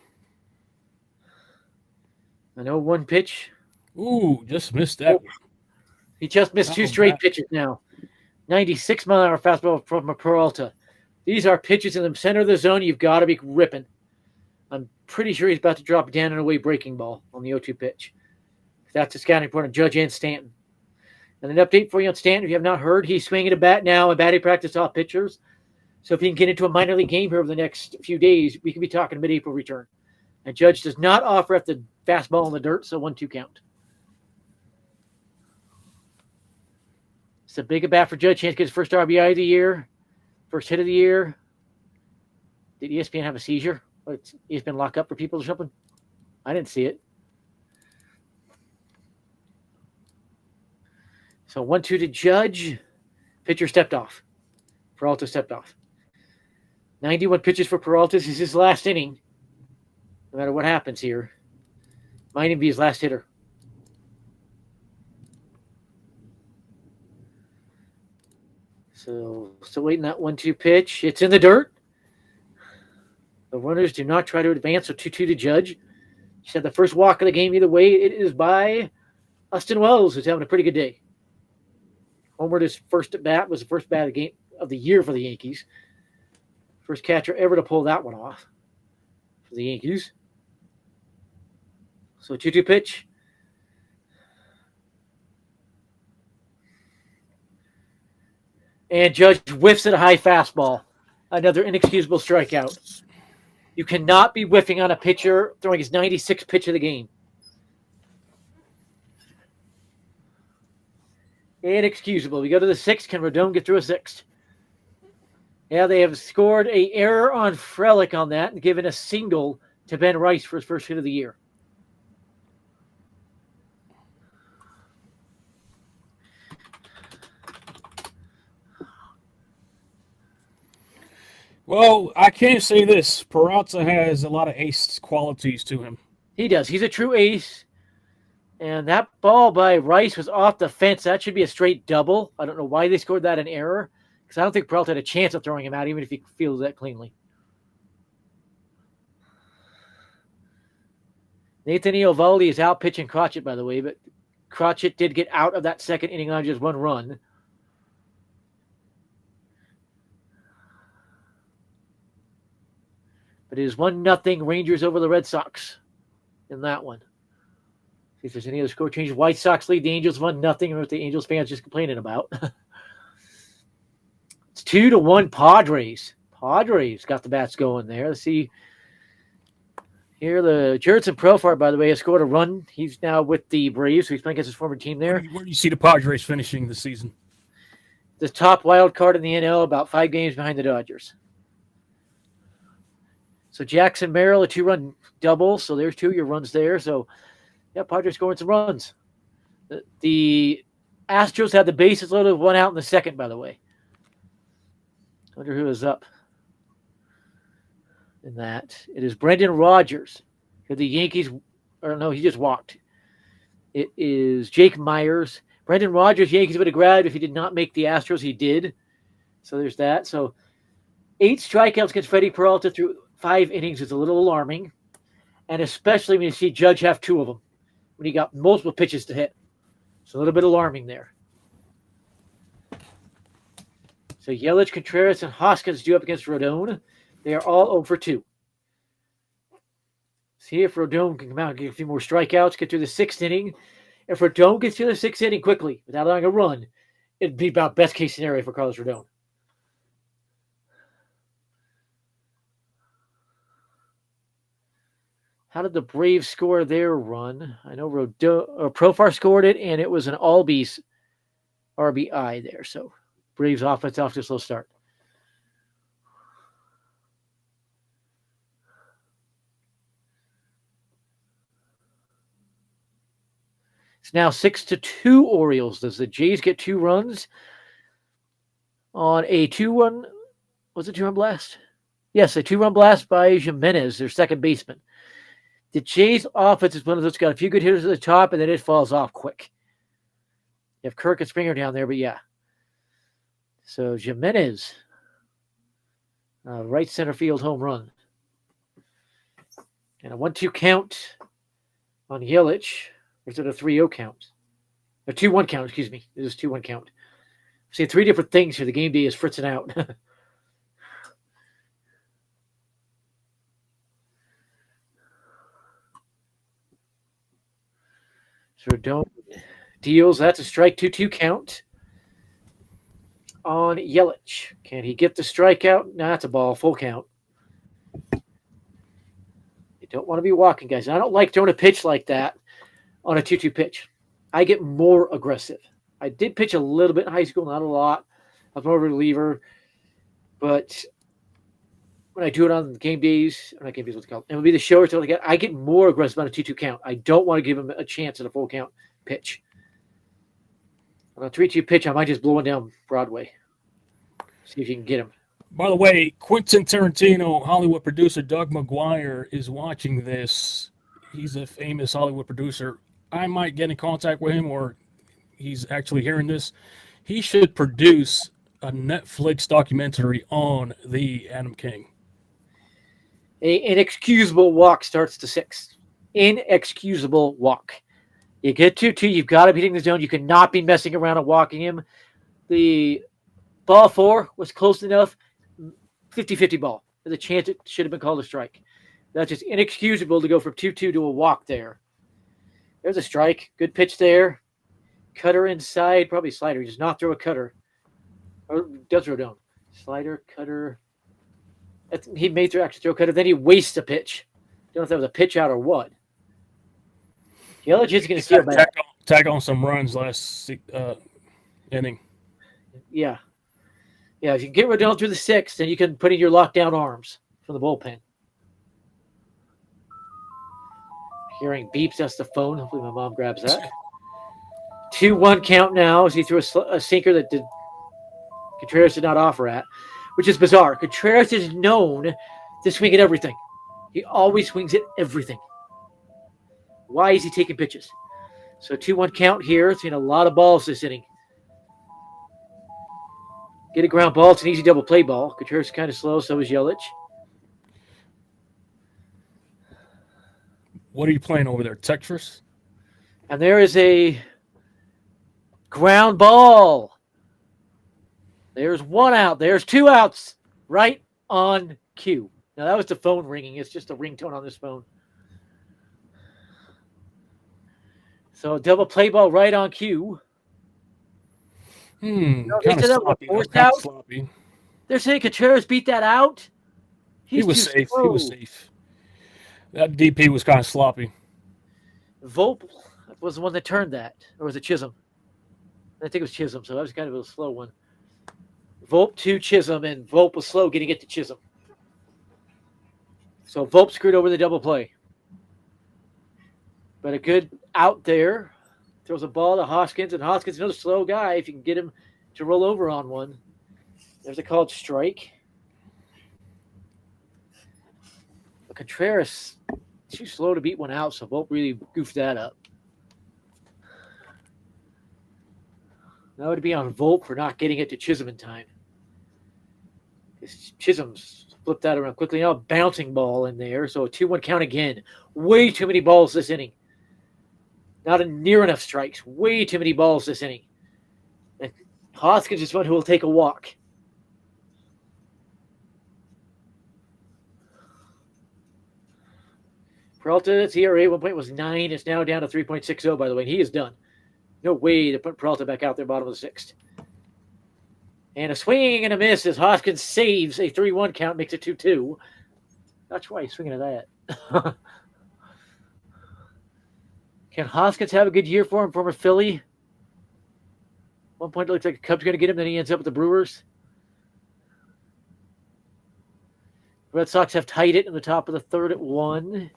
I know 1 pitch. Ooh, just missed that one. He just missed 2 straight pitches now. 96-mile-an-hour fastball from Peralta. These are pitches in the center of the zone. You've got to be ripping. I'm pretty sure he's about to drop down and away breaking ball on the 0-2 pitch. That's a scouting report on Judge and Stanton. And an update for you on Stanton, if you have not heard, he's swinging a bat now in batting practice off pitchers. So if he can get into a minor league game here over the next few days, we could be talking mid-April return. And Judge does not offer up the fastball in the dirt, so 1-2 count. It's a big at bat for Judge. Chance to get his first RBI of the year, first hit of the year. Did ESPN have a seizure? Or ESPN lock up for people or something? I didn't see it. So 1-2 to Judge. Pitcher stepped off. Peralta stepped off. 91 pitches for Peralta. This is his last inning. No matter what happens here. Might even be his last hitter. So still waiting that 1-2 pitch. It's in the dirt. The runners do not try to advance. So 2-2 to Judge. He said the first walk of the game either way. It is by Austin Wells, who's having a pretty good day. Homered his first at bat, was the first bat of the game of the year for the Yankees. First catcher ever to pull that one off for the Yankees. So 2-2 pitch. And Judge whiffs at a high fastball. Another inexcusable strikeout. You cannot be whiffing on a pitcher throwing his 96th pitch of the game. Inexcusable. We go to the 6th. Can Rodon get through a 6th? Yeah, they have scored an error on Frelick on that and given a single to Ben Rice for his first hit of the year. Well, I can't say this. Peralta has a lot of ace qualities to him. He does. He's a true ace. And that ball by Rice was off the fence. That should be a straight double. I don't know why they scored that in error, because I don't think Peralta had a chance of throwing him out, even if he fields that cleanly. Nathan Eovaldi is out pitching Crotchet, by the way, but Crotchet did get out of that second inning on just 1 run. But it is 1-0 Rangers over the Red Sox in that one. See if there's any other score changes. White Sox lead the Angels 1-0. What the Angels fans just complaining about. It's 2-1 Padres. Padres got the bats going there. Let's see. Here, the Jurickson Profar, by the way, has scored a run. He's now with the Braves, so he's playing against his former team there. Where do you see the Padres finishing the season? The top wild card in the NL, about 5 games behind the Dodgers. So Jackson Merrill, a 2-run double. So there's 2 of your runs there. So, yeah, Padres scoring some runs. The Astros had the bases loaded with 1 out in the 2nd, by the way. I wonder who is up in that. It is Brendan Rodgers. The Yankees, or no, he just walked. It is Jake Myers. Brendan Rodgers, Yankees would have grabbed if he did not make the Astros. He did. So there's that. So 8 strikeouts against Freddie Peralta through 5 innings is a little alarming. And especially when you see Judge have 2 of them, when he got multiple pitches to hit. It's a little bit alarming there. So Yelich, Contreras, and Hoskins due up against Rodon. They are all 0 for 2. See if Rodon can come out and get a few more strikeouts, get through the 6th inning. If Rodon gets through the 6th inning quickly without allowing a run, it'd be about best case scenario for Carlos Rodon. How did the Braves score their run? I know Profar scored it, and it was an Albies RBI there. So Braves offense off to a slow start. It's now 6-2 Orioles. Does the Jays get 2 runs on a 2-1? Was it 2-run blast? Yes, a 2-run blast by Jimenez, their second baseman. The Jays offense is one of those got a few good hitters at the top, and then it falls off quick. You have Kirk and Springer down there, but yeah. So Jimenez, right center field home run. And a 1-2 count on Yelich. Or is it a 3-0 count? A 2-1 count, excuse me. It was 2-1 count. I'm seeing 3 different things here. The game day is fritzing out. So don't deals. That's a strike 2-2 count on Yelich. Can he get the strikeout? No, that's a ball. Full count. You don't want to be walking, guys. I don't like throwing a pitch like that on a 2-2 pitch. I get more aggressive. I did pitch a little bit in high school, not a lot. I was more of a reliever. But when I do it on game days, or not game days, what's it called? It would be the show or something like that. I get more aggressive on a 2-2 count. I don't want to give him a chance at a full count pitch. On a 3-2 pitch, I might just blow one down Broadway. See if you can get him. By the way, Quentin Tarantino, Hollywood producer Doug McGuire is watching this. He's a famous Hollywood producer. I might get in contact with him, or he's actually hearing this. He should produce a Netflix documentary on the Adam King. An inexcusable walk starts the 6th. Inexcusable walk. You get 2-2, you've got to be hitting the zone. You cannot be messing around and walking him. The ball 4 was close enough. 50-50 ball. There's a chance it should have been called a strike. That's just inexcusable to go from 2-2 to a walk there. There's a strike. Good pitch there. Cutter inside. Probably slider. He does not throw a cutter. Or does Rodon. Slider, cutter. He may actually throw a cutter. Then he wastes a pitch. Don't know if that was a pitch out or what. Yelich is going to steal back. Tag on some runs last inning. Yeah. Yeah, if you get Rodon through the 6th, then you can put in your lockdown arms from the bullpen. Hearing beeps, that's the phone. Hopefully my mom grabs that. 2-1 count now as he threw a sinker that Contreras did not offer at, which is bizarre. Contreras is known to swing at everything. He always swings at everything. Why is he taking pitches? So 2-1 count here. Seen a lot of balls this inning. Get a ground ball. It's an easy double play ball. Contreras is kind of slow. So is Yelich. What are you playing over there, Tetris? And there is a ground ball. There's 1 out. There's 2 outs right on cue. Now, that was the phone ringing. It's just a ringtone on this phone. So, double play ball right on cue. Kind of sloppy. They're saying Contreras beat that out? He was safe. Slow. He was safe. That DP was kind of sloppy. Volpe was the one that turned that. Or was it Chisholm? I think it was Chisholm, so that was kind of a slow one. Volpe to Chisholm, and Volpe was slow getting it to Chisholm. So Volpe screwed over the double play. But a good out there. Throws a ball to Hoskins, and Hoskins is another slow guy if you can get him to roll over on one. There's a called strike. But Contreras, too slow to beat one out, so Volpe really goofed that up. That would be on Volpe for not getting it to Chisholm in time. Chisholm's flipped that around quickly. Now a bouncing ball in there, so a 2-1 count again. Way too many balls this inning. Not near enough strikes. Way too many balls this inning. And Hoskins is one who will take a walk. Peralta's ERA at one point was 9. It's now down to 3.60, by the way. And he is done. No way to put Peralta back out there bottom of the 6th. And a swing and a miss as Hoskins saves a 3-1 count, makes it 2-2. Not sure why he's swinging at that. Can Hoskins have a good year for him, former Philly? One point it looks like the Cubs are going to get him, then he ends up with the Brewers. Red Sox have tied it in the top of the 3rd at 1.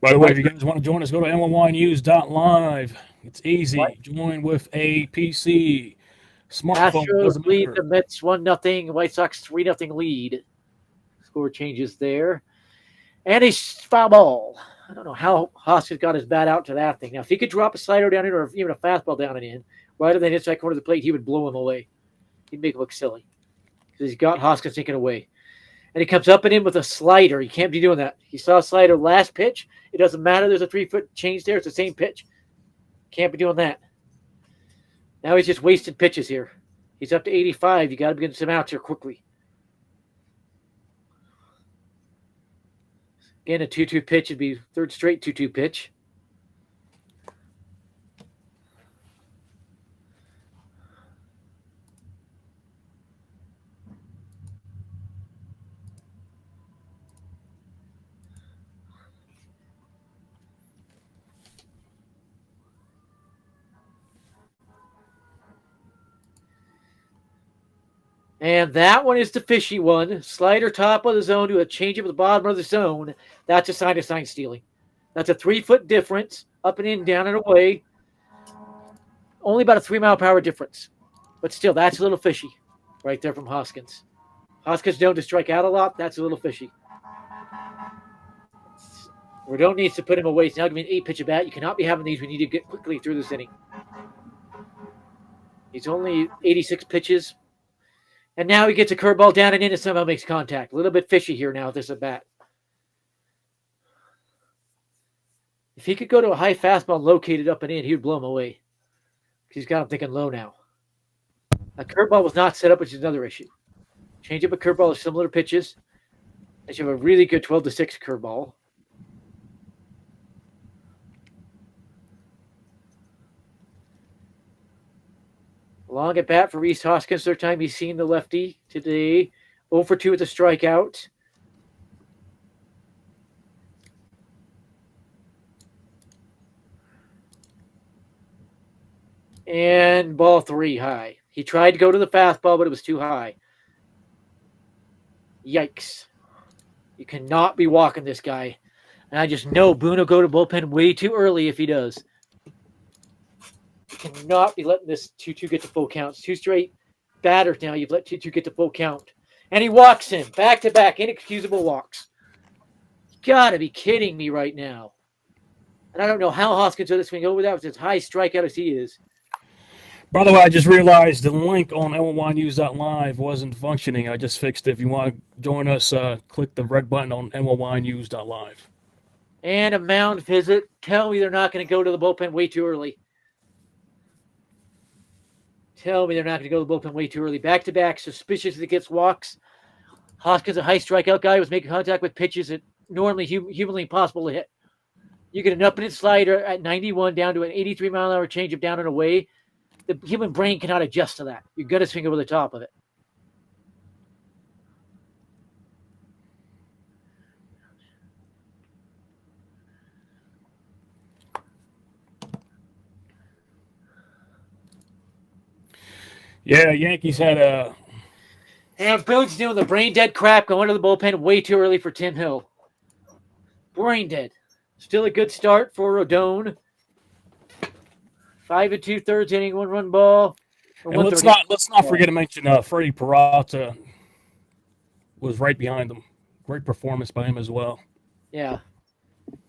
By the way, if you guys want to join us, go to NYYNEWS.live. It's easy. Join with a PC, smartphone. Astros lead the Mets 1-0. White Sox 3-0 lead. Score changes there. And a foul ball. I don't know how Hoskins got his bat out to that thing. Now, if he could drop a slider down in or even a fastball down and in, right at the inside corner of the plate, he would blow him away. He'd make him look silly because he's got Hoskins taken away. And he comes up and in with a slider. He can't be doing that. He saw a slider last pitch. It doesn't matter. There's a 3-foot change there. It's the same pitch. Can't be doing that. Now he's just wasting pitches here. He's up to 85. You got to begin some outs here quickly. Again, a 2-2 pitch would be 3rd straight 2-2 pitch. And that one is the fishy one. Slider top of the zone to a changeup at the bottom of the zone. That's a sign of sign stealing. That's a 3-foot difference, up and in, down and away. Only about a 3-mile-per-hour difference. But still, that's a little fishy right there from Hoskins. Hoskins known to strike out a lot. That's a little fishy. Rodon needs to put him away. It's now going to be an 8-pitch at bat. You cannot be having these. We need to get quickly through this inning. He's only 86 pitches. And now he gets a curveball down and in and somehow makes contact. A little bit fishy here now with this at bat. If he could go to a high fastball located up and in, he would blow him away. He's got him thinking low now. A curveball was not set up, which is another issue. Change up a curveball is similar pitches. And you have a really good 12-6 curveball. Long at bat for Rhys Hoskins. 3rd time he's seen the lefty today. 0 for 2 with a strikeout. And ball 3 high. He tried to go to the fastball, but it was too high. Yikes. You cannot be walking this guy. And I just know Boone will go to bullpen way too early if he does. You cannot be letting this 2-2 get to full counts. 2 straight batters now. You've let 2-2 get to full count. And he walks him. Back-to-back. Inexcusable walks. You got to be kidding me right now. And I don't know how Hoskins let this swing over that with as high strikeout as he is. By the way, I just realized the link on NYYNEWS.live wasn't functioning. I just fixed it. If you want to join us, click the red button on NYYNEWS.live. And a mound visit. Tell me they're not going to go to the bullpen way too early. Tell me they're not going to go to the bullpen way too early. Back-to-back, suspicious that gets walks. Hoskins, a high strikeout guy, was making contact with pitches that normally humanly impossible to hit. You get an up-and-in slider at 91 down to an 83-mile-an-hour changeup down and away. The human brain cannot adjust to that. You've got to swing over the top of it. Yeah, Yankees had a... And Boone's doing the brain-dead crap going to the bullpen way too early for Tim Hill. Brain dead. Still a good start for Rodon. 5 2/3 inning, 1-run ball. And let's not forget to mention Freddie Peralta was right behind them. Great performance by him as well. Yeah.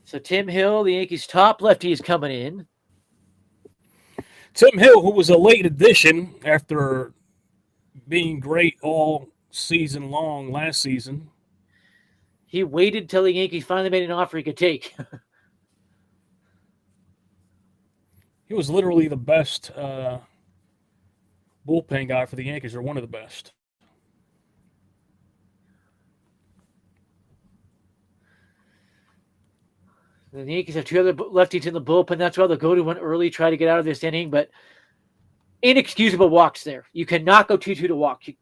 So Tim Hill, the Yankees' top lefty, is coming in. Tim Hill, who was a late addition after being great all season long last season. He waited till the Yankees finally made an offer he could take. He was literally the best bullpen guy for the Yankees, or one of the best. The Yankees have two other lefties in the bullpen. That's why they'll go to one early, try to get out of this inning. But inexcusable walks there. You cannot go 2-2 to walks. You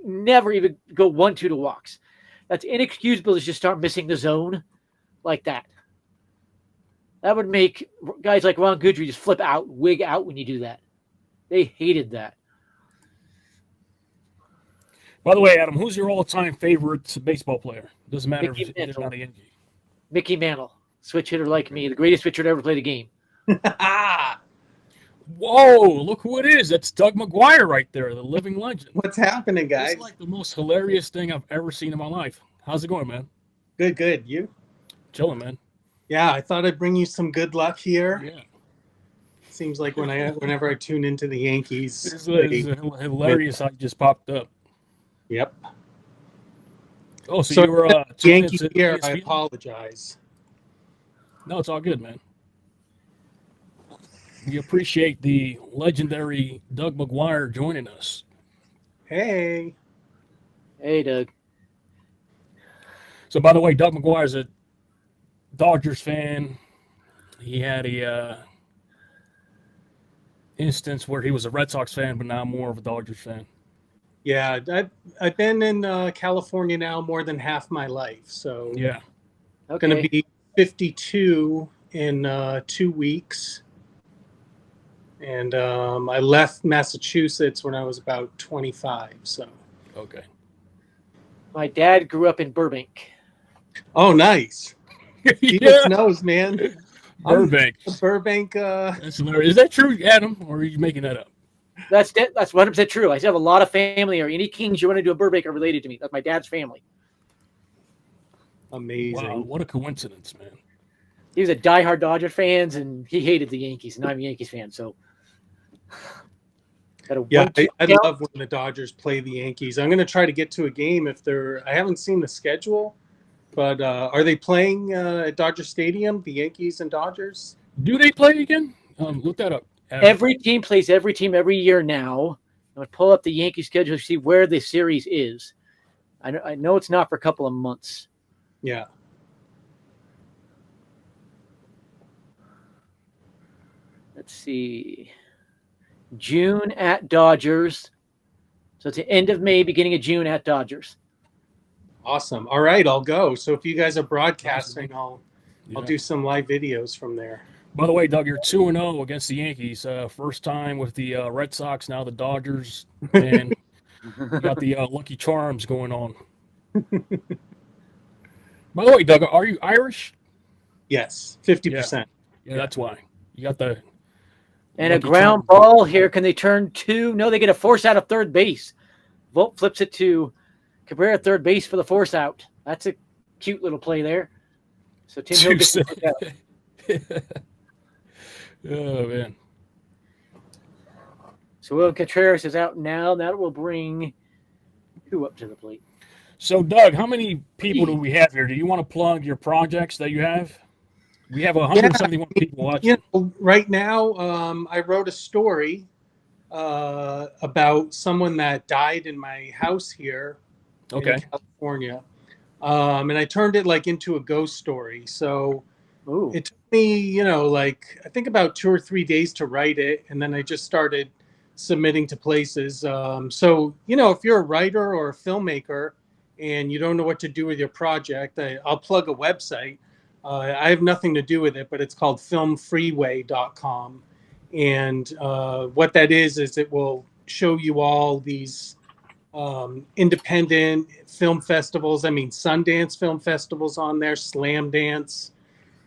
never even go 1-2 to walks. That's inexcusable to just start missing the zone like that. That would make guys like Ron Guidry just flip out, wig out when you do that. They hated that. By the way, Adam, who's your all-time favorite baseball player? Doesn't matter Mickey if it's Mantle. not a Yankee. Mickey Mantle, switch hitter like me, the greatest pitcher to ever play the game. Whoa, look who it is. That's Doug McGuire right there, the living legend. What's happening, guys? It's like the most hilarious thing I've ever seen in my life. How's it going, man? Good, good. You? Chilling, man. Yeah, I thought I'd bring you some good luck here. Yeah. Seems like whenever I tune into the Yankees, It's hilarious how it just popped up. Yep. Oh, so you were Yankee tuned into here. I ESPN? apologize. No, it's all good, man. We appreciate the legendary Doug McGuire joining us. Hey. Hey, Doug. So, by the way, Doug McGuire's a Dodgers fan. He had a instance where he was a Red Sox fan, but now more of a Dodgers fan. Yeah, I've been in California now more than half my life, so Yeah. Okay. going to be 52 in 2 weeks. And I left Massachusetts when I was about 25. So. Okay. My dad grew up in Burbank. Oh, nice. Yeah. Phoenix knows, man. Burbank. Burbank. That's hilarious. Is that true, Adam, or are you making that up? That's 100% true. I have a lot of family, or any Kings you want to do a Burbank are related to me. That's my dad's family. Amazing. Wow, what a coincidence, man. He was a diehard Dodger fans, and he hated the Yankees, and I'm a Yankees fan. So, yeah, I love when the Dodgers play the Yankees. I'm going to try to get to a game if they're. I haven't seen the schedule, but are they playing at Dodger Stadium? The Yankees and Dodgers. Do they play again? Look that up. Every team plays every team every year now. I'm going to pull up the Yankee schedule to see where the series is. I know it's not for a couple of months. Yeah. Let's see. June at Dodgers. So it's the end of May, beginning of June at Dodgers. Awesome. All right, I'll go. So if you guys are broadcasting, I'll Yeah. do some live videos from there. By the way, Doug, you're 2-0 against the Yankees. First time with the Red Sox, now the Dodgers, and you got the Lucky Charms going on. By the way, Doug, are you Irish? Yes, 50%. Yeah, that's why. You got the And a Lucky ground Charms. ball here. Can they turn two? No, they get a force out of third base. Volt flips it to Cabrera at third base for the force out. That's a cute little play there. So Tim Hill gets it out. Oh, man. So Will Contreras is out now. That will bring who up to the plate? So, Doug, how many people do we have here? Do you want to plug your projects that you have? We have 171 people watching. You know, right now, I wrote a story about someone that died in my house here Okay. in California. And I turned it like into a ghost story. So Ooh. it took me, like I think about 2 or 3 days to write it. And then I just started submitting to places. So, if you're a writer or a filmmaker and you don't know what to do with your project, I'll plug a website. I have nothing to do with it, but it's called filmfreeway.com. And what that is it will show you all these independent film festivals. I mean, Sundance Film Festivals on there, Slam Dance.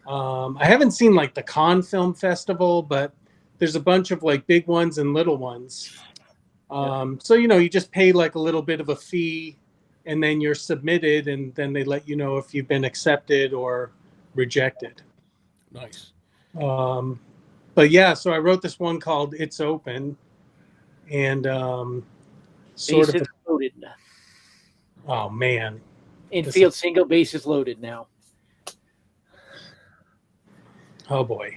I haven't seen like the Cannes Film Festival, but there's a bunch of like big ones and little ones. So, you just pay like a little bit of a fee and then you're submitted and then they let you know if you've been accepted or rejected. Nice. But yeah, so I wrote this one called It's Open and Bases loaded. Oh man. Infield single bases loaded now. Oh boy.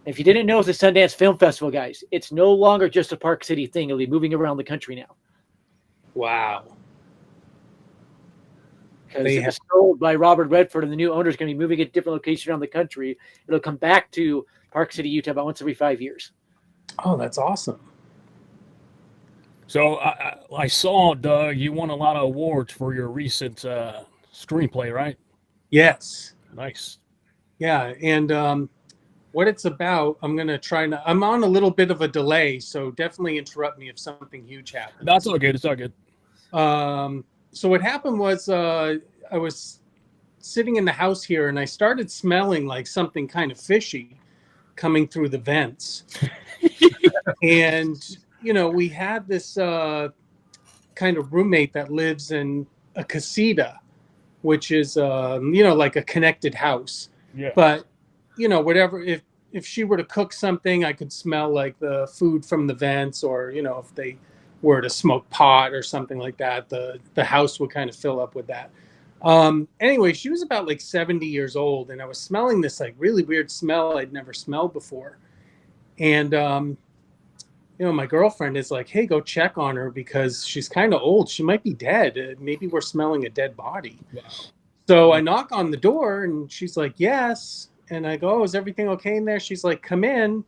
If you didn't know, it's the Sundance Film Festival, guys. It's no longer just a Park City thing. It'll be moving around the country now. Wow. Because it was sold by Robert Redford, and the new owner is going to be moving at different locations around the country. It'll come back to Park City, Utah, about once every 5 years. Oh, that's awesome. So I saw, Doug, you won a lot of awards for your recent screenplay, right? Yes. Nice. Yeah, and what it's about, I'm going to try not... I'm on a little bit of a delay, so definitely interrupt me if something huge happens. That's all good. It's all good. So what happened was I was sitting in the house here, and I started smelling like something kind of fishy coming through the vents. And, you know, we had this kind of roommate that lives in a casita, which is, you know, like a connected house. Yeah. But, you know, whatever, if she were to cook something, I could smell like the food from the vents, or, you know, if they were to smoke pot or something like that, the house would kind of fill up with that. Anyway, she was about like 70 years old, and I was smelling this like really weird smell I'd never smelled before. And, you know, my girlfriend is like, hey, go check on her because she's kind of old. She might be dead. Maybe we're smelling a dead body. Wow. So I knock on the door, and she's like, yes. And I go, oh, is everything okay in there? She's like, come in.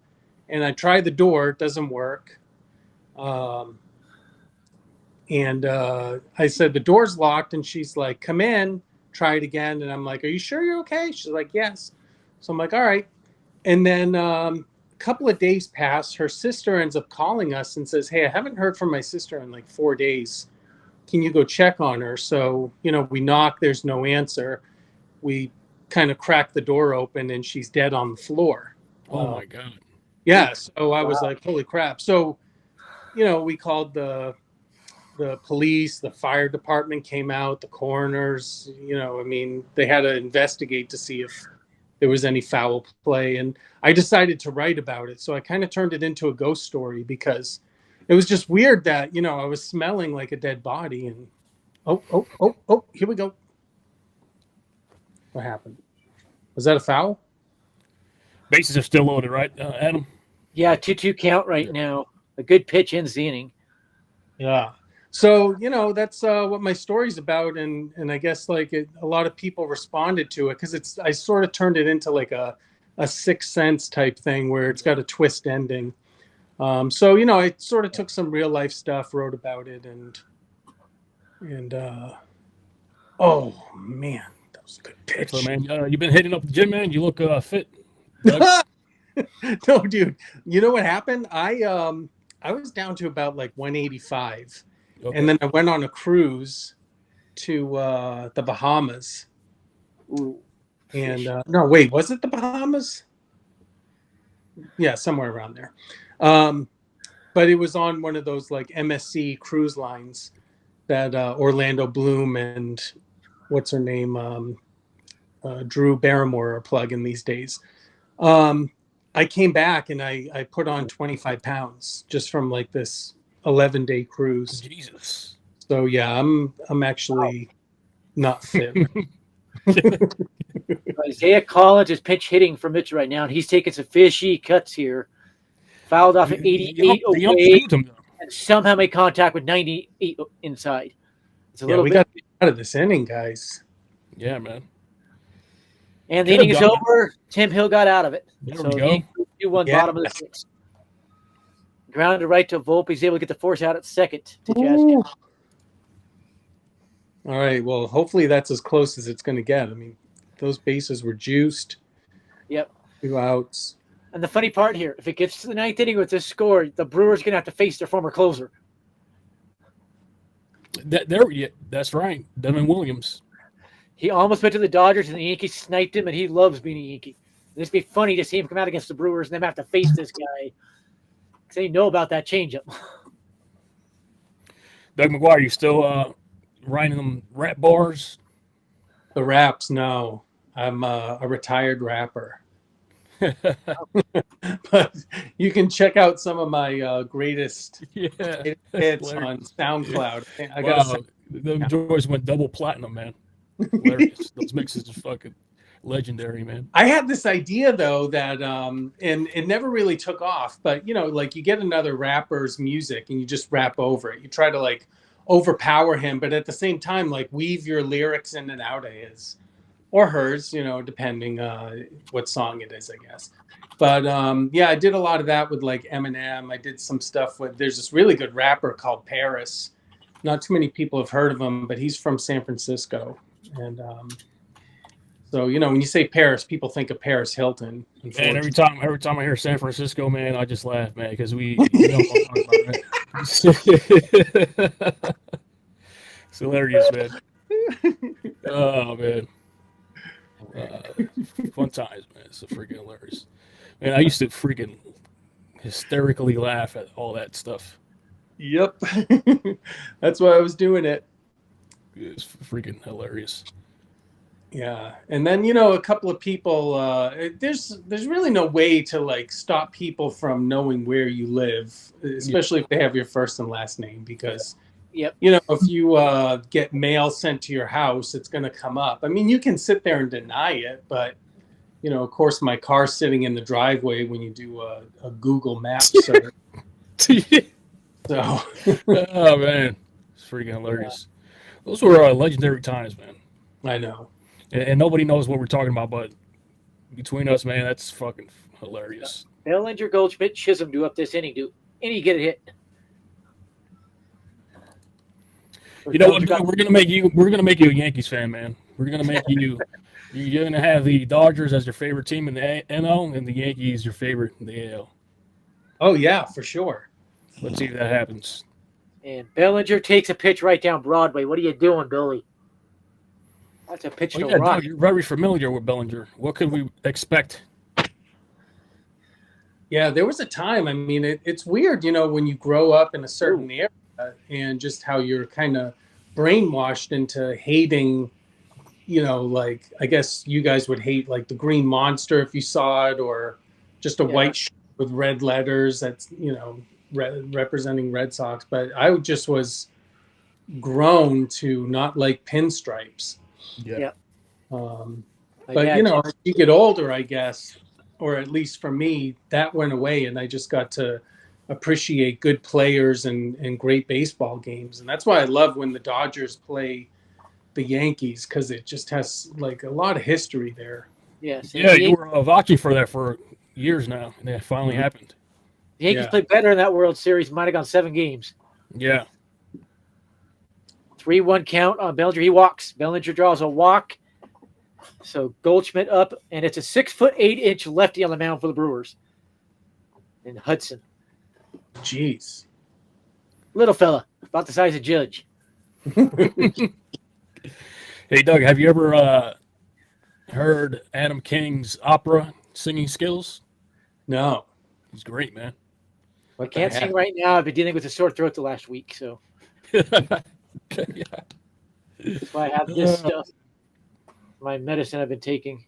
And I try the door. It doesn't work. And I said, the door's locked. And she's like, come in, try it again. And I'm like, are you sure you're okay? She's like, yes. So I'm like, all right. And then a couple of days pass. Her sister ends up calling us and says, hey, I haven't heard from my sister in like 4 days. Can you go check on her? So, you know, we knock, there's no answer. We kind of crack the door open, and she's dead on the floor. Oh, my God. Yeah. So I was like, holy crap. So, you know, we called the police, the fire department came out, the coroners, you know, I mean, they had to investigate to see if there was any foul play. And I decided to write about it. So I kind of turned it into a ghost story because it was just weird that, you know, I was smelling like a dead body, and oh, here we go. What happened? Was that a foul? Bases are still loaded, right, Adam? Yeah, 2-2 count right now. A good pitch ends the inning. Yeah. So, you know, that's what my story's about. And I guess like a lot of people responded to it because I sort of turned it into like a Sixth Sense type thing where it's got a twist ending. So, you know, I sort of took some real life stuff, wrote about it, and oh man, that was a good pitch. So, man, you've been hitting up the gym, man. You look fit. No, dude. You know what happened? I was down to about like 185, okay. And then I went on a cruise to the Bahamas. Ooh. And no, wait, was it the Bahamas? Yeah, somewhere around there. But it was on one of those like MSC cruise lines that Orlando Bloom and what's her name, Drew Barrymore are plugging these days. I came back and I put on 25 pounds just from like this 11-day cruise. Jesus. So yeah, I'm actually not fit. Isaiah Collins is pinch hitting for Mitch right now, and he's taking some fishy cuts here. Fouled off at 88 away, and somehow made contact with 98 inside. It's a little we bit. got to get out of this inning, guys. Yeah, man. And the inning is over. Tim Hill got out of it. There so we go. 2-1 bottom of the sixth. Grounded right to Volpe. He's able to get the force out at second to Jazz. All right. Well, hopefully that's as close as it's going to get. I mean, those bases were juiced. Yep. 2 outs. And the funny part here, if it gets to the ninth inning with this score, the Brewers are going to have to face their former closer. That's right. Devin Williams. He almost went to the Dodgers, and the Yankees sniped him, and he loves being a Yankee. This would be funny to see him come out against the Brewers and them have to face this guy because they know about that changeup. Doug McGuire, you still riding them rap bars? The raps, no. I'm a retired rapper. But you can check out some of my greatest hits on SoundCloud. The Joys went double platinum, man. Hilarious. Those mixes are fucking. Legendary, man. I had this idea though that and it never really took off, but like you get another rapper's music and you just rap over it. You try to like overpower him, but at the same time like weave your lyrics in and out of his or hers, depending what song it is, I guess. But yeah, I did a lot of that with like Eminem. I did some stuff with there's this really good rapper called Paris. Not too many people have heard of him, but he's from San Francisco. And so, when you say Paris, people think of Paris Hilton. And every time I hear San Francisco, man, I just laugh, man, because we know what I'm talking about, right? It's hilarious, man. Oh, man. Fun times, man. It's freaking hilarious. Man, I used to freaking hysterically laugh at all that stuff. Yep. That's why I was doing it. It's freaking hilarious. Yeah. And then, a couple of people, there's really no way to like stop people from knowing where you live, especially if they have your first and last name, because, Yep. If you get mail sent to your house, it's going to come up. I mean, you can sit there and deny it, but, of course, my car's sitting in the driveway when you do a Google Maps search. So, oh, man. It's freaking hilarious. Those were legendary times, man. I know. And nobody knows what we're talking about, but between us, man, that's fucking hilarious. Bellinger, Goldschmidt, Chisholm do up this inning. Do any get a hit? You know what? We're gonna make you a Yankees fan, man. We're gonna make you. You're gonna have the Dodgers as your favorite team in the NL, and the Yankees your favorite in the AL. Oh yeah, for sure. Let's see if that happens. And Bellinger takes a pitch right down Broadway. What are you doing, Billy? That's a pitch to rock. Doug, you're very familiar with Bellinger. What could we expect? Yeah, there was a time. I mean, it's weird, when you grow up in a certain area and just how you're kind of brainwashed into hating, like I guess you guys would hate like the Green Monster if you saw it, or just a white shirt with red letters that's, representing Red Sox. But I just was grown to not like pinstripes. Yeah. But as you get older, I guess, or at least for me, that went away, and I just got to appreciate good players and great baseball games. And that's why I love when the Dodgers play the Yankees, because it just has like a lot of history there. Yes. Yeah, you were vouching for that for years now, and it finally happened. The Yankees played better in that World Series. Might have gone 7 games. Yeah. 3-1 count on Bellinger. He walks. Bellinger draws a walk. So Goldschmidt up, and it's a 6'8" lefty on the mound for the Brewers. And Hudson. Jeez. Little fella, about the size of Judge. Hey, Doug, have you ever heard Adam King's opera singing skills? No. He's great, man. I can't sing right now. I've been dealing with a sore throat the last week, so Okay, yeah. that's why I have this stuff. My medicine I've been taking.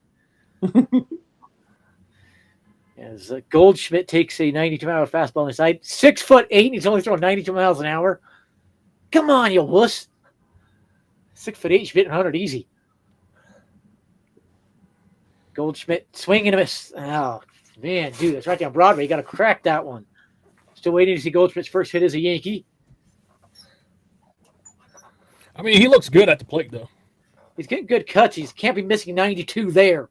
As Goldschmidt takes a 92-mile fastball inside, 6'8", and he's only throwing 92 miles an hour. Come on, you wuss! 6'8", he's hitting 100 easy. Goldschmidt swinging a miss. Oh man, dude, that's right down Broadway. You got to crack that one. Still waiting to see Goldschmidt's first hit as a Yankee. I mean, he looks good at the plate, though. He's getting good cuts. He can't be missing 92 there.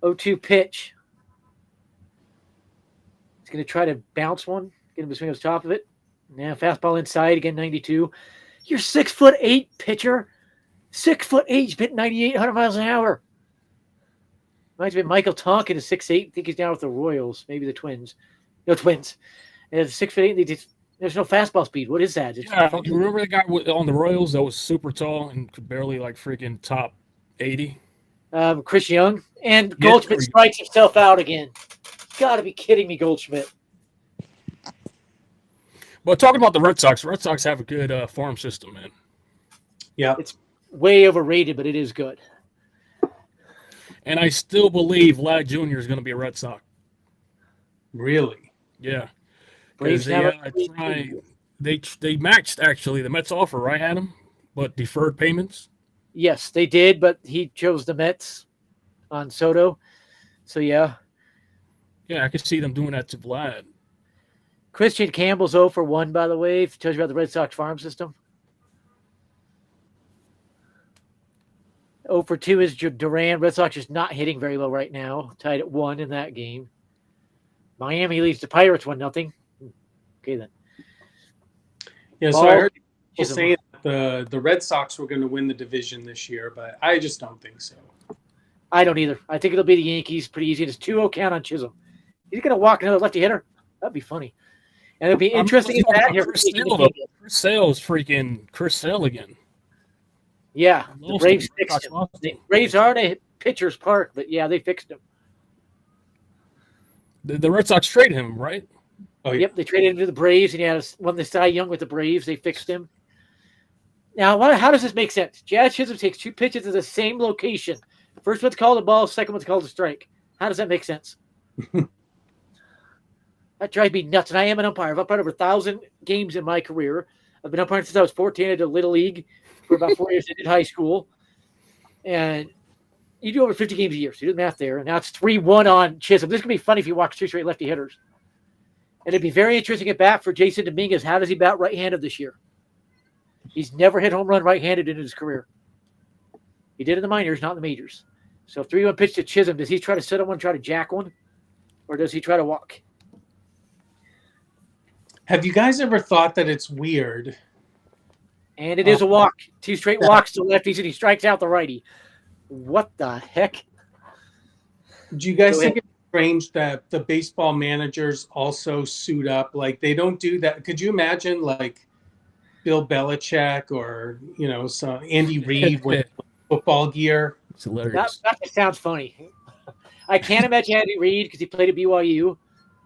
0-2 pitch. He's going to try to bounce one. Get him to swing on top of it. Now fastball inside. Again, 92. You're 6'8", pitcher. 6'8", he's hitting 98, 100 miles an hour. Reminds me of Michael Tonkin is 6'8". I think he's down with the Royals. Maybe the Twins. No, Twins. And 6'8", there's no fastball speed. What is that? Yeah, you remember the guy on the Royals that was super tall and could barely like freaking top 80? Chris Young. And Goldschmidt strikes himself out again. Got to be kidding me, Goldschmidt. But talking about the Red Sox have a good farm system, man. Yeah. It's way overrated, but it is good. And I still believe Vlad Jr. is going to be a Red Sox. Really? Yeah. Braves They matched, actually, the Mets offer, right, Adam? But deferred payments? Yes, they did, but he chose the Mets. on Soto. So, yeah. Yeah, I could see them doing that to Vlad. Christian Campbell's 0 for 1, by the way. If it tells you about the Red Sox farm system. 0 for 2 is Duran. Red Sox just not hitting very well right now. Tied at 1 in that game. Miami leads the Pirates 1-0. Okay, then. Yeah, so I heard people saying the Red Sox were going to win the division this year, but I just don't think so. I don't either. I think it'll be the Yankees pretty easy. It's 2-0 count on Chisholm. He's going to walk another lefty hitter. That'd be funny. And it'll be interesting if that here. Chris Sale's freaking Chris Sale again. Yeah, the Braves fixed him. The Braves aren't a pitcher's park, but yeah, they fixed him. The Red Sox traded him, right? Oh, yeah. Yep, they traded him to the Braves, and he had won the Cy Young with the Braves. They fixed him. Now, how does this make sense? Jazz Chisholm takes 2 pitches to the same location. First one's called a ball, second one's called a strike. How does that make sense? That drives me nuts. And I am an umpire. I've umpired over 1,000 games in my career. I've been umpiring since I was 14. I did Little League for about 4 years. I did high school. And you do over 50 games a year. So you do the math there. And now it's 3-1 on Chisholm. This is going to be funny if you watch 2 straight lefty hitters. And it'd be very interesting at bat for Jason Dominguez. How does he bat right-handed this year? He's never hit home run right-handed in his career. He did in the minors, not in the majors. So 3-1 pitch to Chisholm. Does he try to sit on one, try to jack one? Or does he try to walk? Have you guys ever thought that it's weird? And it is a walk. 2 straight walks to lefties, and he strikes out the righty. What the heck? Do you guys think it's strange that the baseball managers also suit up? Like, they don't do that. Could you imagine, like, Bill Belichick or, some Andy Reid with football gear? It's hilarious. That just sounds funny. I can't imagine Andy Reid because he played at BYU.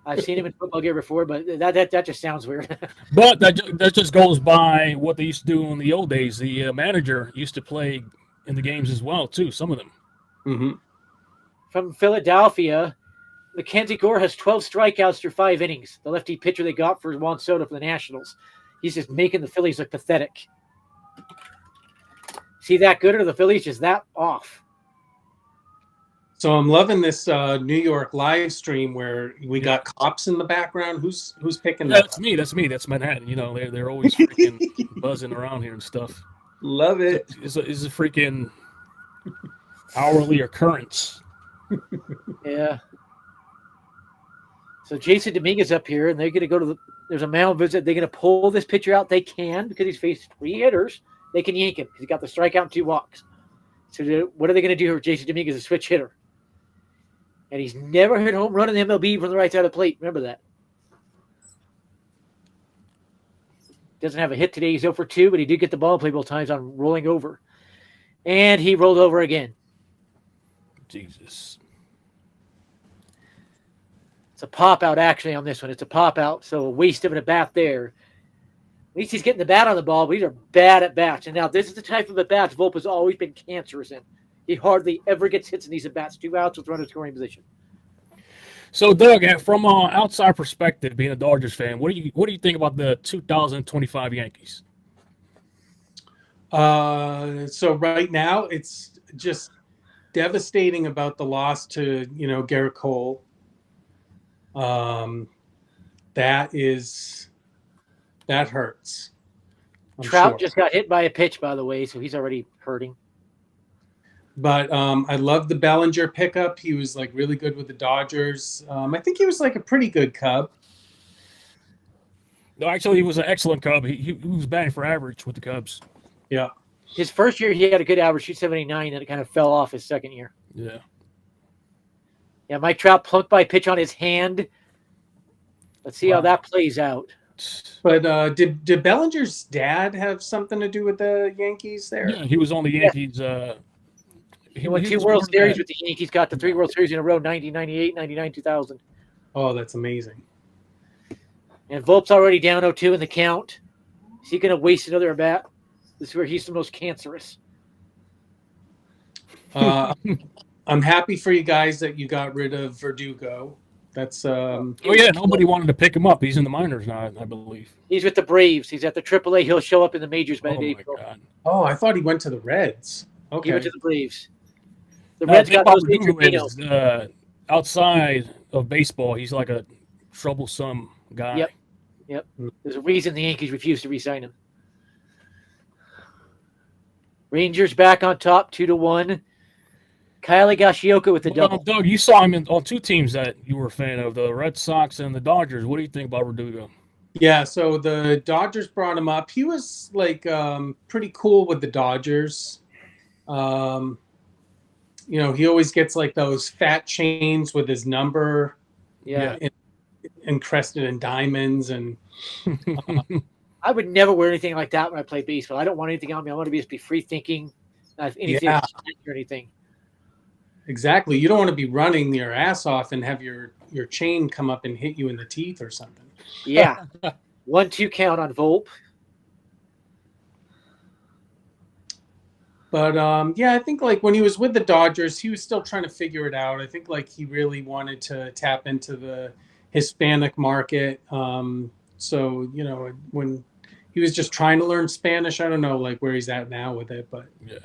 I've seen him in football gear before, but that just sounds weird. But that just goes by what they used to do in the old days. The manager used to play in the games as well, too, some of them. Mm-hmm. From Philadelphia, Mackenzie Gore has 12 strikeouts through 5 innings. The lefty pitcher they got for Juan Soto for the Nationals. He's just making the Phillies look pathetic. See that good, or the Phillies just that off? So I'm loving this New York live stream where we got cops in the background. Who's picking that? That's me. That's Manhattan. They're always freaking buzzing around here and stuff. Love it. It's a freaking hourly occurrence. Yeah. So Jason Dominguez up here, and they're going to go to there's a mound visit. They're going to pull this pitcher out. They can, because he's faced 3 hitters. They can yank him because he got the strikeout and 2 walks. So what are they going to do here? Jason Dominguez is a switch hitter. And he's never hit a home run in the MLB from the right side of the plate. Remember that. Doesn't have a hit today. He's 0 for 2, but he did get the ball play both times on rolling over. And he rolled over again. Jesus. It's a pop-out, actually, on this one. It's a pop-out, so a waste of an at-bat there. At least he's getting the bat on the ball, but these are bad at-bats. And now this is the type of at-bats Volpe has always been cancerous in. He hardly ever gets hits in these at-bats. 2 outs with runner scoring position. So, Doug, from an outside perspective, being a Dodgers fan, what do you think about the 2025 Yankees? So right now, it's just devastating about the loss to Garrett Cole. That hurts. Trout just got hit by a pitch, by the way, so he's already hurting. But I love the Bellinger pickup. He was really good with the Dodgers. I think he was a pretty good Cub. No, actually, he was an excellent Cub. He was batting for average with the Cubs. Yeah. His first year, he had a good average, 279, then it kind of fell off his second year. Yeah. Yeah, Mike Trout plunked by a pitch on his hand. Let's see how that plays out. But did Bellinger's dad have something to do with the Yankees there? Yeah, he was on the Yankees. He won 2 World Series with the Yankees, got the 3 World Series in a row, 90, 98, 99, 2000. Oh, that's amazing. And Volpe's already down 0-2 in the count. Is he going to waste another at bat? This is where he's the most cancerous. I'm happy for you guys that you got rid of Verdugo. That's oh yeah, nobody wanted to pick him up. He's in the minors now, I believe. He's with the Braves. He's at the AAA. He'll show up in the majors by the April. God. Oh, I thought he went to the Reds. Okay. He went to the Braves. The No, Reds the thing got about Jose Verdugo Trevino. is outside of baseball, he's like a troublesome guy. Yep. Yep. There's a reason the Yankees refused to re-sign him. Rangers back on top, 2-1. Kyle Higashioka with the double. Doug, you saw him on two teams that you were a fan of, the Red Sox and the Dodgers. What do you think about Verdugo? Yeah, so the Dodgers brought him up. He was like pretty cool with the Dodgers. You know, he always gets like those fat chains with his number, Yeah. and crested in diamonds, and I would never wear anything like that when I play baseball. I don't want anything on me. I want to just be free thinking, not anything Yeah. or anything. exactly. You don't want to be running your ass off and have your chain come up and hit you in the teeth or something. Yeah. 1-2 count on Volpe. But yeah, I think like when he was with the Dodgers, he was still trying to figure it out. I think like he really wanted to tap into the Hispanic market. So you know, when he was just trying to learn Spanish, I don't know like where he's at now with it, but Yeah.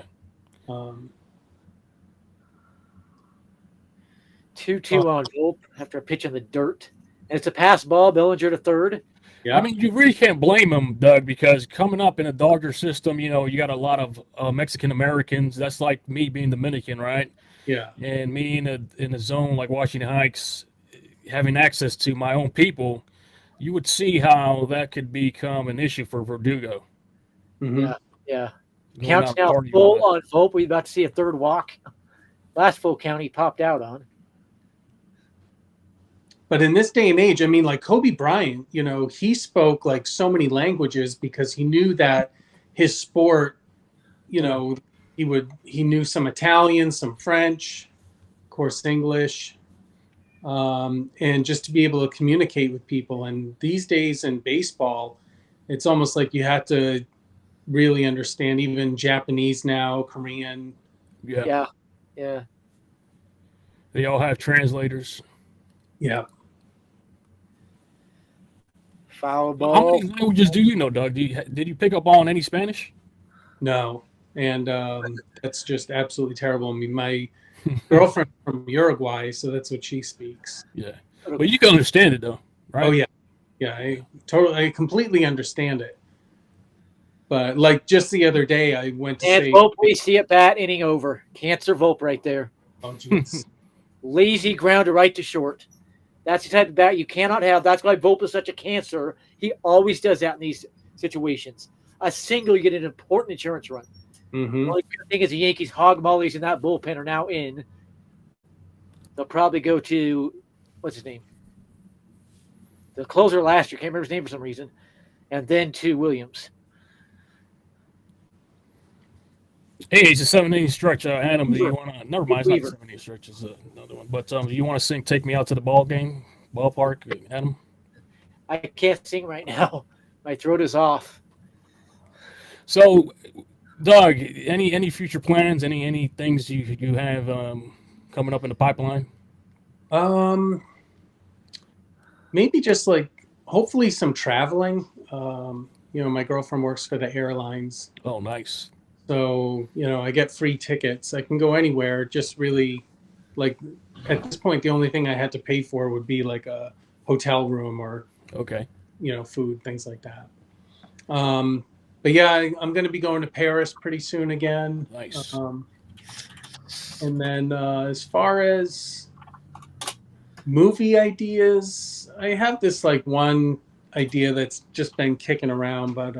2-2 on Volpe after a pitch in the dirt. And it's a pass ball, Bellinger to third. yeah, I mean, you really can't blame him, Doug, because coming up in a Dodger system, you know, you got a lot of Mexican Americans. That's like me being Dominican, right? yeah, And me in a zone like Washington Heights, having access to my own people, you would see how that could become an issue for Verdugo. mhm. Yeah. Going Counts out now partying full with on Volpe. We're about to see a third walk. Last full count he popped out on. But in this day and age, I mean, like Kobe Bryant, you know, he spoke like so many languages because he knew that his sport, you know, he knew some Italian, some French, of course, English, and just to be able to communicate with people. And these days in baseball, it's almost like you have to really understand even Japanese now, Korean. Yeah. Yeah. They all have translators. Yeah. Foul How ball. many languages do you know, Doug? Did you pick up on any Spanish? No. And that's just absolutely terrible. I mean, my girlfriend from Uruguay, so that's what she speaks. Yeah. But you can understand it, though, right? Oh, yeah. Yeah, I completely understand it. But like just the other day, I went to And say, Volpe, we see it bat, inning over. Cancer Volpe right there. oh, jeez. Lazy grounder right to short. That's the type of bat you cannot have. That's why Volpe is such a cancer. He always does that in these situations. A single, you get an important insurance run. Mm-hmm. The only good thing is the Yankees hog mollies in that bullpen are now in. They'll probably go to, what's his name? The closer last year. Can't remember his name for some reason. And then to Williams. Hey, it's a 7-inning stretch. Adam, do you want to? Never mind, it's not Weaver. a 7-inning stretch. It's another one. But do you want to sing "Take Me Out to the Ballpark"? Adam. I can't sing right now. My throat is off. So, Doug, any future plans? Any things you have coming up in the pipeline? Maybe just like hopefully some traveling. You know, my girlfriend works for the airlines. Oh, nice. So, you know, I get free tickets. I can go anywhere. Just really, like, at this point, the only thing I had to pay for would be like a hotel room or, Okay. you know, food, things like that. But yeah, I'm going to be going to Paris pretty soon again. Nice. And then as far as movie ideas, I have this like one idea that's just been kicking around, but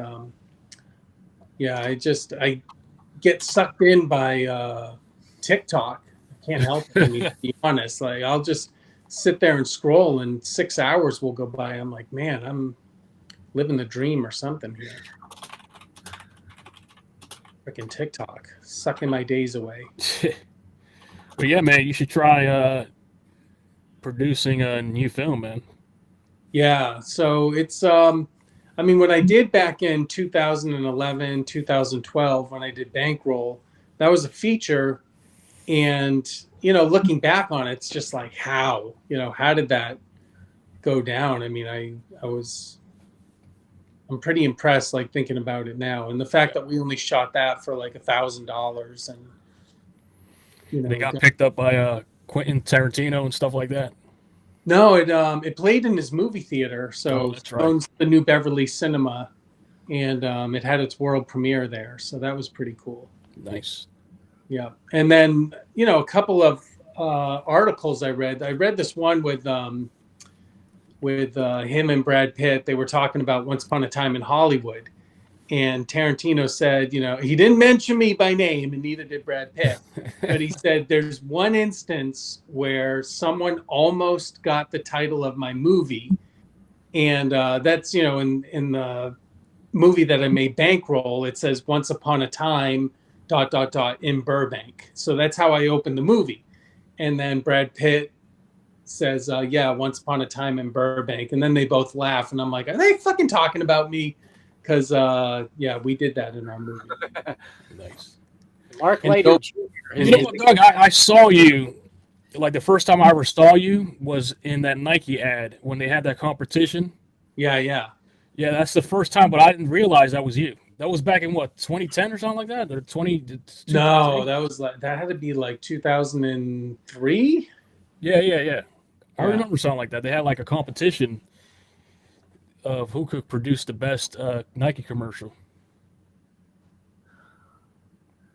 yeah, I get sucked in by TikTok. I can't help it. I mean, to be honest, like I'll just sit there and scroll, and 6 hours will go by. I'm like, man, I'm living the dream or something here. Freaking TikTok, sucking my days away. But yeah, man, you should try producing a new film, man. Yeah, so it's I mean, what I did back in 2011, 2012, when I did Bankroll, that was a feature. And, you know, looking back on it, it's just like, how did that go down? I mean, I'm pretty impressed, like thinking about it now. And the fact that we only shot that for like $1,000 and You know, They got picked up by Quentin Tarantino and stuff like that. no, it played in his movie theater. So That's right. owns the New Beverly Cinema, and it had its world premiere there. So that was pretty cool. Nice. Yeah, and then a couple of articles I read. I read this one with him and Brad Pitt. They were talking about Once Upon a Time in Hollywood, and Tarantino said, he didn't mention me by name, and neither did Brad Pitt, but he said there's one instance where someone almost got the title of my movie, and that's in the movie that I made, Bankroll. It says Once Upon a Time ... in Burbank. So that's how I opened the movie. And then Brad Pitt says, yeah, Once Upon a Time in Burbank. And then they both laugh. And I'm like, are they fucking talking about me? Because, yeah, we did that in our movie. Nice. Mark Leiter Jr. You know what, Doug? I saw you, like the first time I ever saw you was in that Nike ad when they had that competition. Yeah, yeah. Yeah, that's the first time, but I didn't realize that was you. That was back in what, 2010 or something like that? Or 20? No, that had to be like 2003. Yeah. I remember something like that. They had like a competition of who could produce the best Nike commercial.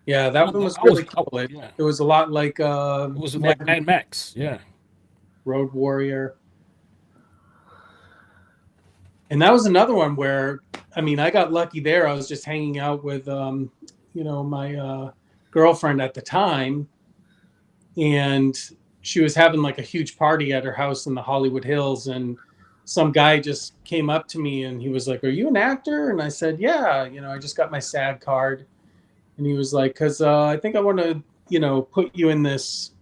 Yeah, that one was really cool. Yeah. It was a lot like It was like Mad Max. Yeah. Road Warrior. And that was another one where, I got lucky there. I was just hanging out with, my girlfriend at the time, and she was having like a huge party at her house in the Hollywood Hills, and some guy just came up to me and he was like, "Are you an actor?" And I said, "Yeah, I just got my SAG card." And he was like, "'Cause I think I want to, put you in this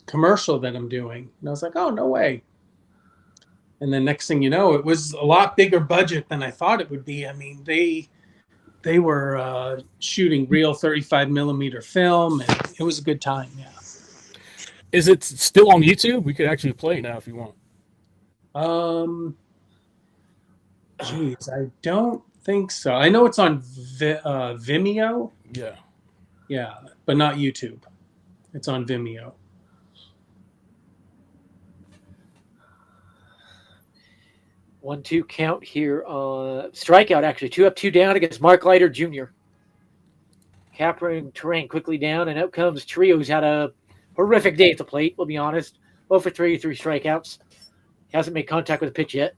commercial that I'm doing." And I was like, "Oh, no way." And then next thing you know, it was a lot bigger budget than I thought it would be. They were shooting real 35 millimeter film, and it was a good time. Yeah. Is it still on YouTube? We could actually play it now if you want. Geez, I don't think so. I know it's on Vimeo. Yeah. Yeah, but not YouTube. It's on Vimeo. 1-2 count here. Strikeout, actually. 2 up, 2 down against Mark Leiter Jr. Capturing terrain quickly down, and out comes Trio, who's had a horrific day at the plate, we'll be honest. 0 for 3, 3 strikeouts. He hasn't made contact with a pitch yet.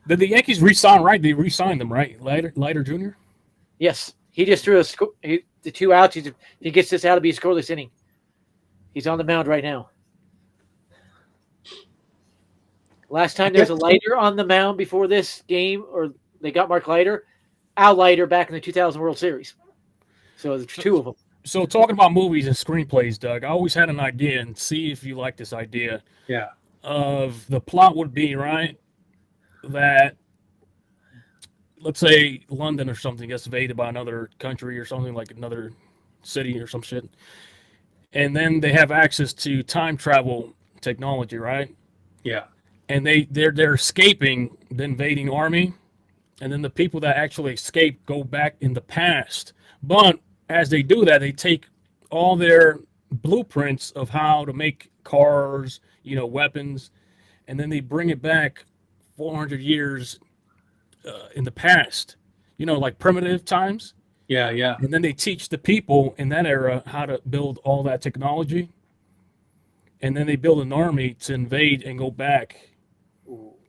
Did the Yankees re-sign, right? They re-signed them, right? Leiter Jr.? Yes. He just threw the 2 outs. If he gets this out, it'll be a scoreless inning. He's on the mound right now. Last time there's a Leiter on the mound before this game, or they got Mark Leiter, Al Leiter back in the 2000 World Series. So there's 2 of them. So talking about movies and screenplays, Doug, I always had an idea, and see if you like this idea. Yeah. Of the plot would be, right, that let's say London or something gets invaded by another country or something, like another city or some shit, and then they have access to time travel technology, right? Yeah. And they're escaping the invading army, and then the people that actually escape go back in the past. But as they do that, they take all their blueprints of how to make cars, weapons, and then they bring it back 400 years in the past, like primitive times. Yeah, yeah. And then they teach the people in that era how to build all that technology. And then they build an army to invade and go back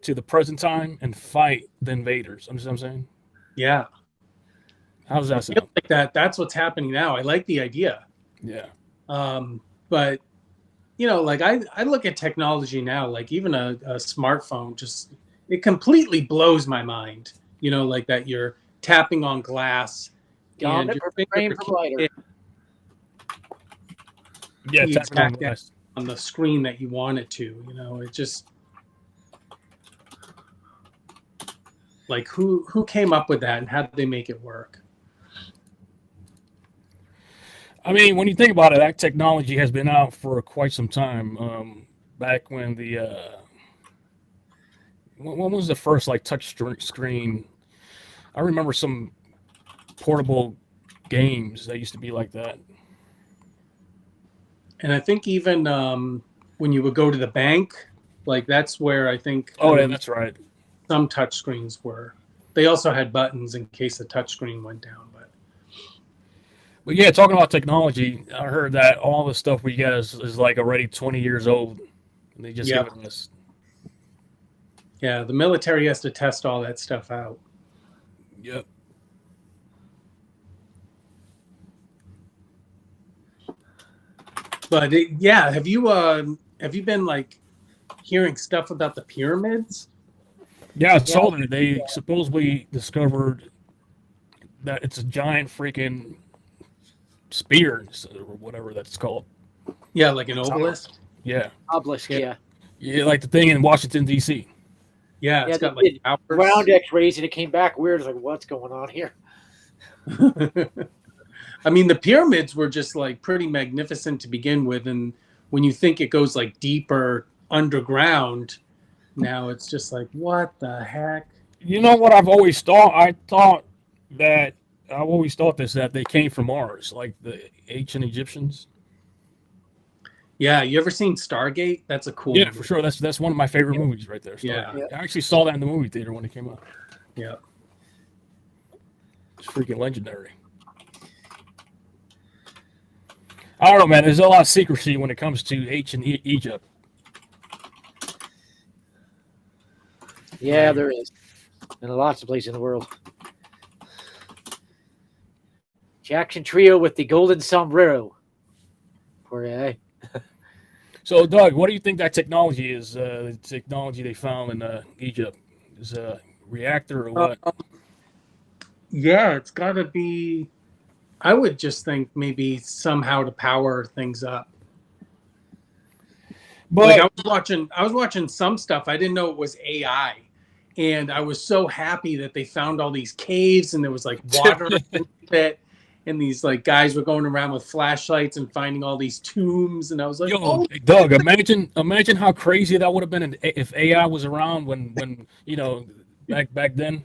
to the present time and fight the invaders. Understand what I'm saying? Yeah. How does that sound? Like that. That's what's happening now. I like the idea. Yeah. But like I look at technology now, like even a smartphone, just it completely blows my mind. Like that you're tapping on glass and your finger Yeah, keys tapping on back glass on the screen that you want it to. It just like who came up with that and how did they make it work? I mean, when you think about it, that technology has been out for quite some time. Back when when was the first like touch screen? I remember some portable games that used to be like that. And I think even when you would go to the bank, like that's where I think That's right. some touch screens were. They also had buttons in case the touch screen went down. But yeah, talking about technology, I heard that all the stuff we get is like already 20 years old. And they just give it us. Yeah, the military has to test all that stuff out. Yep. But have you been like hearing stuff about the pyramids? Yeah, I saw that they supposedly discovered that it's a giant freaking spear or whatever that's called. Yeah, like an obelisk. Yeah. Obelisk, yeah. Yeah, like the thing in Washington, D.C. Yeah, it's got like ground X-rays, and it came back weird. It's like, what's going on here? I mean, the pyramids were just like pretty magnificent to begin with, and when you think it goes like deeper underground, now it's just like, what the heck? You know what I've always thought? I've always thought that they came from Mars, like the ancient Egyptians. Yeah, you ever seen Stargate? That's a cool Yeah, movie. for sure. That's one of my favorite movies right there. Stargate. Yeah. I actually saw that in the movie theater when it came out. Yeah. It's freaking legendary. I don't know, man. There's a lot of secrecy when it comes to ancient Egypt. Yeah, there is. In lots of places in the world. Jackson Trio with the golden sombrero. Poor guy. So, Doug, what do you think that technology is? The technology they found in Egypt is a reactor or what? Yeah, it's got to be. I would just think maybe somehow to power things up. But like I was watching some stuff. I didn't know it was AI, and I was so happy that they found all these caves and there was like water in it, and these like guys were going around with flashlights and finding all these tombs, and I was like, yo, Doug, imagine how crazy that would have been if AI was around when you know back then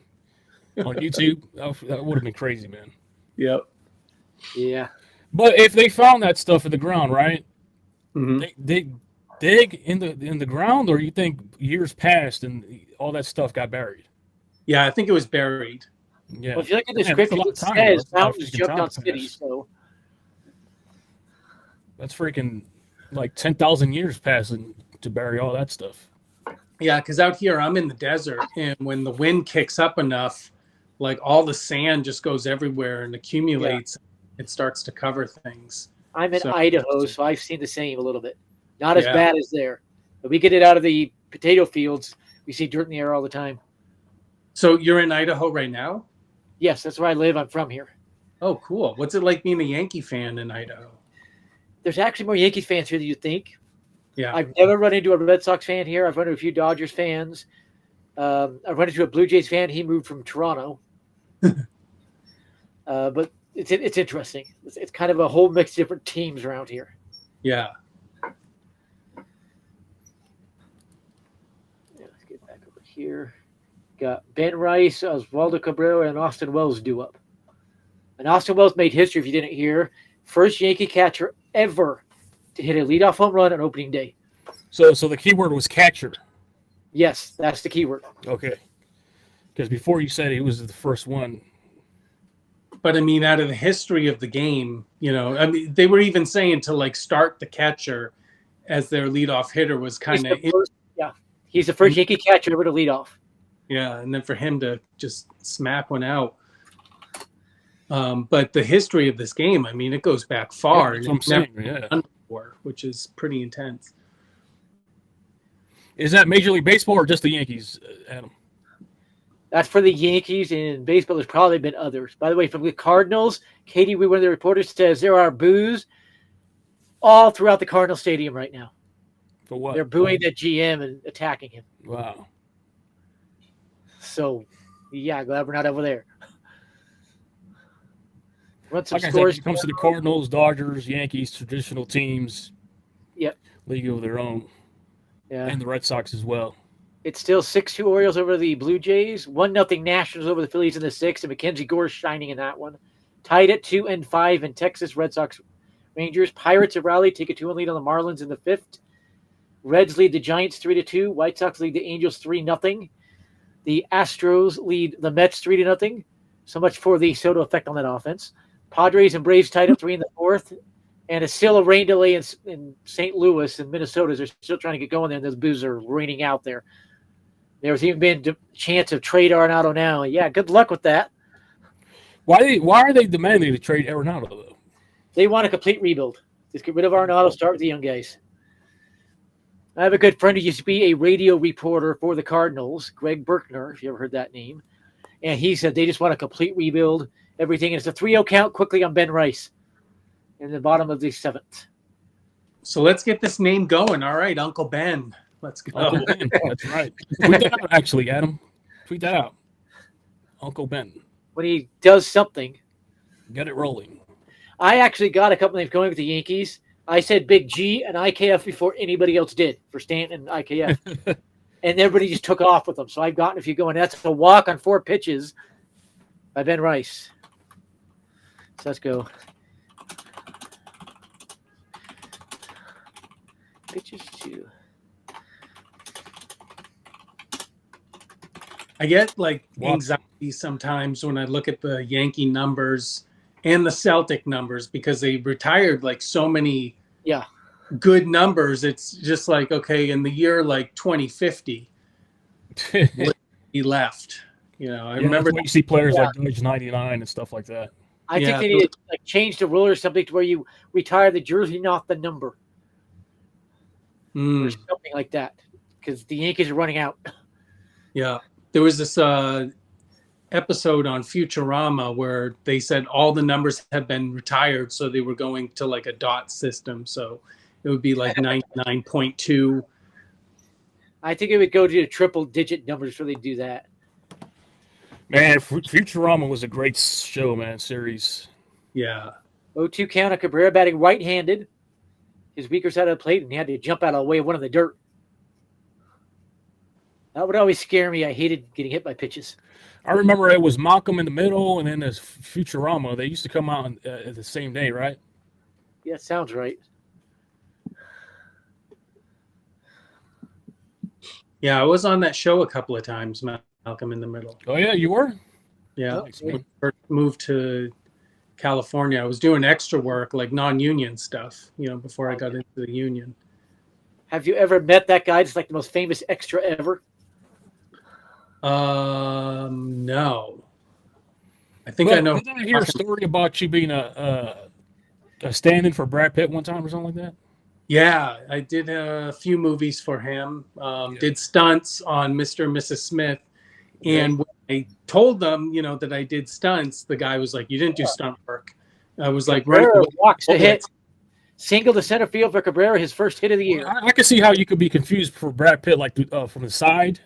on YouTube. That would have been crazy, man. Yep. Yeah. But if they found that stuff in the ground, right? Mm-hmm. They dig in the ground, or you think years passed and all that stuff got buried? Yeah, I think it was buried. Yeah. Well, if you look at the description, it says mountains jumped on cities. So that's freaking like 10,000 years passing to bury all that stuff. Yeah, because out here I'm in the desert, and when the wind kicks up enough, like all the sand just goes everywhere and accumulates. Yeah. It starts to cover things. I'm in Idaho, so I've seen the same a little bit. Not as bad as there, but we get it out of the potato fields. We see dirt in the air all the time. So you're in Idaho right now? Yes, that's where I live. I'm from here. Oh, cool. What's it like being a Yankee fan in Idaho? There's actually more Yankees fans here than you think. Yeah. I've never run into a Red Sox fan here. I've run into a few Dodgers fans. I've run into a Blue Jays fan. He moved from Toronto. But it's interesting. It's kind of a whole mix of different teams around here. Yeah. Let's get back over here. Got Ben Rice, Oswaldo Cabrera, and Austin Wells due up. And Austin Wells made history, if you didn't hear. First Yankee catcher ever to hit a leadoff home run on opening day. So the keyword was catcher. Yes, that's the keyword. Okay. Because before you said he was the first one. But I mean, out of the history of the game, you know, I mean, they were even saying to like start the catcher as their leadoff hitter was kind of. Yeah, he's the first Yankee catcher ever to lead off. Yeah, and then for him to just smack one out. But the history of this game, I mean, it goes back far. Yeah, that's what I'm saying, which is pretty intense. Is that Major League Baseball or just the Yankees, Adam? That's for the Yankees, and baseball there's probably been others. By the way, from the Cardinals, Katie, one of the reporters, says there are boos all throughout the Cardinal Stadium right now. For what? They're booing the GM and attacking him. Wow. So, yeah, glad we're not over there. Run some like scores. I said, when it comes to the Cardinals, Dodgers, Yankees, traditional teams. Yep. League of their own. Yeah. And the Red Sox as well. It's still 6-2 Orioles over the Blue Jays, 1-0 Nationals over the Phillies in the 6th, and Mackenzie Gore shining in that one. Tied at 2-5 in Texas. Red Sox Rangers. Pirates have rallied, take a 2-1 lead on the Marlins in the 5th. Reds lead the Giants 3-2. White Sox lead the Angels 3-0. The Astros lead the Mets 3-0. So much for the Soto effect on that offense. Padres and Braves tied up 3 in the 4th. And it's still a rain delay in St. Louis and Minnesota. They're still trying to get going there, and those Blues are raining out there. There's even been a chance of trade Arenado now. Yeah, good luck with that. Why are they demanding to trade Arenado, though? They want a complete rebuild. Just get rid of Arenado, start with the young guys. I have a good friend who used to be a radio reporter for the Cardinals, Greg Berkner, if you ever heard that name. And he said they just want a complete rebuild, everything. And it's a 3-0 count quickly on Ben Rice in the bottom of the 7th. So let's get this name going. All right, Uncle Ben. Let's go. Uncle Ben. That's right. Tweet that out, actually, Adam. Tweet that out. Uncle Ben. When he does something. Get it rolling. I actually got a couple names going with the Yankees. I said Big G and IKF before anybody else did for Stanton and IKF. And everybody just took off with them. So I've gotten a few going. That's a walk on 4 pitches by Ben Rice. So let's go. Pitches 2. I get like anxiety sometimes when I look at the Yankee numbers and the Celtic numbers because they retired like so many good numbers. It's just like, okay, in the year like 2050, he left. You know, I remember you see players like Dodge 99 and stuff like that. I think they need to like change the rule or something to where you retire the jersey, not the number. Or something like that, because the Yankees are running out. Yeah, there was this episode on Futurama where they said all the numbers had been retired, so they were going to like a dot system. So it would be like 99.2. I think it would go to triple-digit numbers before they do that. Man, Futurama was a great show, man, series. Yeah. 0-2 count on Cabrera, batting right-handed. His weaker side of the plate, and he had to jump out of the way of one of the dirt. That would always scare me. I hated getting hit by pitches. I remember it was Malcolm in the Middle, and then there's Futurama. They used to come out at the same day, right? Yeah, it sounds right. Yeah, I was on that show a couple of times, Malcolm in the Middle. Oh, yeah, you were? Yeah. Nice, when I first moved to California, I was doing extra work, like non-union stuff, you know, before I got into the union. Have you ever met that guy? It's like the most famous extra ever. No. I think I know. Did I hear a story about you being a stand-in for Brad Pitt one time or something like that? Yeah, I did a few movies for him. Did stunts on Mr. and Mrs. Smith. And when I told them, you know, that I did stunts, the guy was like, "You didn't do stunt work." I was like, Cabrera walks a hit. Single to center field for Cabrera, his first hit of the year. I can see how you could be confused for Brad Pitt, like from the side.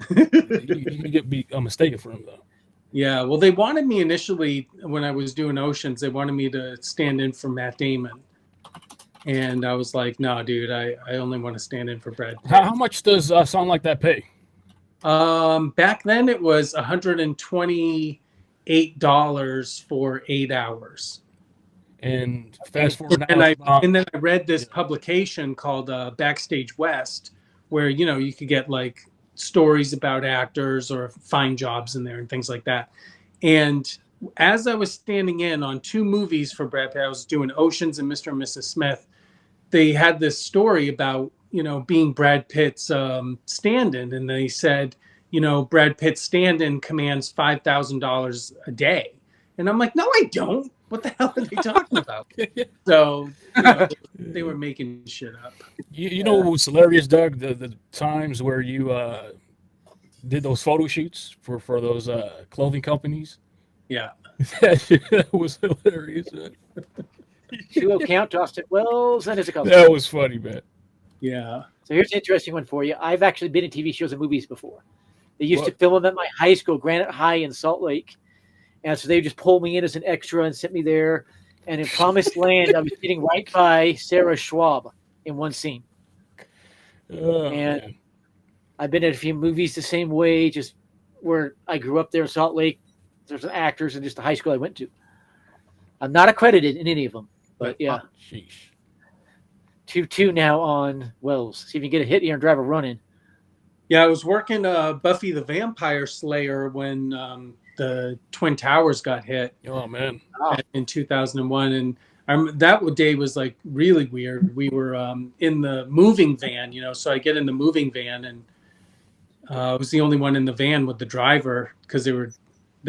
You could be mistaken for him, though. Yeah, well, they wanted me initially when I was doing Oceans. They wanted me to stand in for Matt Damon, and I was like, "No, dude, I only want to stand in for Brad Pitt." How much does a song like that pay? Back then it was $128 for 8 hours. And fast forward And now, then I read this publication called Backstage West, where, you know, you could get like stories about actors or find jobs in there and things like that. And as I was standing in on 2 movies for Brad Pitt, I was doing Oceans and Mr. and Mrs. Smith. They had this story about, you know, being Brad Pitt's stand-in, and they said, you know, Brad Pitt's stand-in commands $5,000 a day. And I'm like, no, I don't. What the hell are they talking about? So, you know, they were making shit up. You know what was hilarious, Doug? The times where you did those photo shoots for those clothing companies. Yeah. That was hilarious. 2-0 count to Austin Wells, and it's a couple. That was funny, man. Yeah. So here's an interesting one for you. I've actually been in TV shows and movies before. They used to film them at my high school, Granite High in Salt Lake. And so they just pulled me in as an extra and sent me there. And in Promised Land, I was sitting right by Sarah Schwab in one scene. And I've been in a few movies the same way, just where I grew up there in Salt Lake. There's some actors in just the high school I went to. I'm not accredited in any of them. But yeah, Sheesh. 2-2 now on Wells. See if you can get a hit here and drive a run in. Yeah, I was working Buffy the Vampire Slayer when the Twin Towers got hit Oh man. in 2001, and that day was like really weird. We were in the moving van, so I get in the moving van, and I was the only one in the van with the driver because they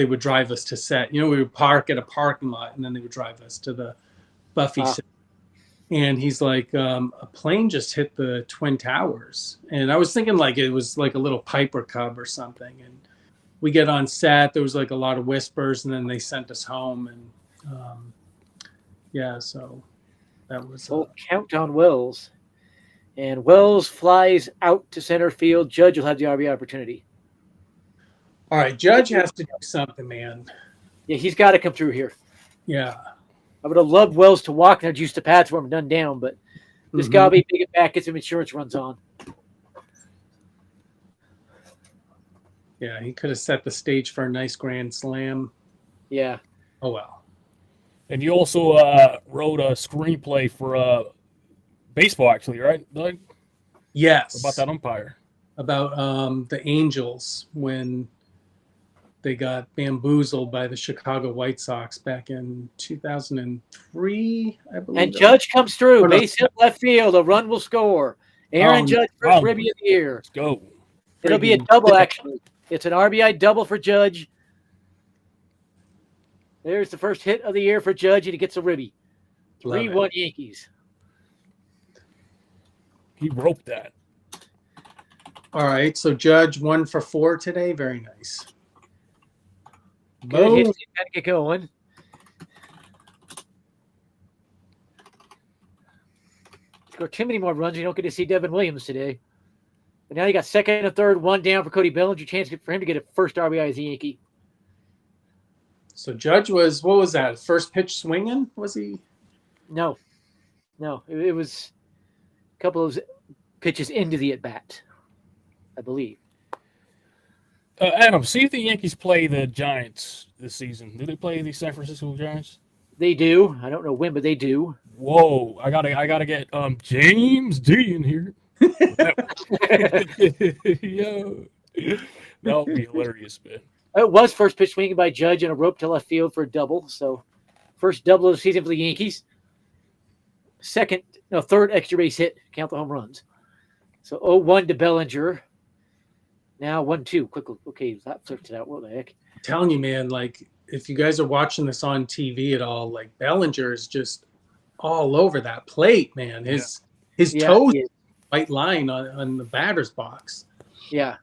would drive us to set. We would park at a parking lot, and then they would drive us to the Buffy set. And he's like, a plane just hit the Twin Towers. And I was thinking like it was like a little Piper Cub or something. And we get on set. There was like a lot of whispers, and then they sent us home. And so that was Full count on Wells. And Wells flies out to center field. Judge will have the RBI opportunity. all right. Judge has to do something, man. Yeah, he's got to come through here. Yeah. I would have loved Wells to walk and have juiced the pads for him and done down, but this got to be big it back, get some insurance runs on. Yeah, he could have set the stage for a nice grand slam. Yeah. Oh, well. And you also wrote a screenplay for baseball, actually, right, Doug? Yes. About that umpire. About the Angels when they got bamboozled by the Chicago White Sox back in 2003, I believe. And Judge comes through. Oh, no. Base hit left field. A run will score. Aaron Judge, first ribby of the year. Let's go. It'll be a double, actually. It's an RBI double for Judge. There's the first hit of the year for Judge, and he gets a ribby. 3-1 Yankees. He roped that. All right, so Judge 1 for 4 today. Very nice. Good hits. Got to get going. Score too many more runs. You don't get to see Devin Williams today. But now you got second and third, one down for Cody Bellinger. Chance for him to get a first RBI as a Yankee. So Judge was, what was that? First pitch swinging? Was he? No. It was a couple of pitches into the at bat, I believe. Adam, see if the Yankees play the Giants this season. Do they play the San Francisco Giants? They do. I don't know when, but they do. Whoa! I gotta get James D in here. Yo, that would be hilarious, man. It was first pitch swinging by Judge and a rope to left field for a double. So, first double of the season for the Yankees. Third extra base hit. Count the home runs. So 0-1 to Bellinger. Now 1-2. Quickly. Okay, that flipped it out. What the heck? I'm telling you, man, like if you guys are watching this on TV at all, like Bellinger is just all over that plate, man. His toes white line on the batter's box. Yeah.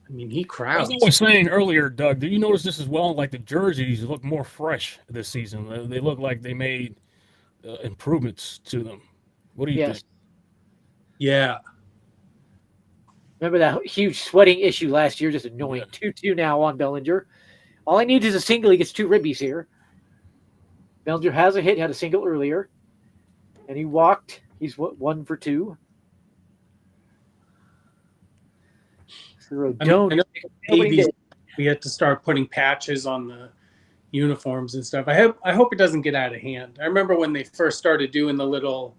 I mean, he As crowds. I was saying earlier, Doug, do you notice this as well? Like the jerseys look more fresh this season. They look like they made improvements to them. What do you think? Yeah. Remember that huge sweating issue last year? Just annoying. 2-2 now on Bellinger. All I need is a single. He gets 2 ribbies here. Bellinger has a hit. He had a single earlier. And he walked. He's 1 for 2. We had to start putting patches on the uniforms and stuff. I hope it doesn't get out of hand. I remember when they first started doing the little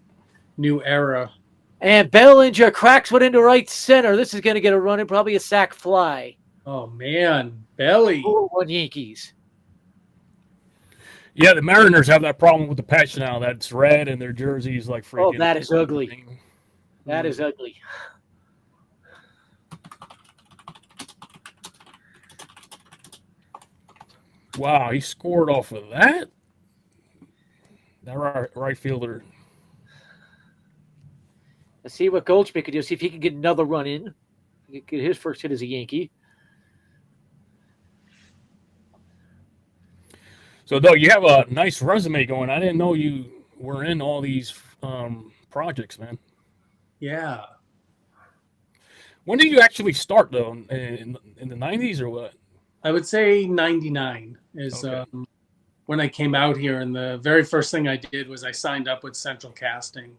new era. And Bellinger cracks one into right center. This is going to get a run and probably a sac fly. Oh, man. Belly. 4-1 Yankees. Yeah, the Mariners have that problem with the patch now. That's red and their jerseys like freaking. Oh, that is ugly. That is ugly. Wow, he scored off of that? That right fielder. Let's see what Goldschmidt can do. See if he can get another run in. Get his first hit as a Yankee. So, Doug, you have a nice resume going. I didn't know you were in all these projects, man. Yeah. When did you actually start, though? In the 90s or what? I would say 99 is when I came out here. And the very first thing I did was I signed up with Central Casting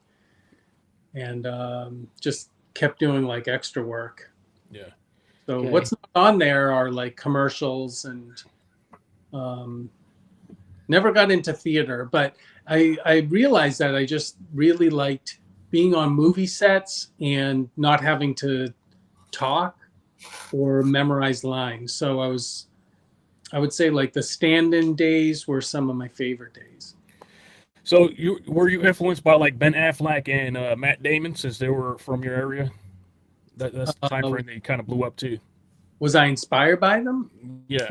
and just kept doing like extra work. Yeah. So what's not on there are like commercials and never got into theater. But I realized that I just really liked being on movie sets and not having to talk or memorize lines. So I would say like the stand-in days were some of my favorite days. So were you influenced by like Ben Affleck and Matt Damon since they were from your area? That's the time frame they kind of blew up too. Was I inspired by them? Yeah.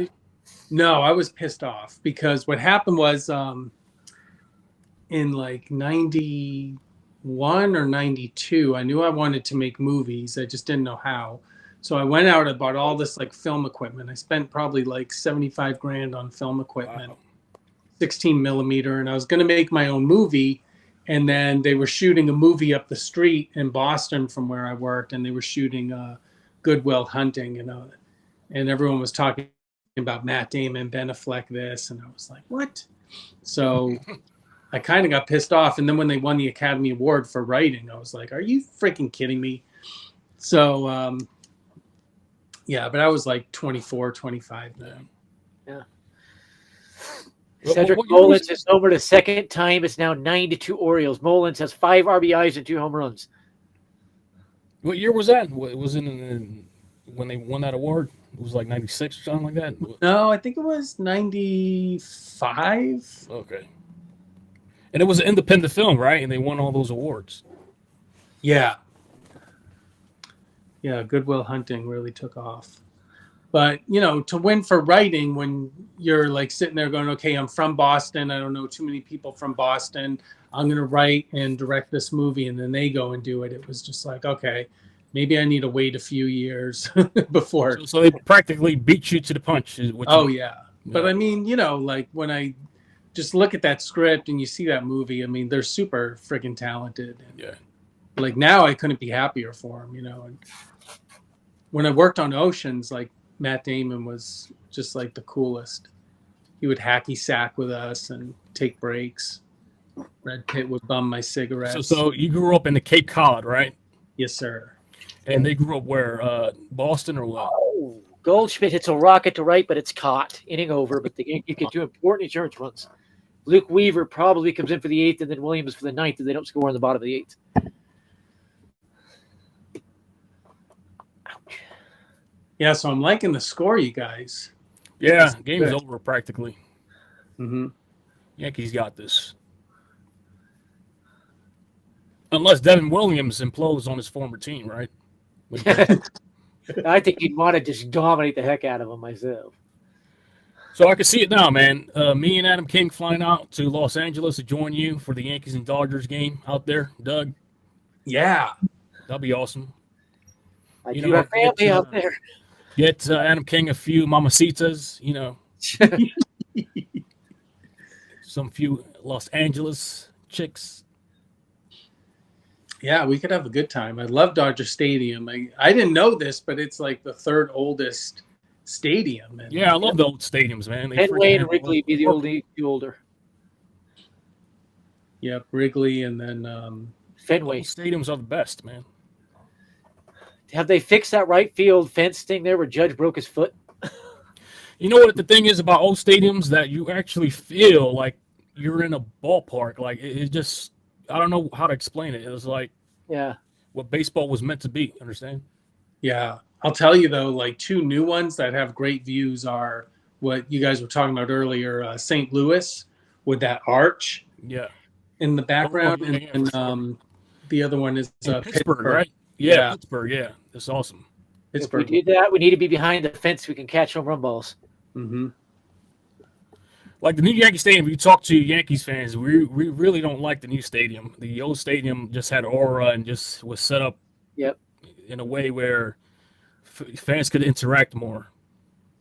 No, I was pissed off because what happened was in like 91 or 92, I knew I wanted to make movies. I just didn't know how. So I went out and bought all this like film equipment. I spent probably like 75 grand on film equipment, Wow. 16 millimeter, and I was going to make my own movie. And then they were shooting a movie up the street in Boston from where I worked, and they were shooting Good Will Hunting, and everyone was talking about Matt Damon, Ben Affleck, this, and I was like, what? So I kind of got pissed off. And then when they won the Academy Award for writing, I was like, are you freaking kidding me? So, yeah, but I was like 24, 25 then. Yeah. What- Cedric what year was Mullins has homered a second time. It's now 9-2 Orioles. Mullins has 5 RBIs and 2 home runs. What year was that? Was it when they won that award? It was like 96 or something like that? No, I think it was 95. Okay. And it was an independent film, right? And they won all those awards. Yeah. Yeah, Good Will Hunting really took off. But, to win for writing when you're like sitting there going, okay, I'm from Boston. I don't know too many people from Boston. I'm going to write and direct this movie. And then they go and do it. It was just like, okay, maybe I need to wait a few years before. So they practically beat you to the punch. Oh, yeah. But I mean, like when I just look at that script and you see that movie, I mean, they're super freaking talented. And Yeah. like now I couldn't be happier for them, And when I worked on Oceans, like Matt Damon was just like the coolest. He would hacky sack with us and take breaks. Brad Pitt would bum my cigarettes. So you grew up in the Cape Cod, right? Yes, sir. And they grew up where? Boston or what? Oh, Goldschmidt hits a rocket to right, but it's caught. Inning over, but the Yankees get 2 important insurance runs. Luke Weaver probably comes in for the 8th, and then Williams for the 9th if they don't score in the bottom of the 8th. Yeah, so I'm liking the score, you guys. Yeah, game is over practically. Mm-hmm. Yankees got this. Unless Devin Williams implodes on his former team, right? I think he'd want to just dominate the heck out of him myself. So I can see it now, man. Me and Adam King flying out to Los Angeles to join you for the Yankees and Dodgers game out there, Doug. Yeah. That'd be awesome. I do have family out there. Get Adam King a few mamacitas, some few Los Angeles chicks. Yeah, we could have a good time. I love Dodger Stadium. I didn't know this, but it's like the 3rd oldest stadium. And Yeah, I love the old stadiums, man. Fenway and Wrigley be the older. Yep, Wrigley and then Fenway. Old stadiums are the best, man. Have they fixed that right field fence thing there where Judge broke his foot? You know what the thing is about old stadiums? That you actually feel like you're in a ballpark. Like it just, I don't know how to explain it. It was like what baseball was meant to be. Understand? Yeah. I'll tell you though, like 2 new ones that have great views are what you guys were talking about earlier, St. Louis with that arch in the background. And the other one is Pittsburgh, right? Yeah, Pittsburgh, yeah. That's awesome. Pittsburgh. If we did that, we need to be behind the fence so we can catch home run balls. Mm-hmm. Like the new Yankee Stadium, if you talk to Yankees fans, we really don't like the new stadium. The old stadium just had aura and just was set up in a way where fans could interact more.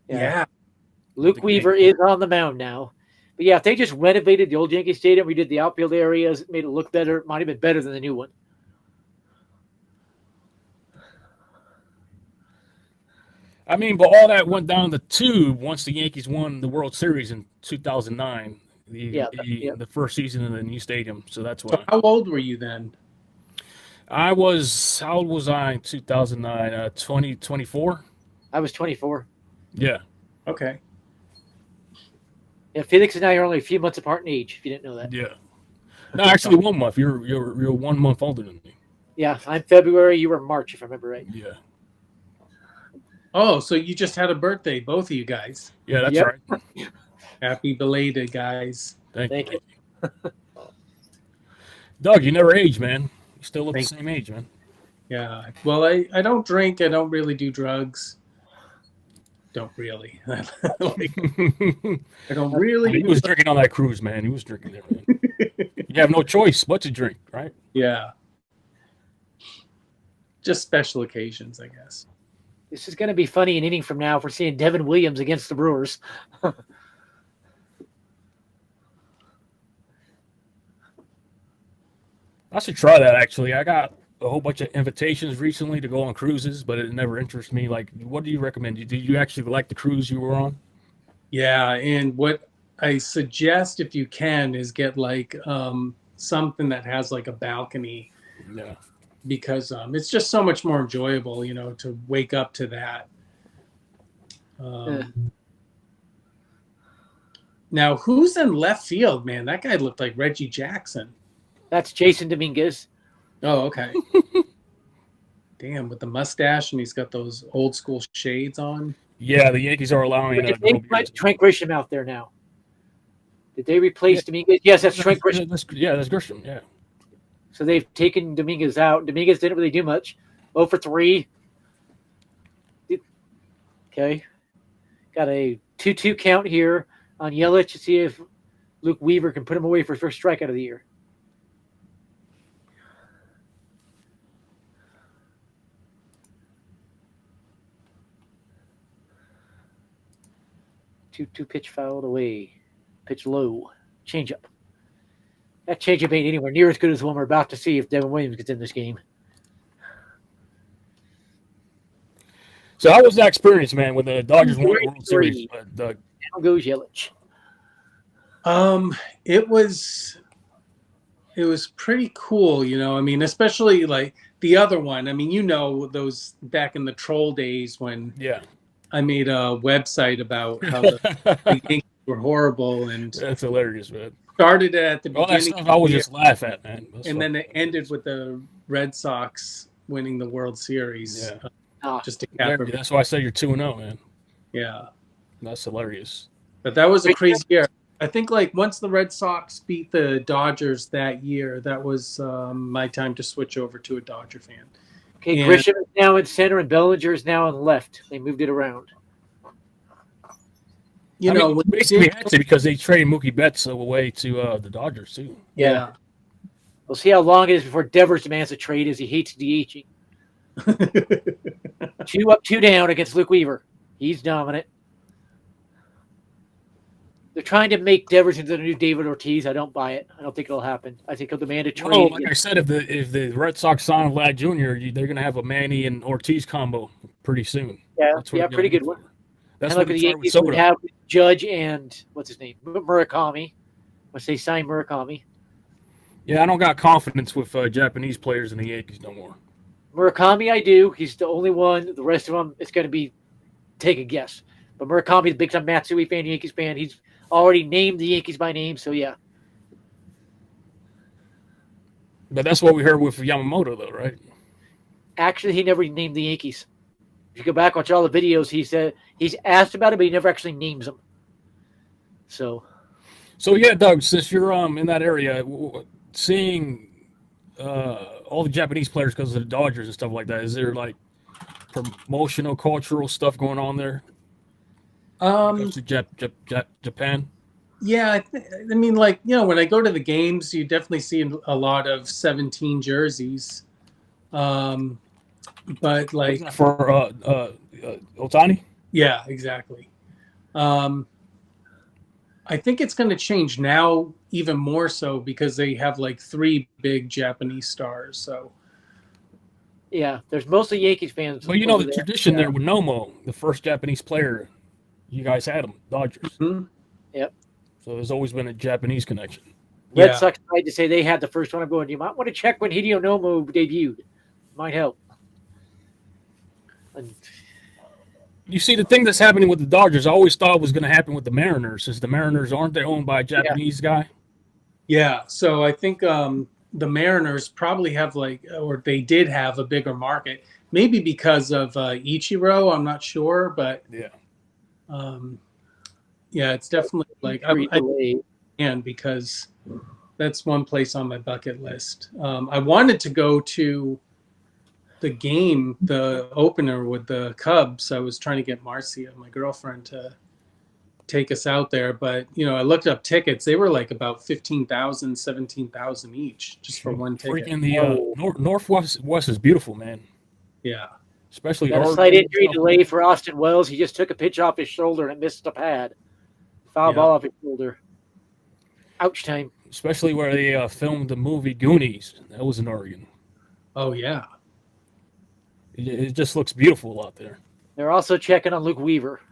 Yeah. Luke Weaver is on the mound now. But yeah, if they just renovated the old Yankee Stadium, we did the outfield areas, made it look better, it might have been better than the new one. I mean, but all that went down the tube once the Yankees won the World Series in 2009, the first season in the new stadium. So that's why. So how old were you then? How old was I in 2009? 24? I was 24. Yeah. Okay. Yeah, Felix and I are only a few months apart in age, if you didn't know that. Yeah. No, actually 1 month. You're 1 month older than me. Yeah, I'm February. You were March, if I remember right. Yeah. Oh, so you just had a birthday, both of you guys. Yeah, that's Yep. right. Happy belated, guys. Thank you. you. Doug, you never age, man. You still look Thank the same age, man. Yeah. Well, I don't drink. I don't really do drugs. Don't really. I don't really. He was drinking on that cruise, man. He was drinking there, man. You have no choice but to drink, right? Yeah. Just special occasions, I guess. This is going to be funny an inning from now if we're seeing Devin Williams against the Brewers. I should try that, actually. I got a whole bunch of invitations recently to go on cruises, but it never interests me. Like, what do you recommend? Did you actually like the cruise you were on? Yeah, and what I suggest if you can is get like something that has like a balcony. Yeah. Because it's just so much more enjoyable, to wake up to that. Now, who's in left field, man? That guy looked like Reggie Jackson. That's Jason Dominguez. Oh, okay. Damn, with the mustache, and he's got those old school shades on. Yeah, the Yankees are allowing. They put Trent Grisham out there now. Did they replace Dominguez? Yes, that's Trent Grisham. That's Grisham. Yeah. So they've taken Dominguez out. Dominguez didn't really do much. 0 for 3. Okay. Got a 2-2 count here on Yelich to see if Luke Weaver can put him away for his first strikeout of the year. Two pitch fouled away. Pitch low. Change up. That changeup ain't anywhere near as good as the one we're about to see if Devin Williams gets in this game. So how was that experience, man, when the Dodgers won the World Series? Down goes Yelich. It was pretty cool, I mean, especially like the other one. I mean, those back in the troll days when I made a website about how the Yankees were horrible, and that's hilarious, man. Started at the beginning. All that stuff I would just laugh at, man. And then it ended with the Red Sox winning the World Series. Yeah. Just to cap it. That's why I say you're 2-0, man. Yeah. That's hilarious. But that was a crazy year. I think like once the Red Sox beat the Dodgers that year, that was my time to switch over to a Dodger fan. Okay, Grisham is now in center and Bellinger is now on left. They moved it around. Basically had to because they traded Mookie Betts away to the Dodgers too. Yeah. We'll see how long it is before Devers demands a trade as he hates DHing. 2 up, 2 down against Luke Weaver. He's dominant. They're trying to make Devers into the new David Ortiz. I don't buy it. I don't think it'll happen. I think he'll demand a trade. Well, like I said, if the Red Sox sign Vlad Jr., they're going to have a Manny and Ortiz combo pretty soon. Yeah, pretty good one. That's what the Yankees would have with Judge and what's his name, Murakami. Once they sign Murakami. Yeah, I don't got confidence with Japanese players in the Yankees no more. Murakami, I do. He's the only one. The rest of them, it's going to be take a guess. But Murakami's a big-time Matsui fan, Yankees fan. He's already named the Yankees by name, so yeah. But that's what we heard with Yamamoto, though, right? Actually, he never named the Yankees. If you go back, watch all the videos, he said he's asked about it, but he never actually names them. So yeah, Doug, since you're in that area, seeing all the Japanese players because of the Dodgers and stuff like that, is there like promotional, cultural stuff going on there? Japan. Yeah, I mean, like, when I go to the games, you definitely see a lot of 17 jerseys. But like for Ohtani. Yeah, exactly. I think it's going to change now even more so because they have like 3 big Japanese stars. So yeah, there's mostly Yankees fans. Well, the tradition there with Nomo, the first Japanese player, you guys had him, Dodgers. Mm-hmm. Yep. So there's always been a Japanese connection. Red Sox tried to say they had the first one. I'm going, you might want to check when Hideo Nomo debuted. Might help. And you see, the thing that's happening with the Dodgers, I always thought was going to happen with the Mariners, since the Mariners aren't they owned by a Japanese guy? Yeah, so I think the Mariners probably have or they did have a bigger market, maybe because of Ichiro. I'm not sure, but Yeah. um, yeah, it's definitely Injury I delay. can, because that's one place on my bucket list. I wanted to go to the opener with the Cubs. I was trying to get Marcia, my girlfriend, to take us out there, but I looked up tickets. They were like about 15,000, 17,000 each just for one ticket. Freaking the Oh. Northwest West is beautiful, man. Yeah. Especially Got a Oregon slight and injury stuff. delay for Austin Wells. He just took a pitch off his shoulder and it missed the pad. Foul Yeah. ball off his shoulder. Ouch time. Especially where they filmed the movie Goonies. That was in Oregon. Oh yeah. It just looks beautiful out there. They're also checking on Luke Weaver.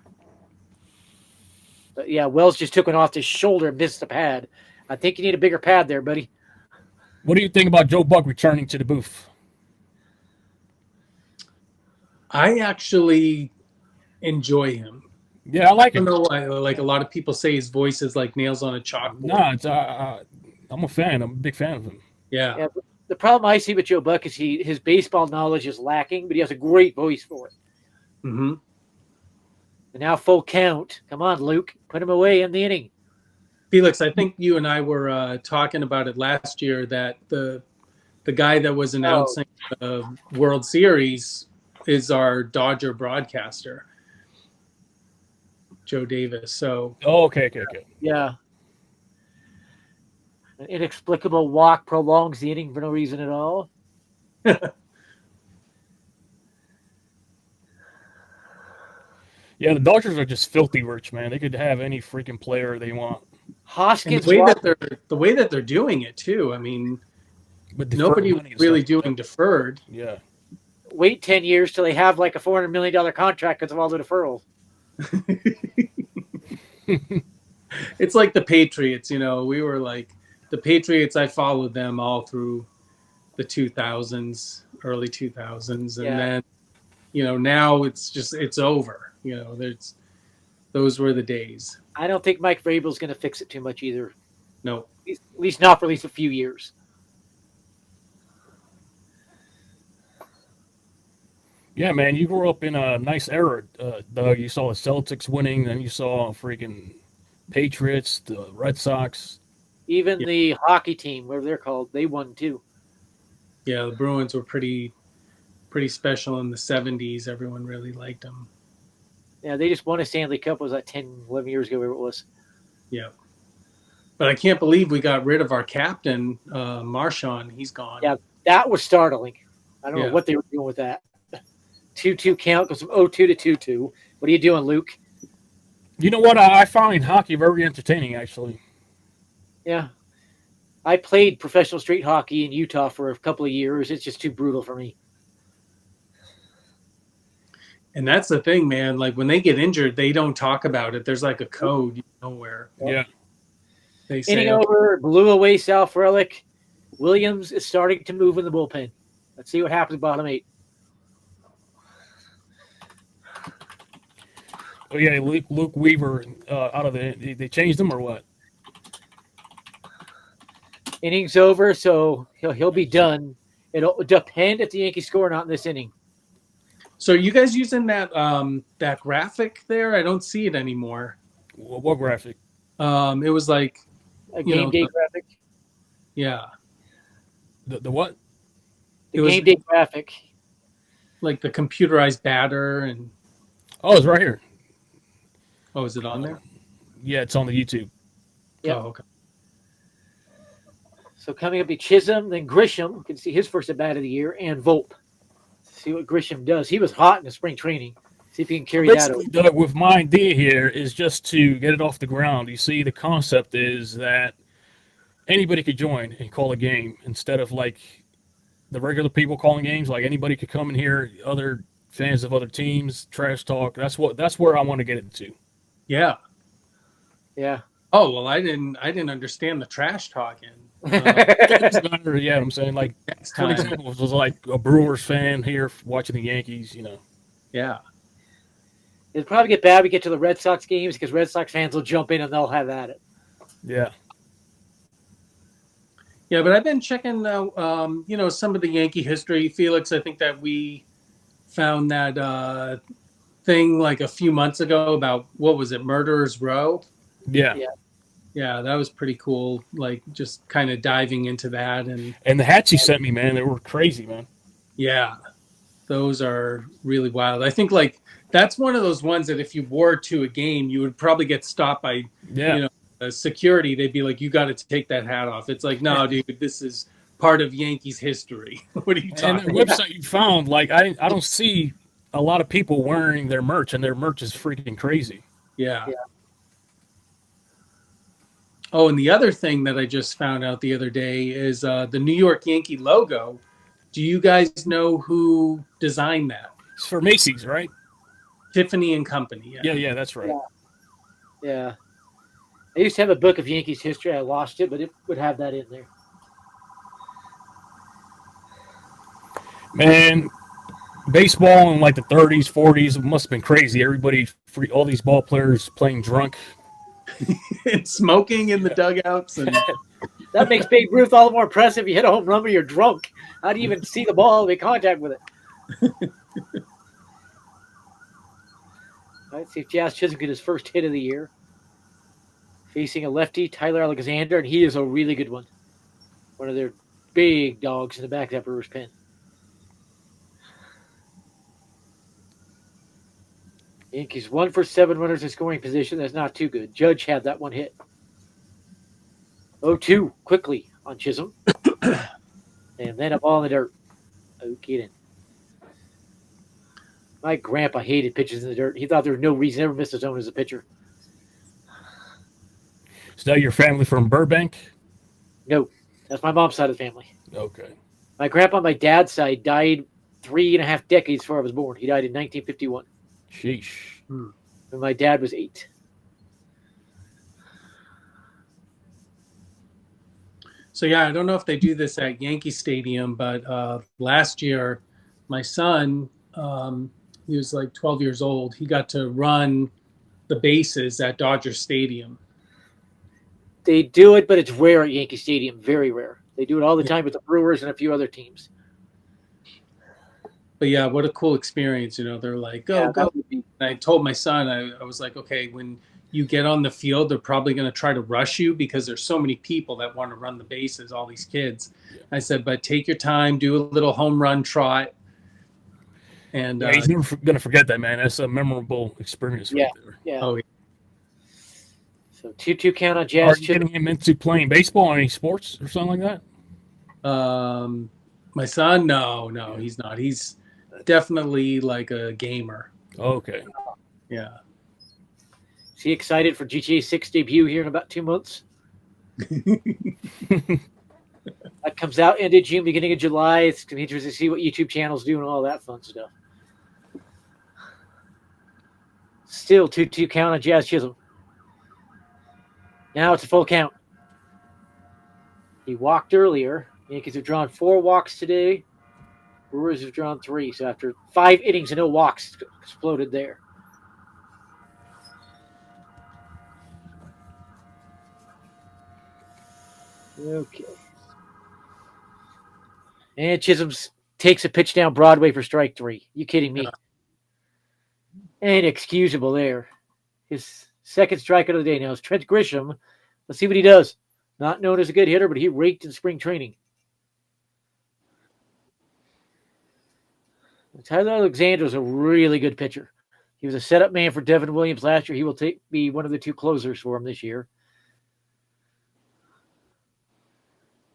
But yeah, Wells just took one off his shoulder and missed the pad. I think you need a bigger pad there, buddy. What do you think about Joe Buck returning to the booth? I actually enjoy him. Yeah, I like I him. don't know why. Like a lot of people say his voice is like nails on a chalkboard. Nah, it's, I'm a fan. I'm a big fan of him. Yeah. The problem I see with Joe Buck is his baseball knowledge is lacking, but he has a great voice for it. Mm-hmm. And now full count. Come on, Luke. Put him away in the inning. Felix, I think you and I were talking about it last year, that the guy that was announcing the World Series is our Dodger broadcaster, Joe Davis. So Okay. Yeah. An inexplicable walk prolongs the inning for no reason at all. Yeah, the Dodgers are just filthy rich, man. They could have any freaking player they want. and Hoskins the way that they're doing it too. I mean, But deferred nobody money and really stuff. doing deferred. Yeah. wait 10 years till they have like a $400 million contract because of all the deferrals. It's like the Patriots. We were like the Patriots. I followed them all through the 2000s, early 2000s, and then now it's over. Those were the days. I don't think Mike Vrabel's going to fix it too much either. No. At least not for at least a few years. Yeah, man, you grew up in a nice era, Doug. You saw the Celtics winning, then you saw freaking Patriots, the Red Sox. Even the hockey team, whatever they're called, they won too. Yeah, the Bruins were pretty special in the 70s. Everyone really liked them. Yeah, they just won a Stanley Cup. Was that 10, 11 years ago, whatever it was. Yeah. But I can't believe we got rid of our captain, Marchand. He's gone. Yeah, that was startling. I don't know what they were doing with that. 2-2 count goes from 0-2 to 2-2. What are you doing, Luke? You know what? I find hockey very entertaining, actually. Yeah. I played professional street hockey in Utah for a couple of years. It's just too brutal for me. And that's the thing, man. Like when they get injured, they don't talk about it. There's like a code, where they say, inning over, blew away South Relic. Williams is starting to move in the bullpen. Let's see what happens bottom 8. Oh yeah, Luke Weaver out of they changed him or what? Inning's over, so he'll be done. It'll depend if the Yankees score or not in this inning. So are you guys using that that graphic there? I don't see it anymore. What graphic? It was like A game day graphic. Yeah. The what? The game day graphic. Like the computerized batter and. Oh, it's right here. Oh, is it on there? Yeah, it's on the YouTube. Yep. Oh, okay. So coming up be Chisholm, then Grisham. You can see his first at bat of the year, and Volpe. See what Grisham does. He was hot in the spring training. See if he can carry that over. Doug, with my idea here is just to get it off the ground. You see, the concept is that anybody could join and call a game instead of like the regular people calling games. Like anybody could come in here, other fans of other teams, trash talk. That's where I want to get into. Yeah. Yeah. Oh well, I didn't understand the trash talking. Yeah, I'm saying like for example, was like a Brewers fan here watching the Yankees. Yeah. It'll probably get bad when we get to the Red Sox games because Red Sox fans will jump in and they'll have at it. Yeah. Yeah, but I've been checking out, some of the Yankee history. Felix, I think that we found that thing like a few months ago about, what was it, Murderers Row? Yeah. Yeah. Yeah, that was pretty cool. Like, just kind of diving into that. And And the hats he sent me, man, they were crazy, man. yeah, those are really wild. I think like that's one of those ones that if you wore to a game, you would probably get stopped by, Yeah. security. They'd be like, "You got to take that hat off." It's like, no, dude, this is part of Yankees history. What are you And the talking? website you found, like, I don't see a lot of people wearing their merch, and their merch is freaking crazy. Yeah. Yeah. Oh, and the other thing that I just found out the other day is the New York Yankee logo. Do you guys know who designed that? It's for Macy's, right? Tiffany and Company. Yeah, yeah, that's right. Yeah. I used to have a book of Yankees history. I lost it, but it would have that in there. Man, baseball in like the 30s, 40s must have been crazy. Everybody, all these ball players playing drunk. And smoking in the dugouts. And That makes Babe Ruth all the more impressive. You hit a home run, but you're drunk. How do you even see the ball, make contact with it? All right, see if Jazz Chisholm get his first hit of the year. Facing a lefty, Tyler Alexander, and he is a really good one. One of their big dogs in the back of that Brewers pen. Yankees 1 for 7 runners in scoring position. That's not too good. Judge had that one hit. 0-2 quickly on Chisholm. And then a ball in the dirt. Okay then. My grandpa hated pitches in the dirt. He thought there was no reason to ever miss a zone as a pitcher. Is that your family from Burbank? No, that's my mom's side of the family. Okay. My grandpa on my dad's side died 3.5 decades before I was born. He died in 1951. Sheesh. When my dad was 8. so, yeah, I don't know if they do this at Yankee Stadium, but last year, my son, he was like 12 years old. He got to run the bases at Dodger Stadium. They do it, but it's rare at Yankee Stadium. Very rare. They do it all the time with the Brewers and a few other teams. But yeah, what a cool experience. They're like, go. And I told my son, I was like, okay, when you get on the field, they're probably going to try to rush you because there's so many people that want to run the bases, all these kids. Yeah. I said, but take your time, do a little home run trot. And he's never going to forget that, man. That's a memorable experience right there. Yeah. Oh, yeah. So 2-2 count on Jazz. Are you getting him into playing baseball or any sports or something like that? My son, no, he's not. He's definitely like a gamer. Okay. Yeah. Is he excited for GTA 6 debut here in about 2 months? That comes out end of June, beginning of July. It's going to be interesting to see what YouTube channels do and all that fun stuff. Still 2-2 count on Jazz Chisholm. Now it's a full count. He walked earlier. Yankees have drawn 4 walks today. Brewers have drawn 3. So after 5 innings and no walks, exploded there. Okay. And Chisholm takes a pitch down Broadway for strike 3. You kidding me? Inexcusable there. His second strikeout of the day now is Trent Grisham. Let's see what he does. Not known as a good hitter, but he raked in spring training. Tyler Alexander is a really good pitcher. He was a setup man for Devin Williams last year. He will be one of the 2 closers for him this year.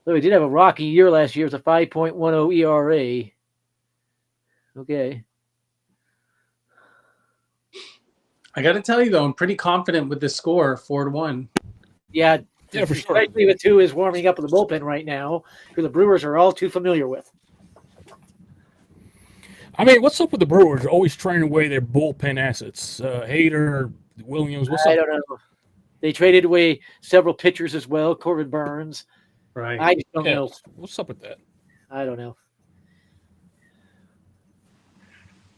Though he did have a rocky year last year. It was a 5.10 ERA. Okay. I got to tell you, though, I'm pretty confident with the score, 4-1. Yeah, for sure. Especially with who is warming up in the bullpen right now, who the Brewers are all too familiar with. I mean, what's up with the Brewers? They're always trading away their bullpen assets. Hader, Williams, what's up? I don't know. They traded away several pitchers as well. Corbin Burns. Right. I just don't know. What's up with that? I don't know.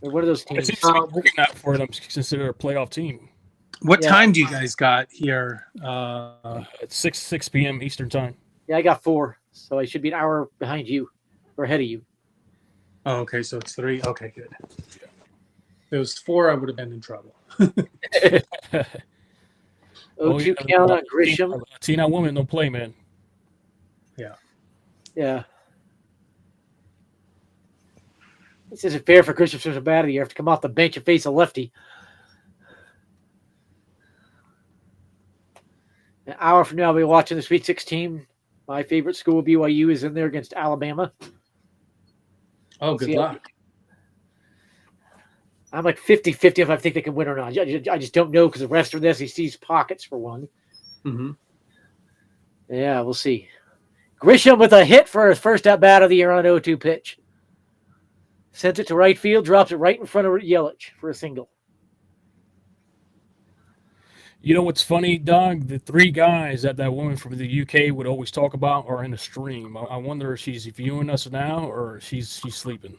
They're one of those teams. It seems to be working out for them to consider a playoff team. What time do you guys got here? It's 6 p.m. Eastern time. Yeah, I got 4. So I should be an hour behind you or ahead of you. Oh, okay, so it's 3. Okay, good. If it was 4, I would have been in trouble. 0-2 count on Grisham. Latina woman don't play, man. Yeah. This isn't fair for Grisham so bad. You have to come off the bench and face a lefty. An hour from now, I'll be watching the Sweet 16. My favorite school, BYU, is in there against Alabama. Oh, good luck. I'm like 50-50 if I think they can win or not. I just don't know because the rest of the SEC's pockets for one. Mm-hmm. Yeah, we'll see. Grisham with a hit for his first at-bat of the year on an 0-2 pitch. Sends it to right field, drops it right in front of Yelich for a single. You know what's funny, Doug? The 3 guys that woman from the UK would always talk about are in the stream. I wonder if she's viewing us now or she's sleeping.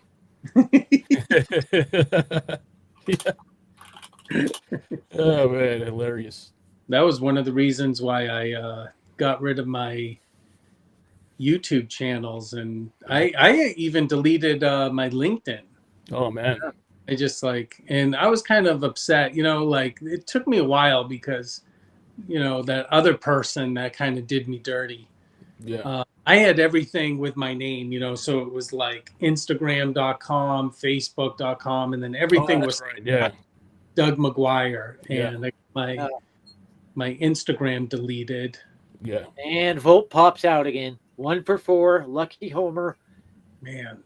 Yeah. Oh, man, hilarious. That was one of the reasons why I got rid of my YouTube channels, and I even deleted my LinkedIn. Oh, man. I just and I was kind of upset, it took me a while because, that other person that kind of did me dirty. Yeah. I had everything with my name, so it was like Instagram.com, Facebook.com, and then everything was right. Yeah. Doug McGuire, Yeah. and my Instagram deleted. Yeah. And Volt pops out again. 1 for 4. Lucky homer. Man.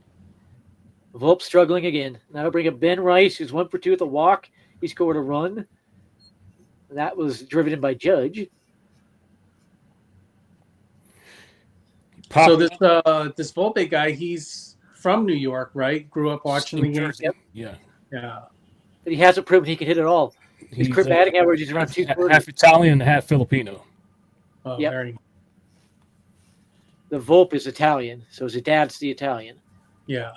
Volpe struggling again. Now bring up Ben Rice, who's 1 for 2 with a walk. He scored a run. That was driven in by Judge. So this Volpe guy, he's from New York, right? Grew up watching the Yankees. Yep. Yeah. Yeah. But he hasn't proven he can hit it all. His career batting average is around 230. Half Italian, half Filipino. Oh, Yep. very. The Volpe is Italian, so his dad's the Italian. Yeah.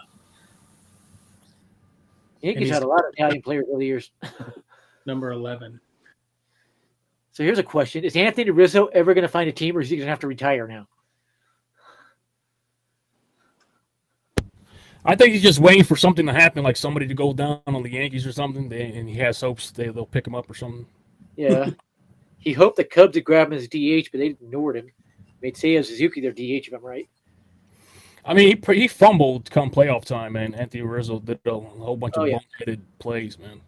Yankees had a lot of Italian players over the years. Number 11. So here's a question. Is Anthony Rizzo ever going to find a team, or is he going to have to retire now? I think he's just waiting for something to happen, like somebody to go down on the Yankees or something, and he has hopes they'll pick him up or something. Yeah. He hoped the Cubs would grab him as DH, but they ignored him. Made Seiya Suzuki their DH, if I'm right. I mean, he fumbled come playoff time, man. Anthony Rizzo did a whole bunch of boneheaded plays, man.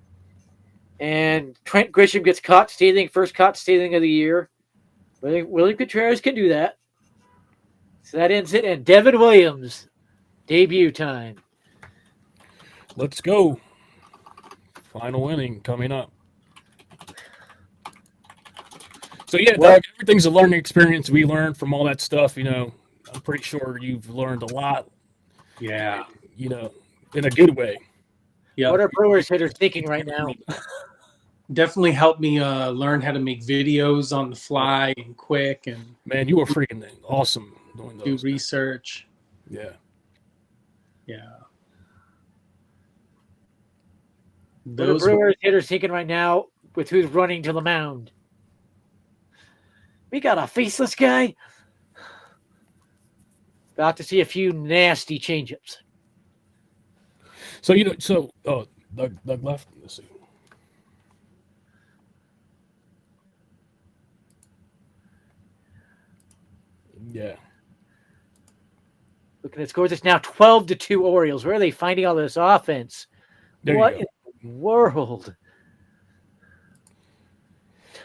And Trent Grisham gets caught stealing, first caught stealing of the year. William Contreras can do that. So that ends it. And Devin Williams, debut time. Let's go. Final inning coming up. So, yeah, Doug, everything's a learning experience. We learned from all that stuff, I'm pretty sure you've learned a lot. Yeah. In a good way. Yeah. What are Brewers hitters thinking right now? Definitely helped me learn how to make videos on the fly and quick, and man, you were freaking awesome doing those. Do research. Yeah. Yeah. What are Brewers hitters thinking right now with who's running to the mound? We got a faceless guy. About to see a few nasty changeups. So Doug left. Let's see. Yeah. Looking at scores, it's now 12-2 Orioles. Where are they finding all this offense? What in the world?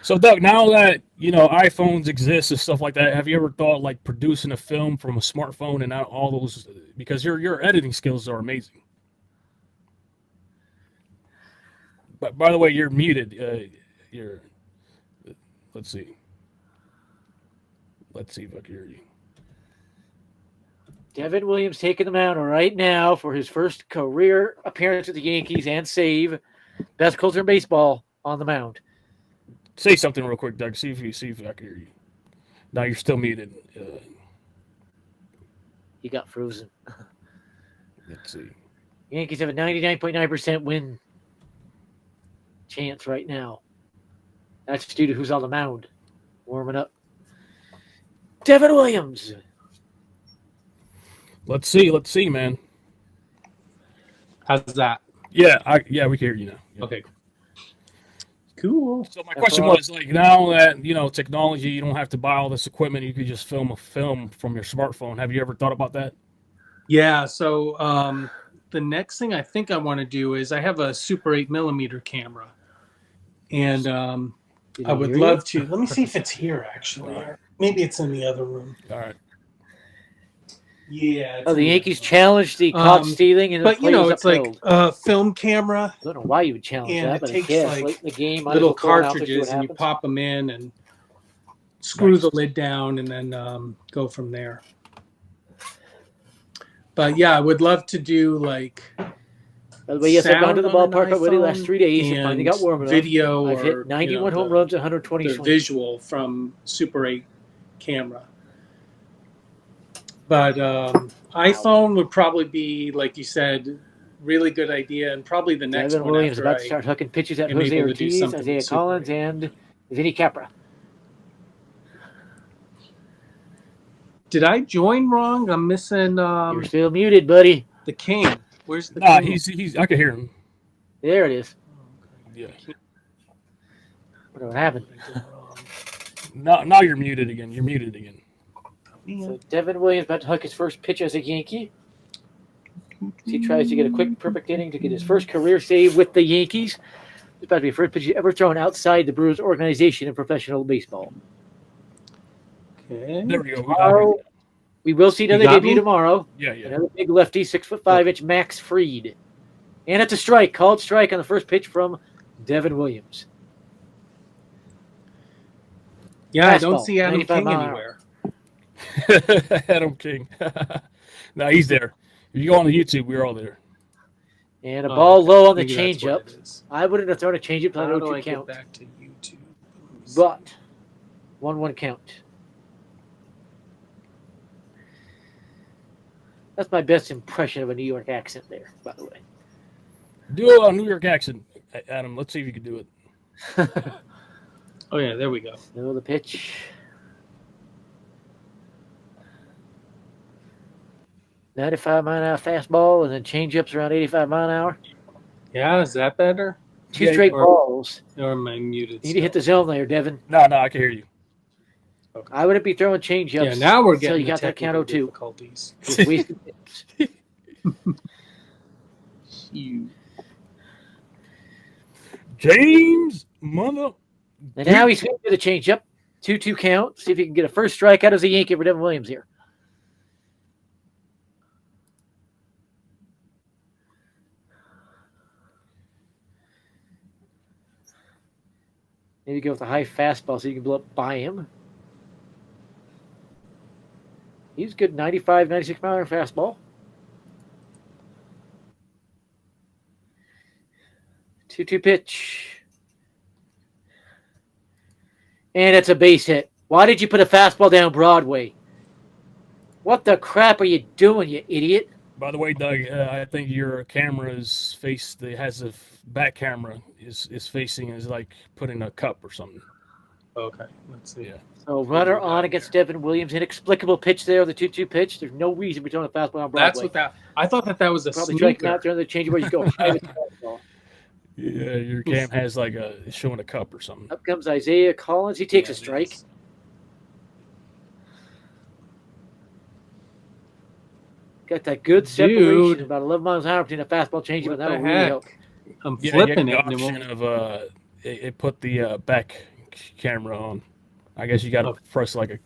So, Doug, now that, iPhones exist and stuff like that, have you ever thought, like, producing a film from a smartphone and all those, because your editing skills are amazing. But, by the way, you're muted. Let's see. Let's see if I can hear you. Devin Williams taking the mound right now for his first career appearance with the Yankees and save. Best closer in baseball on the mound. Say something real quick, Doug. See if I can hear you. No, you're still muted. He got frozen. Let's see. Yankees have a 99.9% win chance right now. That's due to who's on the mound, warming up. Devin Williams. Let's see, man. How's that? Yeah, we can hear you now. Yeah. Okay. Cool. So my question was like, now that technology, you don't have to buy all this equipment. You could just film from your smartphone. Have you ever thought about that? Yeah. So the next thing I think I want to do is I have a Super 8mm camera, and I would love to. Let me see if it's here actually. Or maybe it's in the other room. All right. Yeah. The Yankees challenged the caught stealing, and but it's upheld. like a film camera. I don't know why you would challenge And that, it but takes, late like, in the game, might as little well throw it out there, see what cartridges, and you happens. pop them in and screw the lid down, and then go from there. But yeah, I would love to do like. By the way, yes, I've gone to the sound on ballpark an already the last iPhone 3 days and finally got warm enough. video I've or, hit 91 home runs, 120 the swings. visual from Super 8 camera. But iPhone would probably be, like you said, really good idea, and probably the next Devin one Williams after about to I start hooking pitches at am Jose able to do Ortiz, something Isaiah with Super Collins, 8. and Vinny Capra. Did I join wrong? I'm missing You're still muted, buddy. the king. Where's the Nah, king? he's. I can hear him. There it is. Yeah. What happened? Now you're muted again. You're muted again. So Devin Williams about to hook his first pitch as a Yankee. He tries to get a quick, perfect inning to get his first career save with the Yankees. It's about to be the first pitch he's ever thrown outside the Brewers organization in professional baseball. Okay. There we go. Tomorrow, we will see another got debut me? tomorrow. Yeah. Another big lefty, 6'5" Max Fried. And it's a strike, called strike on the first pitch from Devin Williams. Yeah, I Fastball, don't see Adam 95 King mile an hour. anywhere. Adam King. No, he's there. If you go on the YouTube, we're all there. And a ball low on the Maybe that's what changeup. it is. I wouldn't have thrown a changeup, but I How know do two I get count. back to YouTube? But 1-1 count. That's my best impression of a New York accent there, by the way. Do a New York accent, Adam. Let's see if you can do it. Oh yeah, there we go. Know the pitch. .95-mile-an-hour fastball, and then changeups around 85-mile-an-hour. Yeah, is that better? Two Yeah, straight or- balls. Or am I muted? You need to hit the zone there, Devin. No, I can hear you. Okay. I wouldn't be throwing changeups. Yeah, now we're until getting you got that count technical 0-2. difficulties. Just wasted hits. James, mother. And now he's swinging to the changeup. 2-2 count. See if he can get a first strikeout as a Yankee for Devin Williams here. Maybe go with a high fastball so you can blow up by him. He's good 95, 96 mile an hour fastball. 2-2 pitch. And it's a base hit. Why did you put a fastball down Broadway? What the crap are you doing, you idiot? By the way, Doug, I think your camera is has a back camera is facing is like putting a cup or something. Okay, let's see. Yeah. So runner on against Devin Williams. Inexplicable pitch there, the 2-2 pitch. There's no reason we're throwing a fastball on Broadway. That's what that. I thought that was a Probably striking sneaker. out there on the change where you go. Yeah, your cam has like it's showing a cup or something. Up comes Isaiah Collins. He takes Yeah, a strike. it is. Got that good separation, Dude. about 11 miles an hour between a fastball change, What but that'll the really heck? help. I'm Yeah, flipping you it. got And the it option won't- of it put the back camera on. I guess you got to Okay. press like a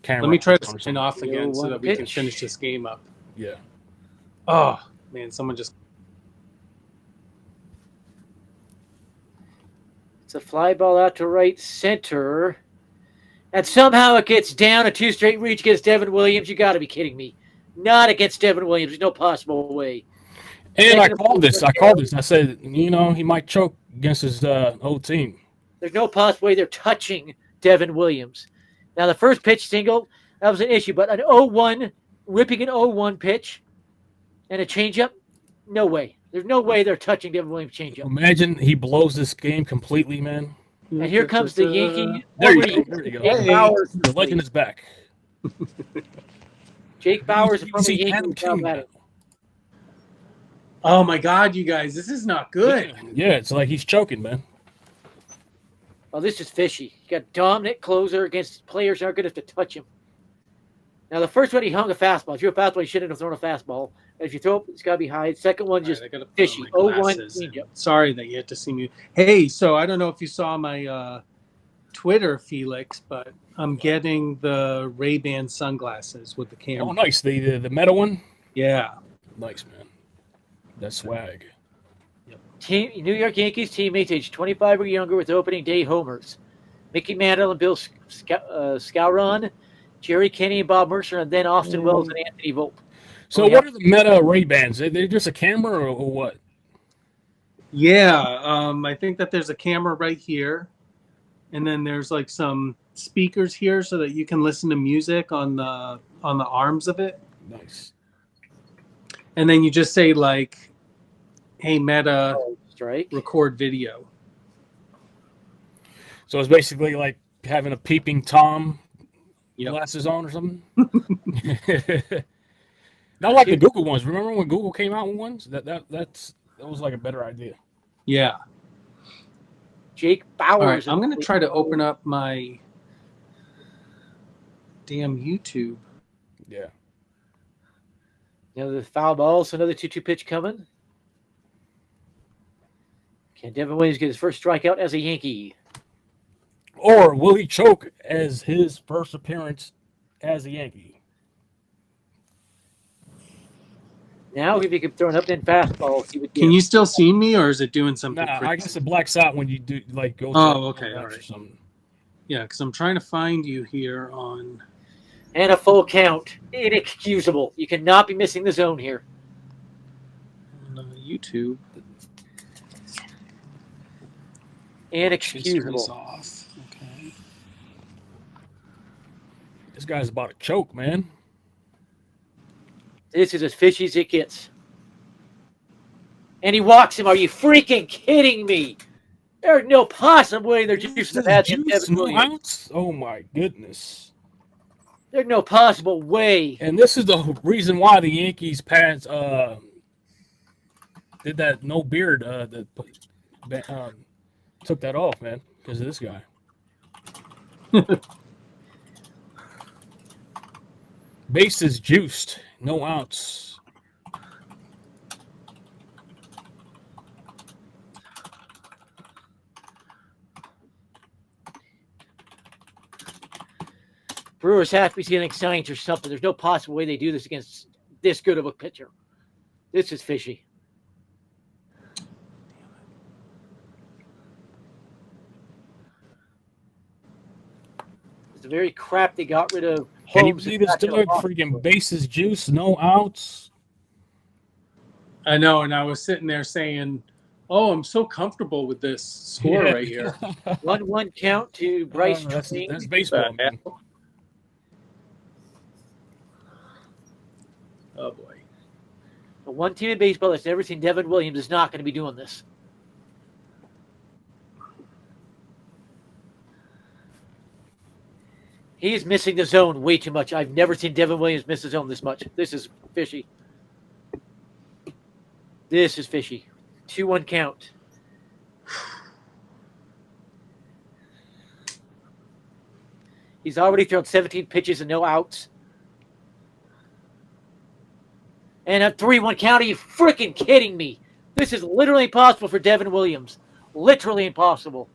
camera. Let me try to or sign something. off again so 0-1 that we can pitch. finish this game up. Yeah. Oh man, someone just. It's a fly ball out to right center. And somehow it gets down a 2 straight reach against Devin Williams. You got to be kidding me. Not against Devin Williams. There's no possible way. And I called this. I said, he might choke against his old team. There's no possible way they're touching Devin Williams. Now, the first pitch single, that was an issue, but an 0-1, ripping an 0-1 pitch and a changeup, no way. There's no way they're touching Devin Williams' changeup. Imagine he blows this game completely, man. And here comes the Yankee. There you go. There you go. Hey. The legend is back. Jake Bauers is from See, the Adam Yankees. King How about now. it? Oh my God, you guys, this is not good. Yeah, it's like he's choking, man. Oh, this is fishy. You got dominant closer against players that aren't going to have to touch him. Now, the first one, he hung a fastball. If you're a fastball, you shouldn't have thrown a fastball. If you throw it, it's got to be high. Second one, just All right, I gotta put fishy. on my 0-1 glasses. changeup. Sorry that you had to see me. Hey, so I don't know if you saw my Twitter, Felix, but I'm getting the Ray-Ban sunglasses with the camera. Oh, nice. The meta one. Yeah. Nice, man. That's swag. New York Yankees teammates aged 25 or younger with opening day homers. Mickey Mantle and Bill Skowron, Jerry Kenney and Bob Mercer, and then Austin Wells and Anthony Volpe. So Oh, yeah. what are the meta Ray-Bans? They're just a camera or what? Yeah, I think that there's a camera right here, and then there's like some speakers here so that you can listen to music on the arms of it. Nice. And then you just say like, "Hey Meta, Strike. record video." So it's basically like having a peeping Tom Yep. glasses on or something. Not like the Google ones. Remember when Google came out with ones? That was like a better idea. Yeah. Jake Bauers. All right, I'm gonna try to open up my damn YouTube. Yeah. Now the foul ball, so another 2-2 pitch coming. Can Devin Williams get his first strikeout as a Yankee? Or will he choke as his first appearance as a Yankee? Now, if he could throw an up and fastball, he would get. Can you still see me, or is it doing something? Nah, I crazy? guess it blacks out when you do like go. Oh, okay, or all right. something. Yeah, because I'm trying to find you here on. And a full count. Inexcusable. You cannot be missing the zone here. YouTube. Inexcusable. History's off. Okay. This guy's about to choke, man. This is as fishy as it gets. And he walks him. Are you freaking kidding me? There's no possible way they're juicing the bad Juice, no outs? Oh my goodness. There's no possible way. And this is the reason why the Yankees pads did that no beard took that off, man, because of this guy. Base is juiced, no outs. Brewers have to be getting signs or something. There's no possible way they do this against this good of a pitcher. This is fishy. It's the very crap they got rid of. Can you Holmes believe and it's still a Patrick freaking bases juice, no outs? I know, and I was sitting there saying, "Oh, I'm so comfortable with this score right here." 1-1 count to Bryce Train. That's baseball, man. Oh boy. The one team in baseball that's never seen Devin Williams is not going to be doing this. He is missing the zone way too much. I've never seen Devin Williams miss the zone this much. This is fishy. This is fishy. 2-1 count. He's already thrown 17 pitches and no outs. And a 3-1 count. Are you freaking kidding me? This is literally impossible for Devin Williams. Literally impossible.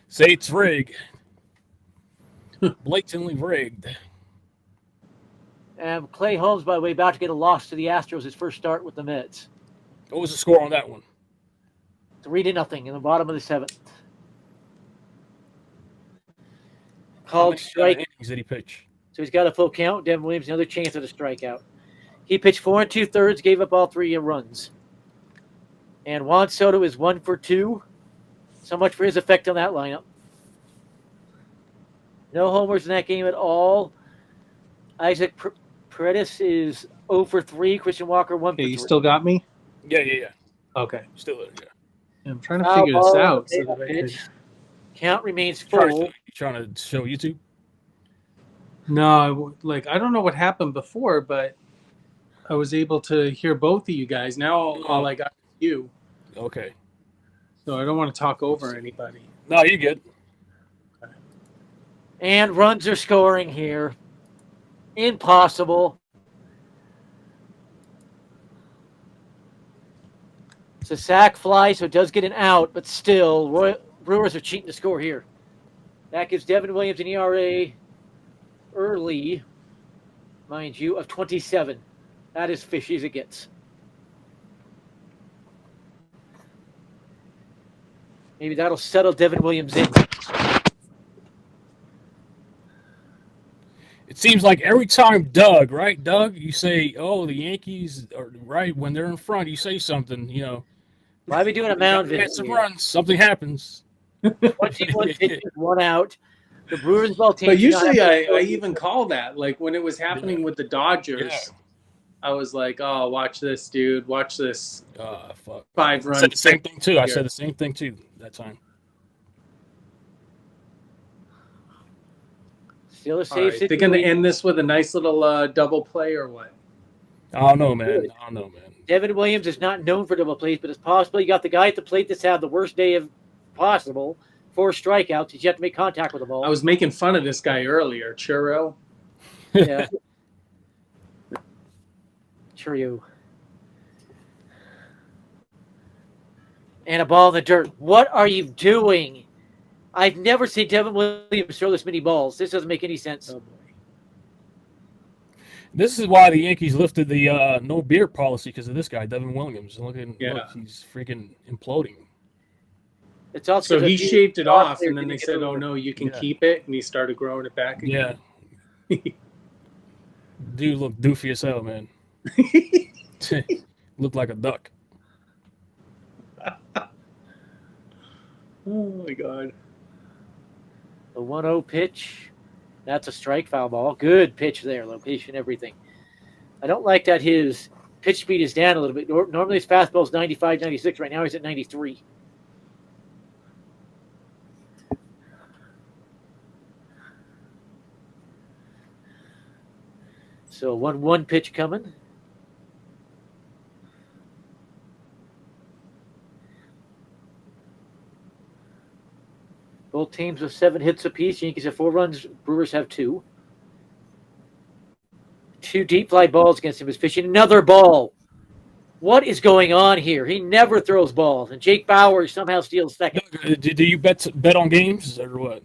Say it's rigged. Blatantly rigged. And Clay Holmes, by the way, about to get a loss to the Astros, his first start with the Mets. What was the score on that one? 3-0 in the bottom of the 7th. Called How strike. many innings did he pitch? So he's got a full count. Devin Williams, another chance at a strikeout. He pitched 4 2/3, gave up all 3 runs. And Juan Soto is 1 for 2. So much for his effect on that lineup. No homers in that game at all. Isaac Paredes is 0 for 3. Christian Walker 1 for 3. Okay, you still got me? Yeah. Okay. Still, yeah. I'm trying to Foul figure this ball, out. So big that I could... pitch. Count remains You full. trying to show YouTube? No, I don't know what happened before, but I was able to hear both of you guys. Now all I got is you. Okay. So I don't want to talk over anybody. No, you good. And runs are scoring here. Impossible. It's a sac fly, so it does get an out, but still, Brewers are cheating to score here. That gives Devin Williams an ERA early, mind you, of 27. That is fishy as it gets. Maybe that'll settle Devin Williams in. It seems like every time Doug, you say, "Oh, the Yankees," or right when they're in front, you say something. Why are we doing a mound Get visit some here? runs. Something happens. 21 pitches, 1 out. The Brewers ball team. But usually I even call that. Like when it was happening with the Dodgers, Yeah. I was like, "Oh, watch this, dude. Watch this." Fuck. 5 I runs. said the same thing too. I here. said the same thing too that time. Still a All safe right, situation. they're going to end this with a nice little double play or what? I don't know, man. Devin Williams is not known for double plays, but it's possible you got the guy at the plate that's had the worst day of possible. 4 strikeouts. You have to make contact with the ball. I was making fun of this guy earlier, Churro. Yeah. Trio. And a ball in the dirt. What are you doing? I've never seen Devin Williams throw this many balls. This doesn't make any sense. Oh boy. This is why the Yankees lifted the no beer policy because of this guy, Devin Williams. Look, he's freaking imploding. It's also So he shaved it off, and then they said, over. "Oh no, you can keep it," and he started growing it back again. Yeah. Dude looked doofy as hell, man. Looked like a duck. Oh my god. The 1-0 pitch. That's a strike, foul ball. Good pitch there, location, everything. I don't like that his pitch speed is down a little bit. Normally his fastball is 95, 96. Right now he's at 93. So 1-1 pitch coming. Both teams with 7 hits apiece. Yankees have 4 runs. Brewers have 2. 2 deep fly balls against him. Is fishing another ball. What is going on here? He never throws balls. And Jake Bauer somehow steals second. Do you bet on games or what?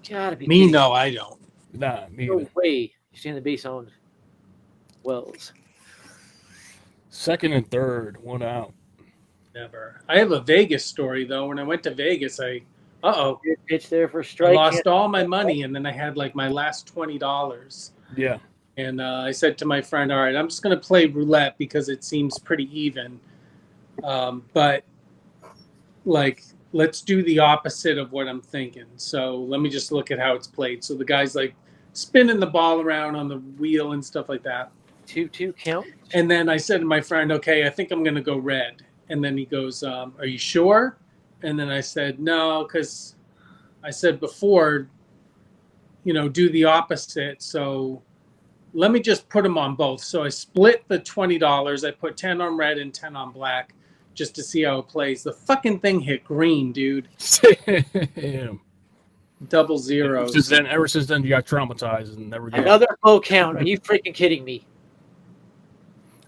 Gotta be Me, kidding. no, I don't. Nah, me No either. way. You stand the base on Wells. Second and third, 1 out. Never. I have a Vegas story though. When I went to Vegas, Good pitch there for a I strike. lost all my money, and then I had like my last $20. Yeah. And I said to my friend, "All right, I'm just going to play roulette because it seems pretty even. But like, let's do the opposite of what I'm thinking. So let me just look at how it's played." So the guy's like spinning the ball around on the wheel and stuff like that. 2-2 count. And then I said to my friend, "Okay, I think I'm going to go red." And then he goes, "Are you sure?" And then I said, "No, because I said before, do the opposite. So let me just put them on both." So I split the $20. I put 10 on red and 10 on black just to see how it plays. The fucking thing hit green, dude. Damn. Double zeros. Ever since then, you got traumatized and never did. Another full count. Are you freaking kidding me?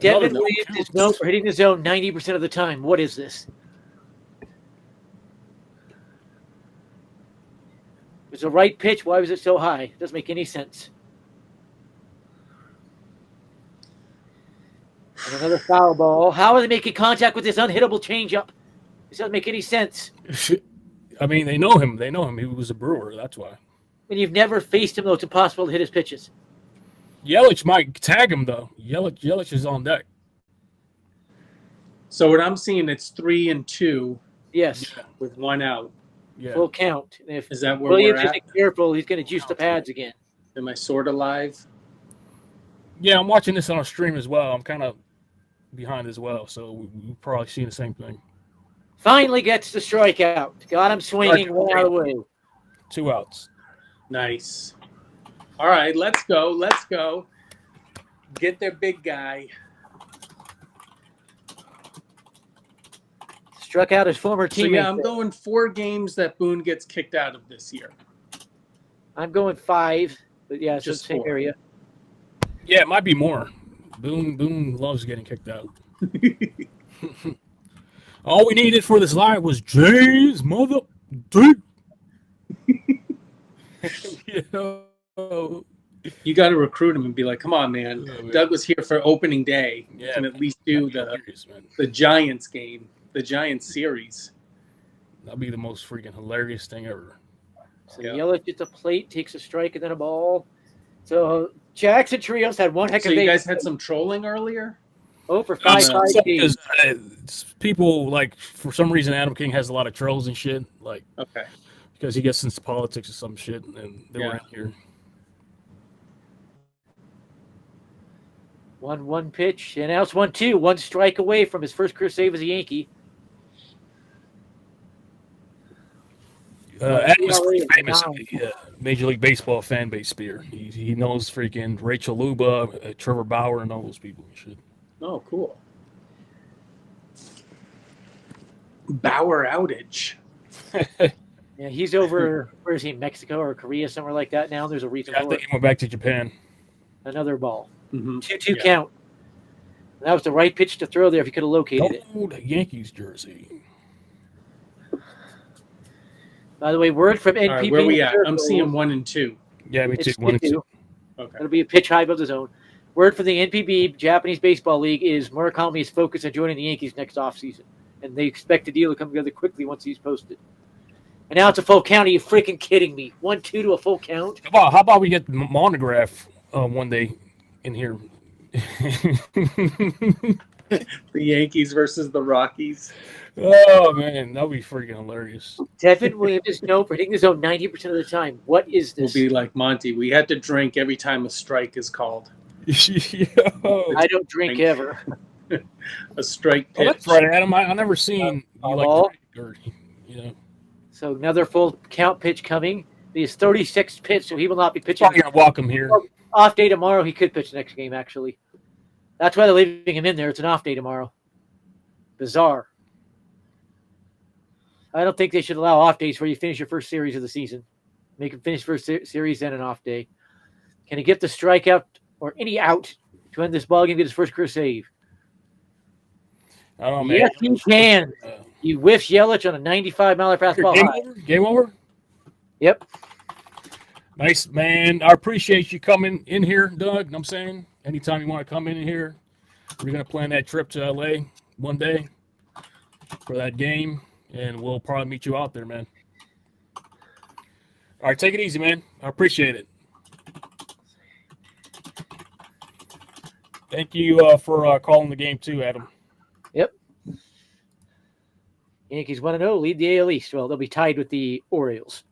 Another Devin no Williams count. is known for hitting the zone 90% of the time. What is this? It was the right pitch. Why was it so high? It doesn't make any sense. And another foul ball. How are they making contact with this unhittable changeup? This doesn't make any sense. I mean, they know him. They know him. He was a Brewer. That's why. When you've never faced him, though, it's impossible to hit his pitches. Yelich might tag him though. Yelich is on deck. So what I'm seeing, it's 3-2 Yes, Yeah. with 1 out. Yeah. full count. And if Is that where Williams we're at? isn't careful, he's going to juice the pads again. Am I sort of live? Yeah, I'm watching this on a stream as well. I'm kind of behind as well, so we've probably seen the same thing. Finally gets the strikeout. Got him swinging one out of the way. 2 outs. Nice. All right, let's go. Let's go. Get their big guy. Struck out his former So teammate. yeah, I'm going 4 games that Boone gets kicked out of this year. I'm going 5, but yeah, it's Just the same 4. area. Yeah, it might be more. Boone loves getting kicked out. All we needed for this live was Jay's mother. Dude. You got to recruit him and be like, come on, man. Oh, man. Doug was here for opening day. You Yeah, can at least do hilarious, man. the Giants game, the Giants series. That'll be the most freaking hilarious thing ever. So Yeah. Yelich gets a plate, takes a strike, and then a ball. So Jackson Trios had one heck So of a you guys had some trolling earlier? Oh for 5 Because people, like, for some reason, Adam King has a lot of trolls and shit. Like, Okay. because he gets into politics or some shit, and they were in here. 1-1 pitch, and now it's 1-2. 1 strike away from his first career save as a Yankee. Adam is pretty famous in the Major League Baseball fan base sphere. He knows freaking Rachel Luba, Trevor Bauer, and all those people and shit. Oh, cool. Bauer outage. Yeah, he's over, where is he, Mexico or Korea, somewhere like that now. There's a reason I for think it. he went back to Japan. Another ball. Mm-hmm. 2-2 count. That was the right pitch to throw there if he could have located it. Old Yankees jersey. By the way, word from NPB. All right, where we at? I'm seeing 1 and 2. Yeah, me too. It's 1 and 2. Okay. It'll be a pitch high above the zone. Word from the NPB, Japanese Baseball League, is Murakami is focused on joining the Yankees next offseason. And they expect the deal to come together quickly once he's posted. And now it's a full count. Are you freaking kidding me? 1-2 to a full count? How about we get the monograph one day in here? The Yankees versus the Rockies. Oh, man. That would be freaking hilarious. Devin Williams is known for hitting the zone 90% of the time. What is We'll this? be like Monty. We had to drink every time a strike is called. Yo. I don't drink ever. A strike Oh, pitch. that's right, Adam. I've never seen you like ball. drink, or, you know. So another full count pitch coming. His 36th pitch, so he will not be pitching. Probably gonna walk him here. Off day tomorrow. He could pitch the next game, actually. That's why they're leaving him in there. It's an off day tomorrow. Bizarre. I don't think they should allow off days where you finish your first series of the season. Make him finish first series, then an off day. Can he get the strikeout or any out to end this ball game, get his first career save? I don't know, man. Yes, he can. He whiffs Yelich on a 95-mile fastball. Game over? Game over? Yep. Nice, man. I appreciate you coming in here, Doug. You know what I'm saying? Anytime you want to come in here, we're going to plan that trip to LA one day for that game, and we'll probably meet you out there, man. All right, take it easy, man. I appreciate it. Thank you for calling the game, too, Adam. Yep. Yankees 1-0, lead the AL East. Well, they'll be tied with the Orioles.